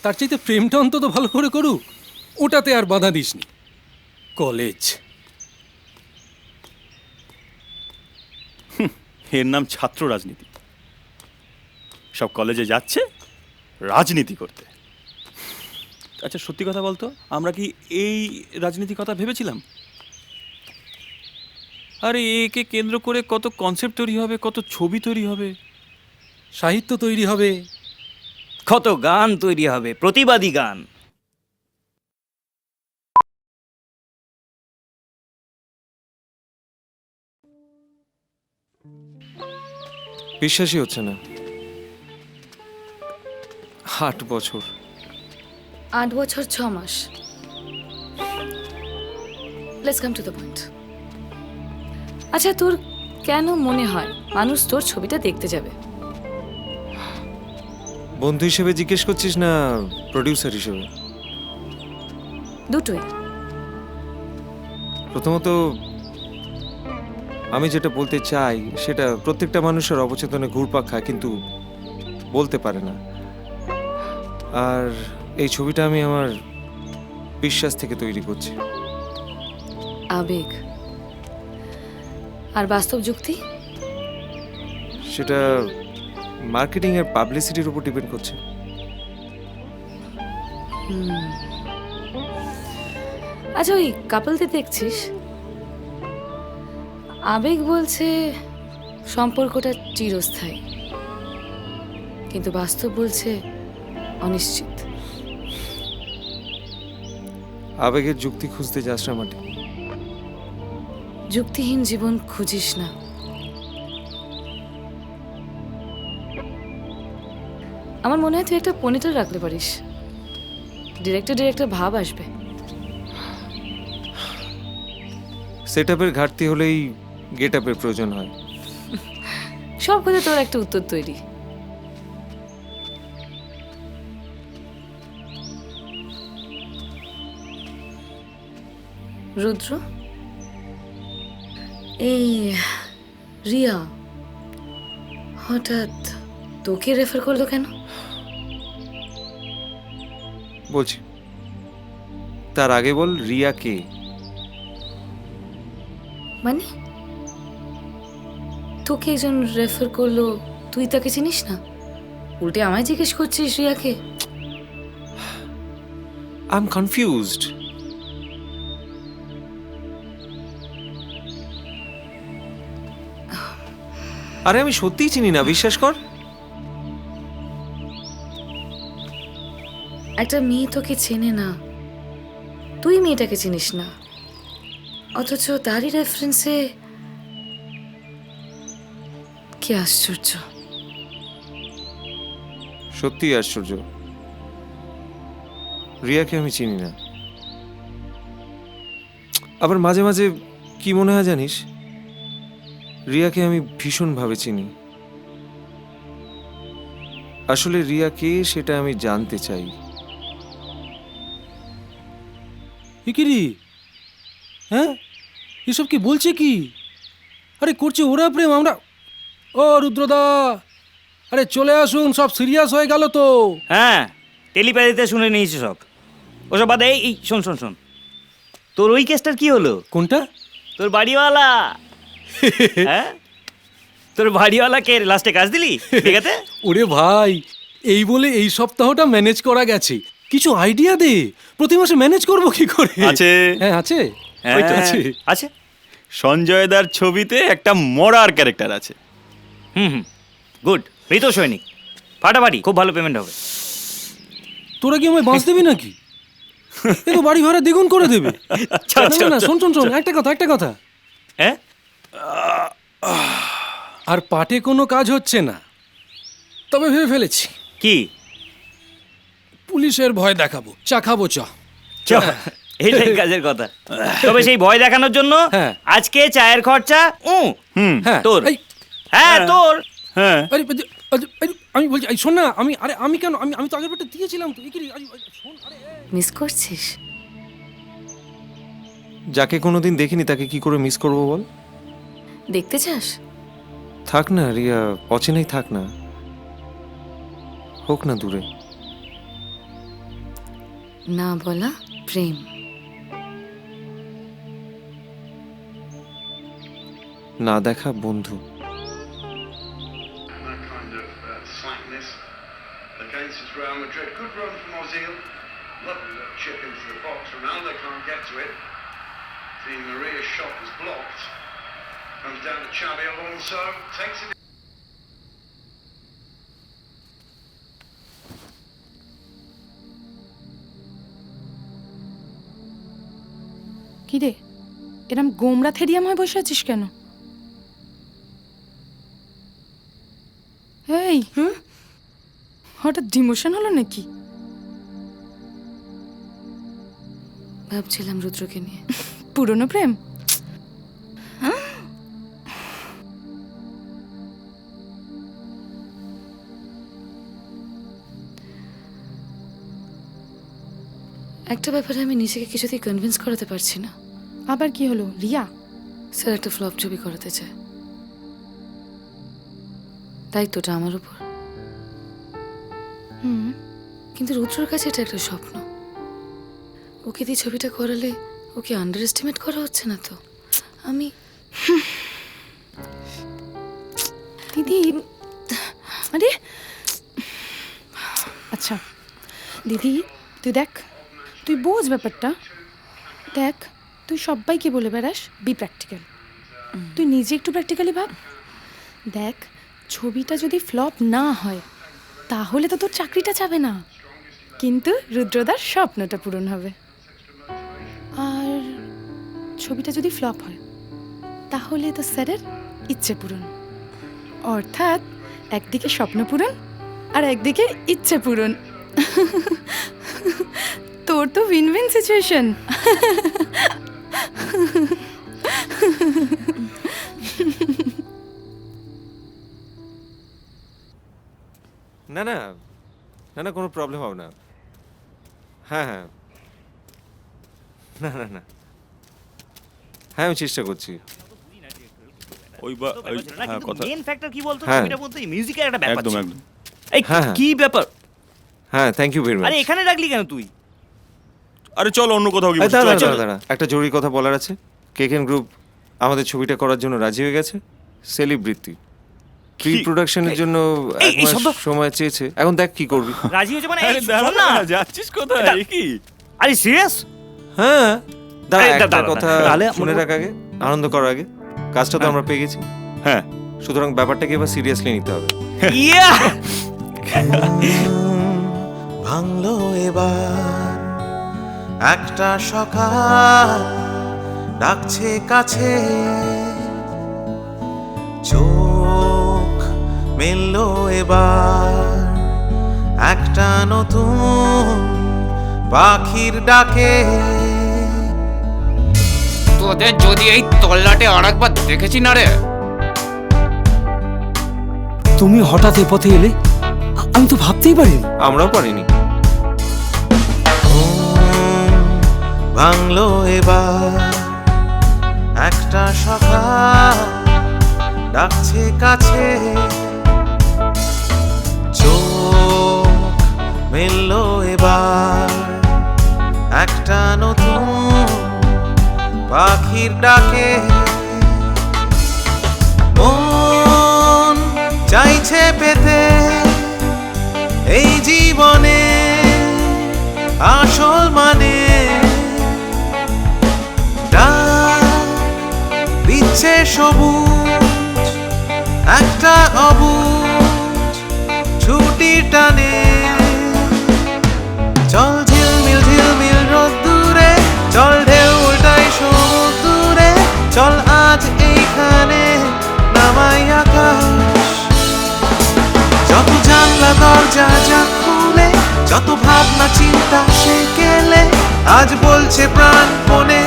Speaker 1: তার চাইতে প্রেমটা অন্তত ভালো করে করুক, ওটাতে আর বাধা দিসনি। কলেজ,
Speaker 7: এর নাম ছাত্র রাজনীতি। সব কলেজে যাচ্ছে রাজনীতি করতে। আচ্ছা, সত্যি কথা বলতো, আমরা কি এই রাজনীতির কথা ভেবেছিলাম? আরে একে কেন্দ্র করে কত কনসেপ্ট তৈরি হবে, কত ছবি তৈরি হবে,
Speaker 1: সাহিত্য তৈরি হবে,
Speaker 11: কত গান তৈরি হবে, প্রতিবাদী গান।
Speaker 6: বিশ্বাসই হচ্ছে না, 8 বছর।
Speaker 3: 8 বছর 6 মাস। Let's come to the point. আচ্ছা, তোর কেন মনে হয় মানুষ তোর ছবিটা দেখতে যাবে?
Speaker 6: বন্ধু হিসেবে জিজ্ঞেস করছিস না প্রডিউসার হিসেবে?
Speaker 3: দুটোই।
Speaker 6: প্রথমত, আমি যেটা বলতে চাই সেটা প্রত্যেকটা মানুষের অবচেতনে ঘুরপাক খায়, কিন্তু বলতে পারে না। আর এই ছবিটা আমি আমার বিশ্বাস থেকে তৈরি করছি।
Speaker 3: আবেগ আর বাস্তব যুক্তি,
Speaker 6: সেটা মার্কেটিং আর পাবলিসিটির উপর ডিপেন্ড করছে।
Speaker 3: আচ্ছা, ওই কাপলদের দেখছিস, আবেগ বলছে সম্পর্কটা চিরস্থায়ী, কিন্তু বাস্তব বলছে অনিশ্চিত।
Speaker 6: আবেগের যুক্তি খুঁজতে যাস না মাটি,
Speaker 3: যুক্তিহীন জীবন খুঁজিস না। আমার মনে হয় তুই একটা পনিটেল রাখতে পারিস, ডিরেক্টর ভাব আসবে।
Speaker 6: সেট আপের ঘাটতি হলেই গেট আপের প্রয়োজন হয়।
Speaker 3: সব কথা তোর একটা উত্তর তৈরি। রুদ্র, এই রিয়া হঠাৎ তোকে রেফার করলো কেন?
Speaker 6: বলছি, তার আগে বল রিয়া কে?
Speaker 3: মানে তোকে একজন রেফার করলো, তুই তাকে চিনিস না? উল্টে আমায় জিজ্ঞেস করছিস রিয়াকে?
Speaker 6: I am confused. আরে আমি সত্যিই চিনি না, বিশ্বাস কর।
Speaker 3: একটা মেয়ে তোকে চেনে না, তুই মেয়েটাকে চিনিস না, অথচ তারই রেফারেন্সে। কি আশ্চর্য।
Speaker 6: সত্যিই আশ্চর্য। রিয়াকে আমি চিনি না। আবার মাঝে মাঝে কি মনে হয় জানিস, রিয়াকে আমি ভীষণভাবে চিনি। আসলে রিয়া কে সেটা আমি জানতে চাই।
Speaker 1: ইকিরি, হ্যাঁ এসব কি বলছে কি? আরে করছে ওরা প্রেম, আমরা। ও রুদ্রদা, আরে চলে আসুন, সব সিরিয়াস হয়ে গেল তো।
Speaker 11: হ্যাঁ, টেলিপ্যাথিতে শুনে নিয়েছি সব। ওসব বাদে এই শোন শোন শোন, তোর ওই কেসটার কি হলো?
Speaker 1: কোনটা?
Speaker 11: তোর বাড়িওয়ালা। হ্যাঁ, তোর বাড়িওয়ালাকে লাস্টে কাজ দিলি ঠিকাতে?
Speaker 1: ওরে ভাই, এই বলে এই সপ্তাহটা ম্যানেজ করা গেছে। কিছু আইডিয়া দে, প্রতি মাসে ম্যানেজ করবো কি করে?
Speaker 7: আছে।
Speaker 1: হ্যাঁ আছে।
Speaker 7: ওই তো
Speaker 1: আছে।
Speaker 11: আছে।
Speaker 7: সঞ্জয়দার ছবিতে একটা মরার ক্যারেক্টার আছে।
Speaker 11: হুম, গুড। মৃত সৈনিক, ফাটাফাটি, খুব ভালো পেমেন্ট হবে।
Speaker 1: তোরা কি আমায় বাঁচ দেবি নাকি? এ তো বাড়ি ভাড়া দ্বিগুণ করে দেবে। না না, শোন শোন শোন, একটা কথা।
Speaker 11: হ্যাঁ,
Speaker 1: আর পাটে কোনো কাজ হচ্ছে না, তবে ভেবে ফেলেছি।
Speaker 11: কি?
Speaker 1: পুলিশের ভয় দেখাবো, চা খাবো।
Speaker 11: এইটাই কাজের কথা। তবে সেই ভয় দেখানোর জন্য আজকে চায়ের খরচা তোর। হ্যাঁ তোর।
Speaker 7: হ্যাঁ,
Speaker 1: আমি বলছি, শোন না, আমি কেন, আমি তো আগের বারটা দিয়েছিলাম তো।
Speaker 3: মিস করছিস?
Speaker 6: যাকে কোনোদিন দেখিনি তাকে কি করে মিস করবো বল?
Speaker 3: দেখতে চাস?
Speaker 6: থাক না রিয়া, অচেনাই থাক না, হোক না দূরে।
Speaker 3: না বলা প্রেম।
Speaker 6: না দেখা বন্ধু।
Speaker 17: কি রে, এরম গোমরা থেরিয়াম হয়ে বসে আছিস কেন? এই হঠাৎ ডিমোশন হলো নাকি?
Speaker 3: ভাবছিলাম রুদ্রকে নিয়ে।
Speaker 17: পুরনো প্রেম?
Speaker 3: একটা ব্যাপারে আমি নিজেকে কিছুতেই কনভিন্স করাতে পারছি না।
Speaker 17: আবার কি হলো রিয়া?
Speaker 3: স্যার একটা ফ্লপ ছবি করাতে চায়, দায়িত্বটা আমার উপর। কিন্তু রুদ্রর কাছে এটা একটা স্বপ্ন। ওকে দিয়ে ছবিটা করালে ওকে আন্ডার এস্টিমেট করা হচ্ছে না তো? আমি
Speaker 17: দিদি, আরে আচ্ছা দিদি, তুই দেখ, তুই বোঝ ব্যাপারটা। দেখ, তুই সবাইকে বলে বেড়াস বি প্র্যাকটিক্যাল, তুই নিজে একটু প্র্যাকটিক্যালি ভাব। দেখ, ছবিটা যদি ফ্লপ না হয় তাহলে তো তোর চাকরিটা যাবে না, কিন্তু রুদ্রদার স্বপ্নটা পূরণ হবে। আর ছবিটা যদি ফ্লপ হয় তাহলে তো স্যারের ইচ্ছে পূরণ, অর্থাৎ একদিকে স্বপ্ন পূরণ আর একদিকে ইচ্ছে পূরণ। তোর তো উইন উইন সিচুয়েশন।
Speaker 6: না না না না, কোনো প্রবলেম হবে না। হ্যাঁ হ্যাঁ, না না না, হ্যাঁ আমি চেষ্টা করছি।
Speaker 7: হ্যাঁ, কথা
Speaker 11: মেন ফ্যাক্টর কি বলতো,
Speaker 6: হ্যাঁ।
Speaker 11: ছবিটার মধ্যে মিউজিকের একটা ব্যাপার
Speaker 7: একদম
Speaker 11: ছিল।
Speaker 7: একদম
Speaker 11: এই
Speaker 6: হ্যাঁ, হ্যাঁ।
Speaker 11: কি ব্যাপার?
Speaker 6: হ্যাঁ, থ্যাংক ইউ ভেরি মাচ।
Speaker 11: আরে এখানে রাখলি কেন তুই?
Speaker 7: আরে চল অন্য কোথাও গিয়ে বসি,
Speaker 6: দাঁড়া
Speaker 7: চল, চল।
Speaker 6: দাঁড়া দাঁড়া, একটা জরুরি কথা বলার আছে। কেকেন গ্রুপ আমাদের ছবিটা করার জন্য রাজি হয়ে গেছে। সেলিব্রিটি প্রি প্রোডাকশনের জন্য
Speaker 11: এই,
Speaker 6: 1
Speaker 11: এই
Speaker 6: মাস
Speaker 11: শব্দ।
Speaker 6: সময় চেয়েছে। এখন দেখ কি করবি।
Speaker 11: রাজি হয়েছে মানে?
Speaker 7: আরে
Speaker 11: এই,
Speaker 7: দাঁড়া
Speaker 11: শোন না।
Speaker 7: না, যাচ্ছিস কোথায়?
Speaker 11: এটা-
Speaker 7: এ কি?
Speaker 11: আরে সিরিয়াস?
Speaker 6: হ্যাঁ দাঁড়া,
Speaker 11: এই,
Speaker 6: একটা
Speaker 11: দাঁড়া,
Speaker 6: কথা
Speaker 11: তাহলে
Speaker 6: শুনে রাখ আগে, আনন্দ করার আগে। কাজটা তো আমরা পেয়ে গেছি।
Speaker 7: হ্যাঁ,
Speaker 6: সুতরাং ব্যাপারটাকে এবার সিরিয়াসলি নিতে হবে।
Speaker 11: ইয়া!
Speaker 9: ভাঙলো এবার একটা সকাল, ডাকছে কাছে, চোখ মেললো এবার একটা নতুন পাখির ডাকে।
Speaker 13: তোদের যদি এই তল্লাটে আরেকবার দেখেছি না রে।
Speaker 1: তুমি হঠাৎ এ পথে এলে, আমি তো ভাবতেই পারিনি।
Speaker 6: আমরাও পারিনি।
Speaker 9: ভাঙলো এবার একটা সকাল, ডাকছে কাছে, চোখ মেললো এবার একটা নতুন পাখির ডাকে। মন চাইছে পেতে এই জীবনে আসল মানে, ডাক দিচ্ছে সবুজ একটা অবুজ ছুটির টানে। চল ঝিলমিল ঝিলমিল রোদ্দুরে, চল ঢেউ উল্টাই সমুদ্রে, চল আজ এইখানে নামাই আকাশ। যত জানলা দরজা যা খুলে, যত ভাবনা চিন্তা সে কেলে, আজ বলছে প্রাণপণে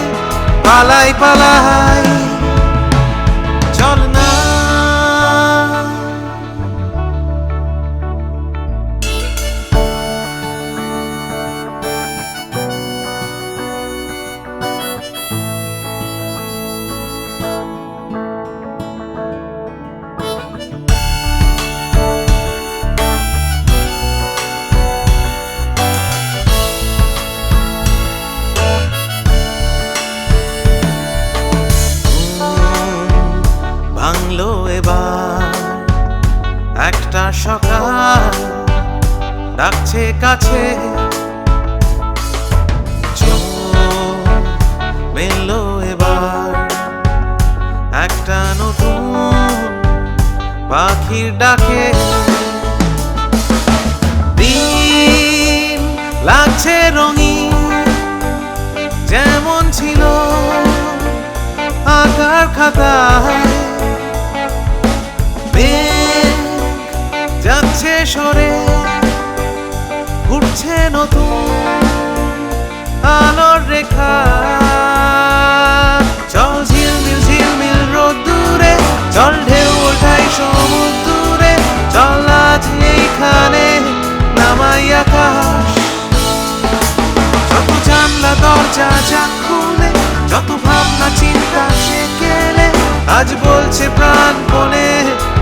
Speaker 9: পালাই পালাই। চল না ভাঙলো এবার একটা সকাল, ডাকছে কাছে, চোখ মেললো এবার একটা নতুন পাখির ডাকে। দিন লাগছে রঙিন, যেমন ছিল আঁকার খাতায়, মেঘ যাচ্ছে সরে, ঘুরছে নতুন আলোর রেখা। চল ঝিলমিল ঝিলমিল রোদ্দুরে, চল ঢেউ ওঠাই সমুদ্রে, চল আজ এইখানে নামাই আকাশ। যত জানলা দরজা যা খুলে, যত ভাবনা চিন্তা সে কেলে, আজ বলছে প্রাণপণে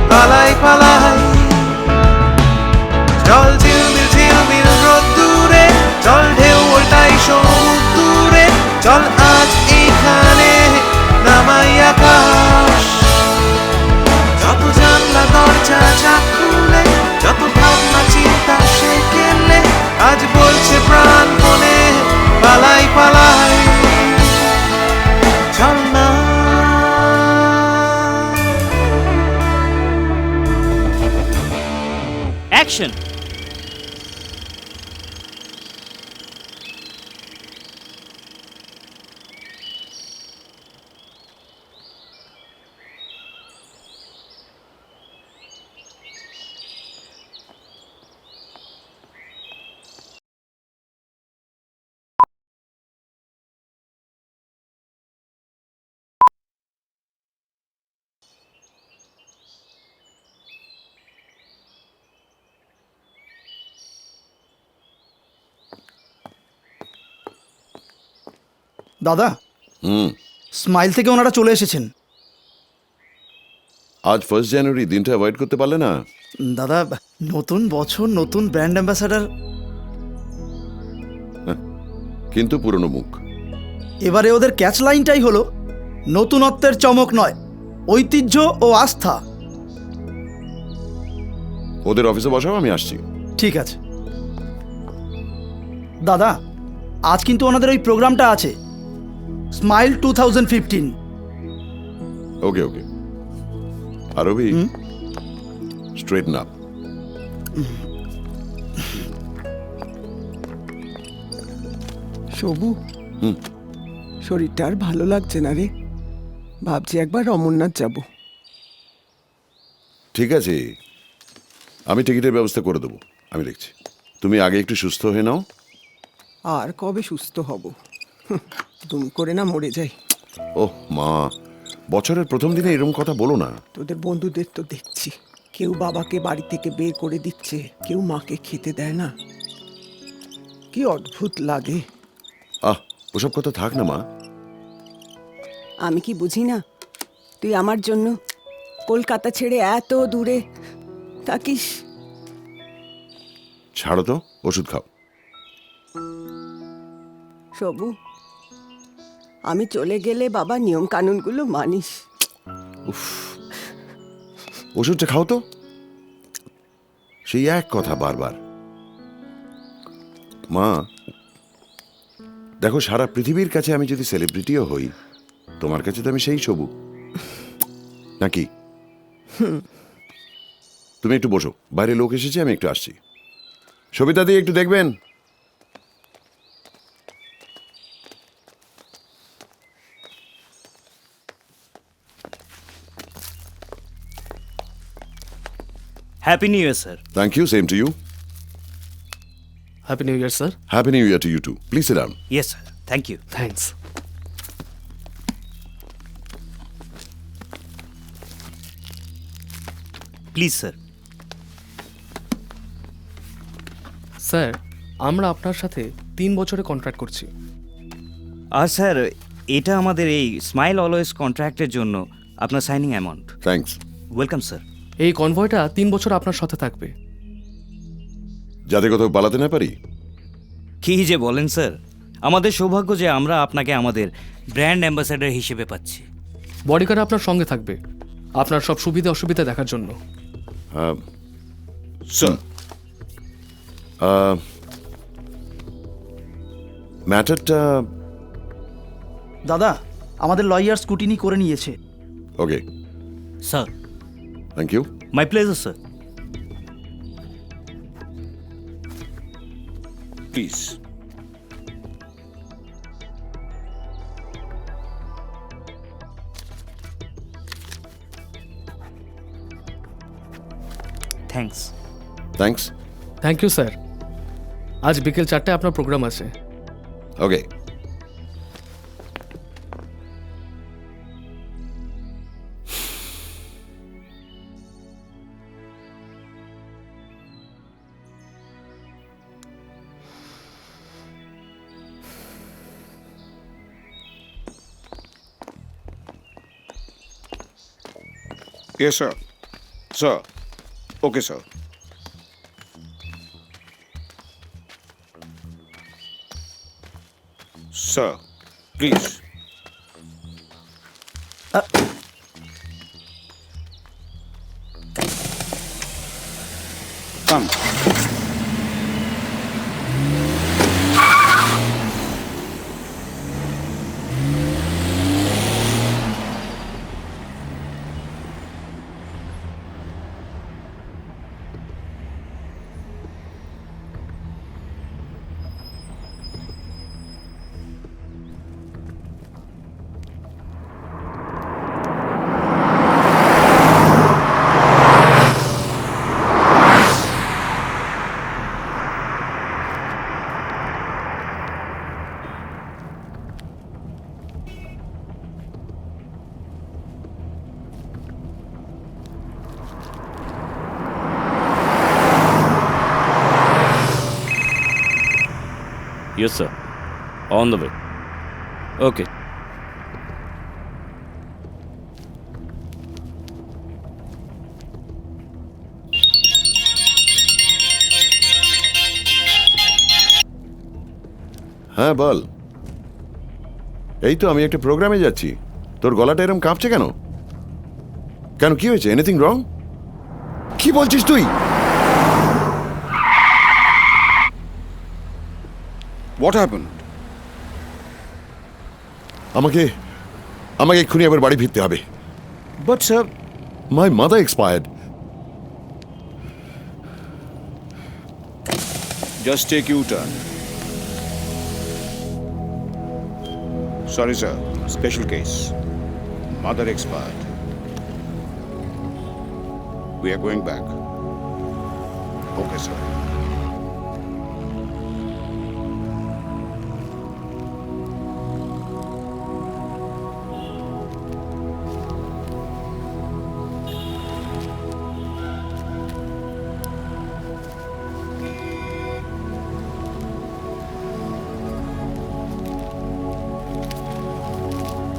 Speaker 9: পালাই পালাই। চল ঝিলমিল ঝিলমিল রোদ্দুরে, চল ঢেউ ওল্টাই সমুদ্রে, চল আজ এইখানে নামাই আকাশ। যত জানলা দরজা যা খুলে, যত ভাবনা চিন্তা সে কেলে, আজ বলছে প্রাণপণে পালাই পালাই। চল না
Speaker 11: অ্যাকশন!
Speaker 21: দাদা স্মাইল থেকে ওনারা চলে এসেছেন।
Speaker 14: আজ 1 জানুয়ারি দিনটা অ্যাভয়েড করতে পারলে না?
Speaker 21: দাদা নতুন বছর, নতুন ব্র্যান্ড অ্যাম্বাসাডার,
Speaker 14: কিন্তু পুরনো মুখ।
Speaker 21: এবারে ওদের ক্যাচ লাইনটাই হলো নতুনত্বের চমক নয়, ঐতিহ্য ও আস্থা।
Speaker 14: ওদের অফিসে বসাও, আমি আসছি।
Speaker 21: ঠিক আছে দাদা, আজ কিন্তু ওনাদের ওই প্রোগ্রামটা আছে, স্মাইল 2015।
Speaker 14: ওকে ওকে। আর রবি, স্ট্রেটন আপ।
Speaker 20: সবু, শরীরটা আর ভালো লাগছে না রে, ভাবছি একবার অমরনাথ যাব।
Speaker 14: ঠিক আছে, আমি টিকিটের ব্যবস্থা করে দেবো, আমি দেখছি। তুমি আগে একটু সুস্থ হয়ে নাও।
Speaker 20: আর কবে সুস্থ হব, দুম করে না মরে যাই।
Speaker 14: ওহ মা, বছরের প্রথম দিনে এরকম কথা বলো না।
Speaker 20: তোদের বন্ধুদের তো দেখছি, কেউ বাবাকে বাড়ি থেকে বের করে দিচ্ছে, কেউ মাকে খেতে দেয় না, কি অদ্ভুত লাগে।
Speaker 14: ওসব কথা থাক না মা।
Speaker 20: আমি কি বুঝি না তুই আমার জন্য কলকাতা ছেড়ে এত দূরে থাকিস?
Speaker 14: ছাড়ো তো, ওষুধ খাও।
Speaker 20: সবু, আমি চলে গেলে বাবা নিয়ম কানুনগুলো মানিস।
Speaker 14: ওষুধটা খাও তো, সেই এক কথা বারবার। মা দেখো, সারা পৃথিবীর কাছে আমি যদি সেলিব্রিটিও হই, তোমার কাছে তো আমি সেই সবু নাকি? তুমি একটু বসো, বাইরে লোক এসেছে, আমি একটু আসছি। সবিতা দি, একটু দেখবেন।
Speaker 11: Happy new year sir.
Speaker 14: Thank you, same to you.
Speaker 22: Happy new year sir.
Speaker 14: Happy new year to you too. Please sit down.
Speaker 11: Yes sir, thank you.
Speaker 22: Thanks.
Speaker 11: Please sir.
Speaker 22: Sir, আমরা আপনার সাথে 3 বছরের কন্ট্রাক্ট করছি।
Speaker 11: আর sir, এটা আমাদের এই smile always কন্ট্রাক্টের জন্য আপনার signing amount.
Speaker 14: Thanks.
Speaker 11: Welcome sir.
Speaker 22: এই কনভয়টা 3 বছর আপনার সাথে থাকবে।
Speaker 14: যাতে কোথাও পালাতে না পারি।
Speaker 11: কি যে বলেন স্যার, আমাদের সৌভাগ্য যে আমরা আপনাকে আমাদের ব্র্যান্ড অ্যাম্বাসেডর হিসেবে পাচ্ছি।
Speaker 22: বডিগার্ড আপনার সঙ্গে থাকবে, আপনার সব সুবিধা অসুবিধা দেখার জন্য।
Speaker 14: স্যার, ম্যাটারটা
Speaker 21: দাদা, আমাদের লয়ার স্কুটিনি করে নিয়েছে।
Speaker 14: Okay
Speaker 11: sir.
Speaker 14: Thank you.
Speaker 11: My pleasure sir.
Speaker 7: Please.
Speaker 11: Thanks.
Speaker 14: Thanks.
Speaker 22: Thank you sir. আজ বিকেল 4টায় আপনার প্রোগ্রাম আছে।
Speaker 14: ওকে।
Speaker 8: Yes, sir. Sir. Okay, sir. Sir, please. Come.
Speaker 10: Yes, sir. On the way. ওকে।
Speaker 14: হ্যাঁ বল। এই তো আমি একটা প্রোগ্রামে যাচ্ছি। তোর গলাটা এরকম কাঁপছে কেন? কেন, কি হয়েছে? Anything wrong? কি বলছিস তুই?
Speaker 5: What happened?
Speaker 14: আমাকে এক্ষুনি আবার বাড়ি ফিরতে হবে।
Speaker 5: But sir,
Speaker 14: my mother expired.
Speaker 5: Just take you turn. Sorry, sir. Special case. Mother expired. We are going back. Okay, sir.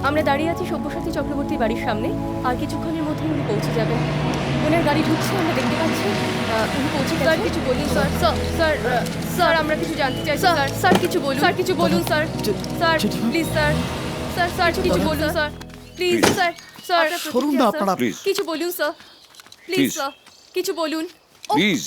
Speaker 12: আমরা দাঁড়িয়ে আছি সব্যসাচী চক্রবর্তীর বাড়ির সামনে। আর কিছুক্ষণের মধ্যে উনি পৌঁছে যাবেন। ওনার গাড়ি ঢুকছে, আমরা দেখতে পাচ্ছি। উনি পৌঁছে স্যার কিছু বলুন স্যার। স্যার স্যার আমরা কিছু জানতে চাই স্যার। স্যার কিছু বলুন। স্যার কিছু বলুন sir. Sir please sir. Sir sir কিছু বলুন স্যার। Please sir. স্যার
Speaker 5: সরুন না আপনারা, প্লিজ।
Speaker 12: কিছু বলুন স্যার। প্লিজ স্যার কিছু বলুন
Speaker 5: please.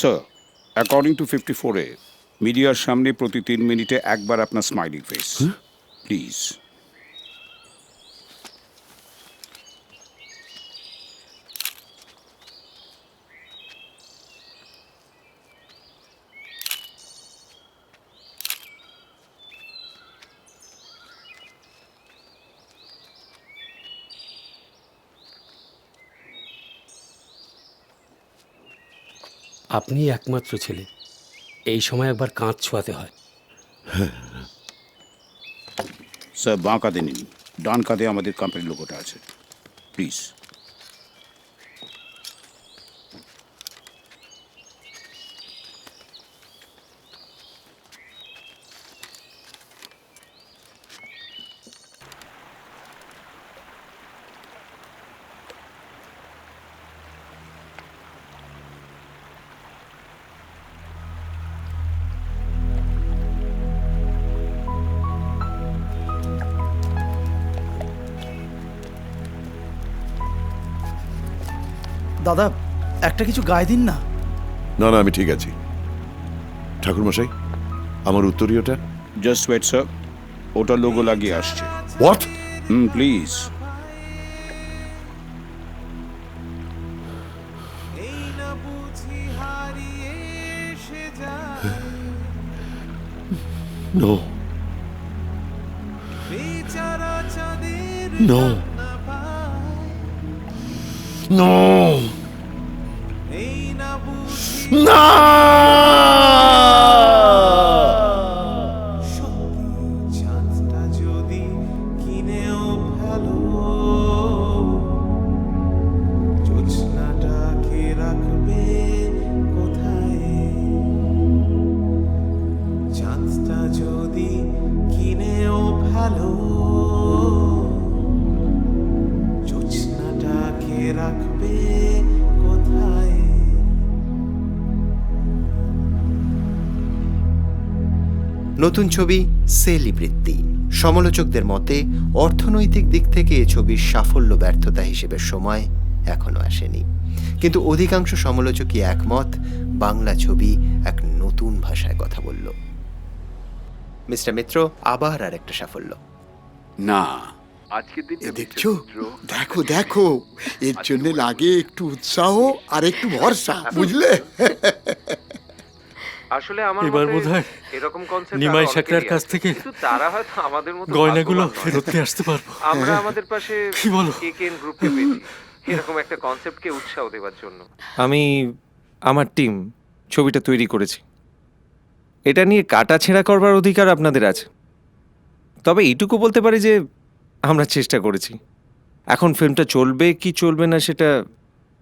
Speaker 5: Sir, according to 54A, মিডিয়ার সামনে প্রতি 3 মিনিটে একবার আপনার স্মাইলিং ফেস, প্লিজ।
Speaker 16: আপনি একমাত্র ছেলে, এই সময় একবার কাঁধ ছোঁয়াতে হয়।
Speaker 5: স্যার, বাঁ কাঁধে নিন, ডান কাঁধে আমাদের কোম্পানির লোগোটা আছে, প্লিজ।
Speaker 21: দাদা, একটা কিছু গায়ে দিন না।
Speaker 14: না না, আমি ঠিক আছি। ঠাকুরমশাই, আমার উত্তরীয়টা?
Speaker 5: জাস্ট ওয়েট স্যার, ওটা লোগো লাগিয়ে আসছে।
Speaker 14: What?
Speaker 5: Please.
Speaker 14: No no no না।
Speaker 9: চাঁদটা যদি কিনেও ভালো, জোছনাটাকে রাখবে কোথায়? চাঁদটা যদি কিনেও ভালো, জোছনাটাকে রাখবে কোথায়?
Speaker 24: নতুন ছবি সেলিব্রিটি। সমালোচকদের মতে অর্থনৈতিক দিক থেকে এ ছবির সাফল্য ব্যর্থতা হিসেবে সময় এখনো আসেনি, কিন্তু অধিকাংশ সমালোচকই একমত বাংলা ছবি এক নতুন ভাষায় কথা বলল। মিস্টার মিত্র, আবার আর একটা সাফল্য।
Speaker 2: না, আজকের দিন
Speaker 4: দেখছো, দেখো দেখো, এর জন্য লাগে একটু উৎসাহ আর একটু ভরসা, বুঝলে?
Speaker 6: আসলে আমার
Speaker 1: এবার
Speaker 6: মতে
Speaker 1: বোধহয়
Speaker 6: এরকম কনসেপ্ট
Speaker 1: নিমাই শেখরার কাছ থেকে
Speaker 6: কিন্তু তারা হয়তো আমাদের মতো
Speaker 1: গয়নাগুলো
Speaker 6: ভাগ্যবান নয়।
Speaker 1: ফেরত নিয়ে আসতে পারবো।
Speaker 6: আমরা আমাদের পাশে
Speaker 1: কি বলো?
Speaker 6: কেকেন গ্রুপকে পেয়েছি এরকম একটা কনসেপ্টকে উৎসাহ দেওয়ার জন্য। আমি আমার টিম ছবিটা তৈরি করেছি। এটা নিয়ে কাটাছেঁড়া করবার অধিকার আপনাদের আছে। তবে এইটুকু বলতে পারি যে আমরা চেষ্টা করেছি। এখন ফিল্মটা চলবে কি চলবে না সেটা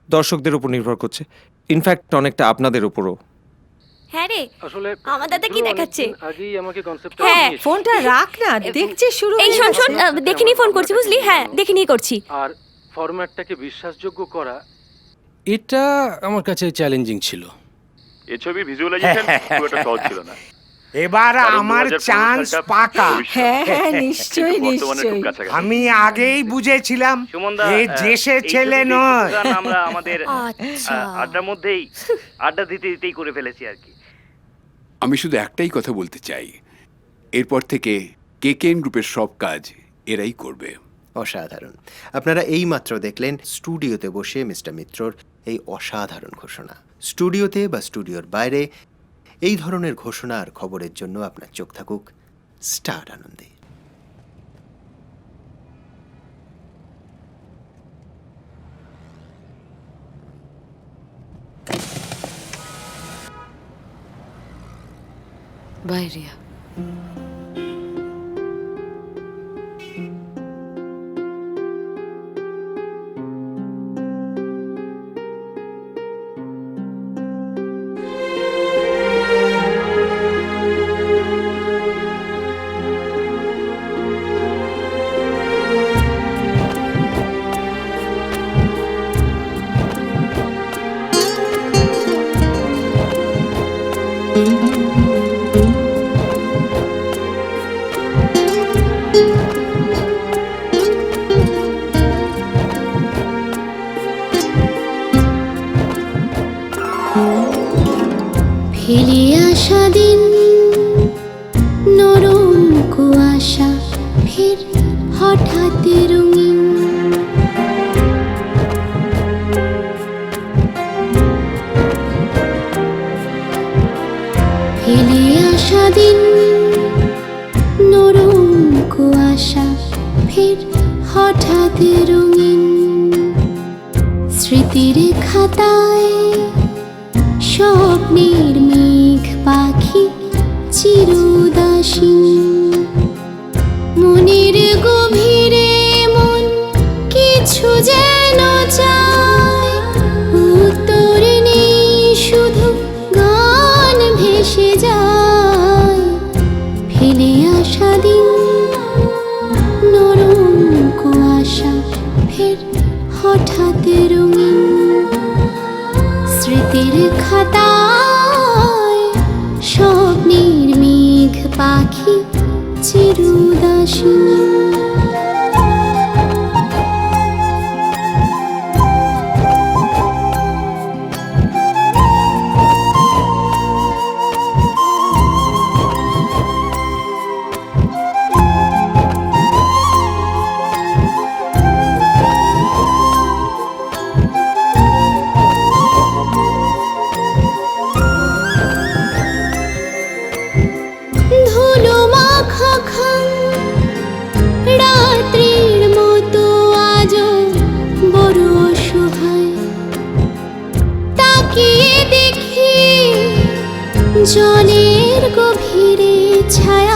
Speaker 6: দর্শকদের উপর নির্ভর করছে, ইনফ্যাক্ট অনেকটা আপনাদের উপরও।
Speaker 12: হ্যাঁ রে,
Speaker 1: আসলে
Speaker 12: আমার দাদা কি দেখাচ্ছে?
Speaker 1: আগেই আমাকে কনসেপ্টটা
Speaker 12: হ্যাঁ,
Speaker 15: ফোনটা রাখ না, দেখছি শুরু
Speaker 12: এই শোন শোন, দেখিনি ফোন করছি বুঝলি? হ্যাঁ, দেখিনি করছি।
Speaker 1: আর ফরম্যাটটাকে বিশ্বাসযোগ্য করা এটা আমার কাছে চ্যালেঞ্জিং ছিল।
Speaker 7: এ ছবি ভিজুয়ালাইজেশন খুব একটা সহজ ছিল না।
Speaker 18: এবার
Speaker 7: কারণ
Speaker 18: আমার
Speaker 7: 2015
Speaker 18: চান্স
Speaker 7: সালটা
Speaker 18: পাকা।
Speaker 15: হ্যাঁ হ্যাঁ,
Speaker 7: কিন্তু
Speaker 15: নিশ্চয়ই
Speaker 7: বর্তমানে খুব
Speaker 15: নিশ্চয়ই।
Speaker 7: কাছাকাছি।
Speaker 18: আমি আগেই বুঝেছিলাম
Speaker 7: সুমনদা,
Speaker 18: এ দেশের
Speaker 7: এই
Speaker 18: ছেলে
Speaker 7: ছবির
Speaker 18: নয়।
Speaker 7: discussion আমরা আমাদের
Speaker 12: আচ্ছা।
Speaker 7: আড্ডার মধ্যেই আড্ডা দিতে দিতেই করে ফেলেছি আর কি।
Speaker 2: আমি শুধু একটাই কথা বলতে চাই, এরপর থেকে কেকেএন গ্রুপের সব কাজ এরাই করবে।
Speaker 24: অসাধারণ। আপনারা এইমাত্র দেখলেন স্টুডিওতে বসে মিস্টার মিত্রর এই অসাধারণ ঘোষণা। স্টুডিওতে বা স্টুডিওর বাইরে এই ধরনের ঘোষণা আর খবরের জন্য আপনার চোখ থাকুক স্টার আনন্দে।
Speaker 3: বাই রিয়া।
Speaker 19: ফেলে আসা দিন নরম কুয়াশা ফের হঠাৎ রঙিন, ফেলে আসা দিন নরম কুয়াশা ফের হঠাৎ রঙিন, স্মৃতির খাতায় স্বপ্নের মেঘ পাখি চিরউদাসীন, মনের গভীরে মন কিছু যেন চায়, উত্তর নেই শুধু গান ভেসে যায়, ফেলে আসা দিন নরম কুয়াশা ফের হঠাৎ রঙিন, স্মৃতির খাতায় স্বপ্নের মেঘ পাখি চিরউদাসীন। ধুলো মাখা খাম রাত্রির মতো আজও বড় অসহায়, তাকিয়ে দেখি জলের গভীরে ছায়া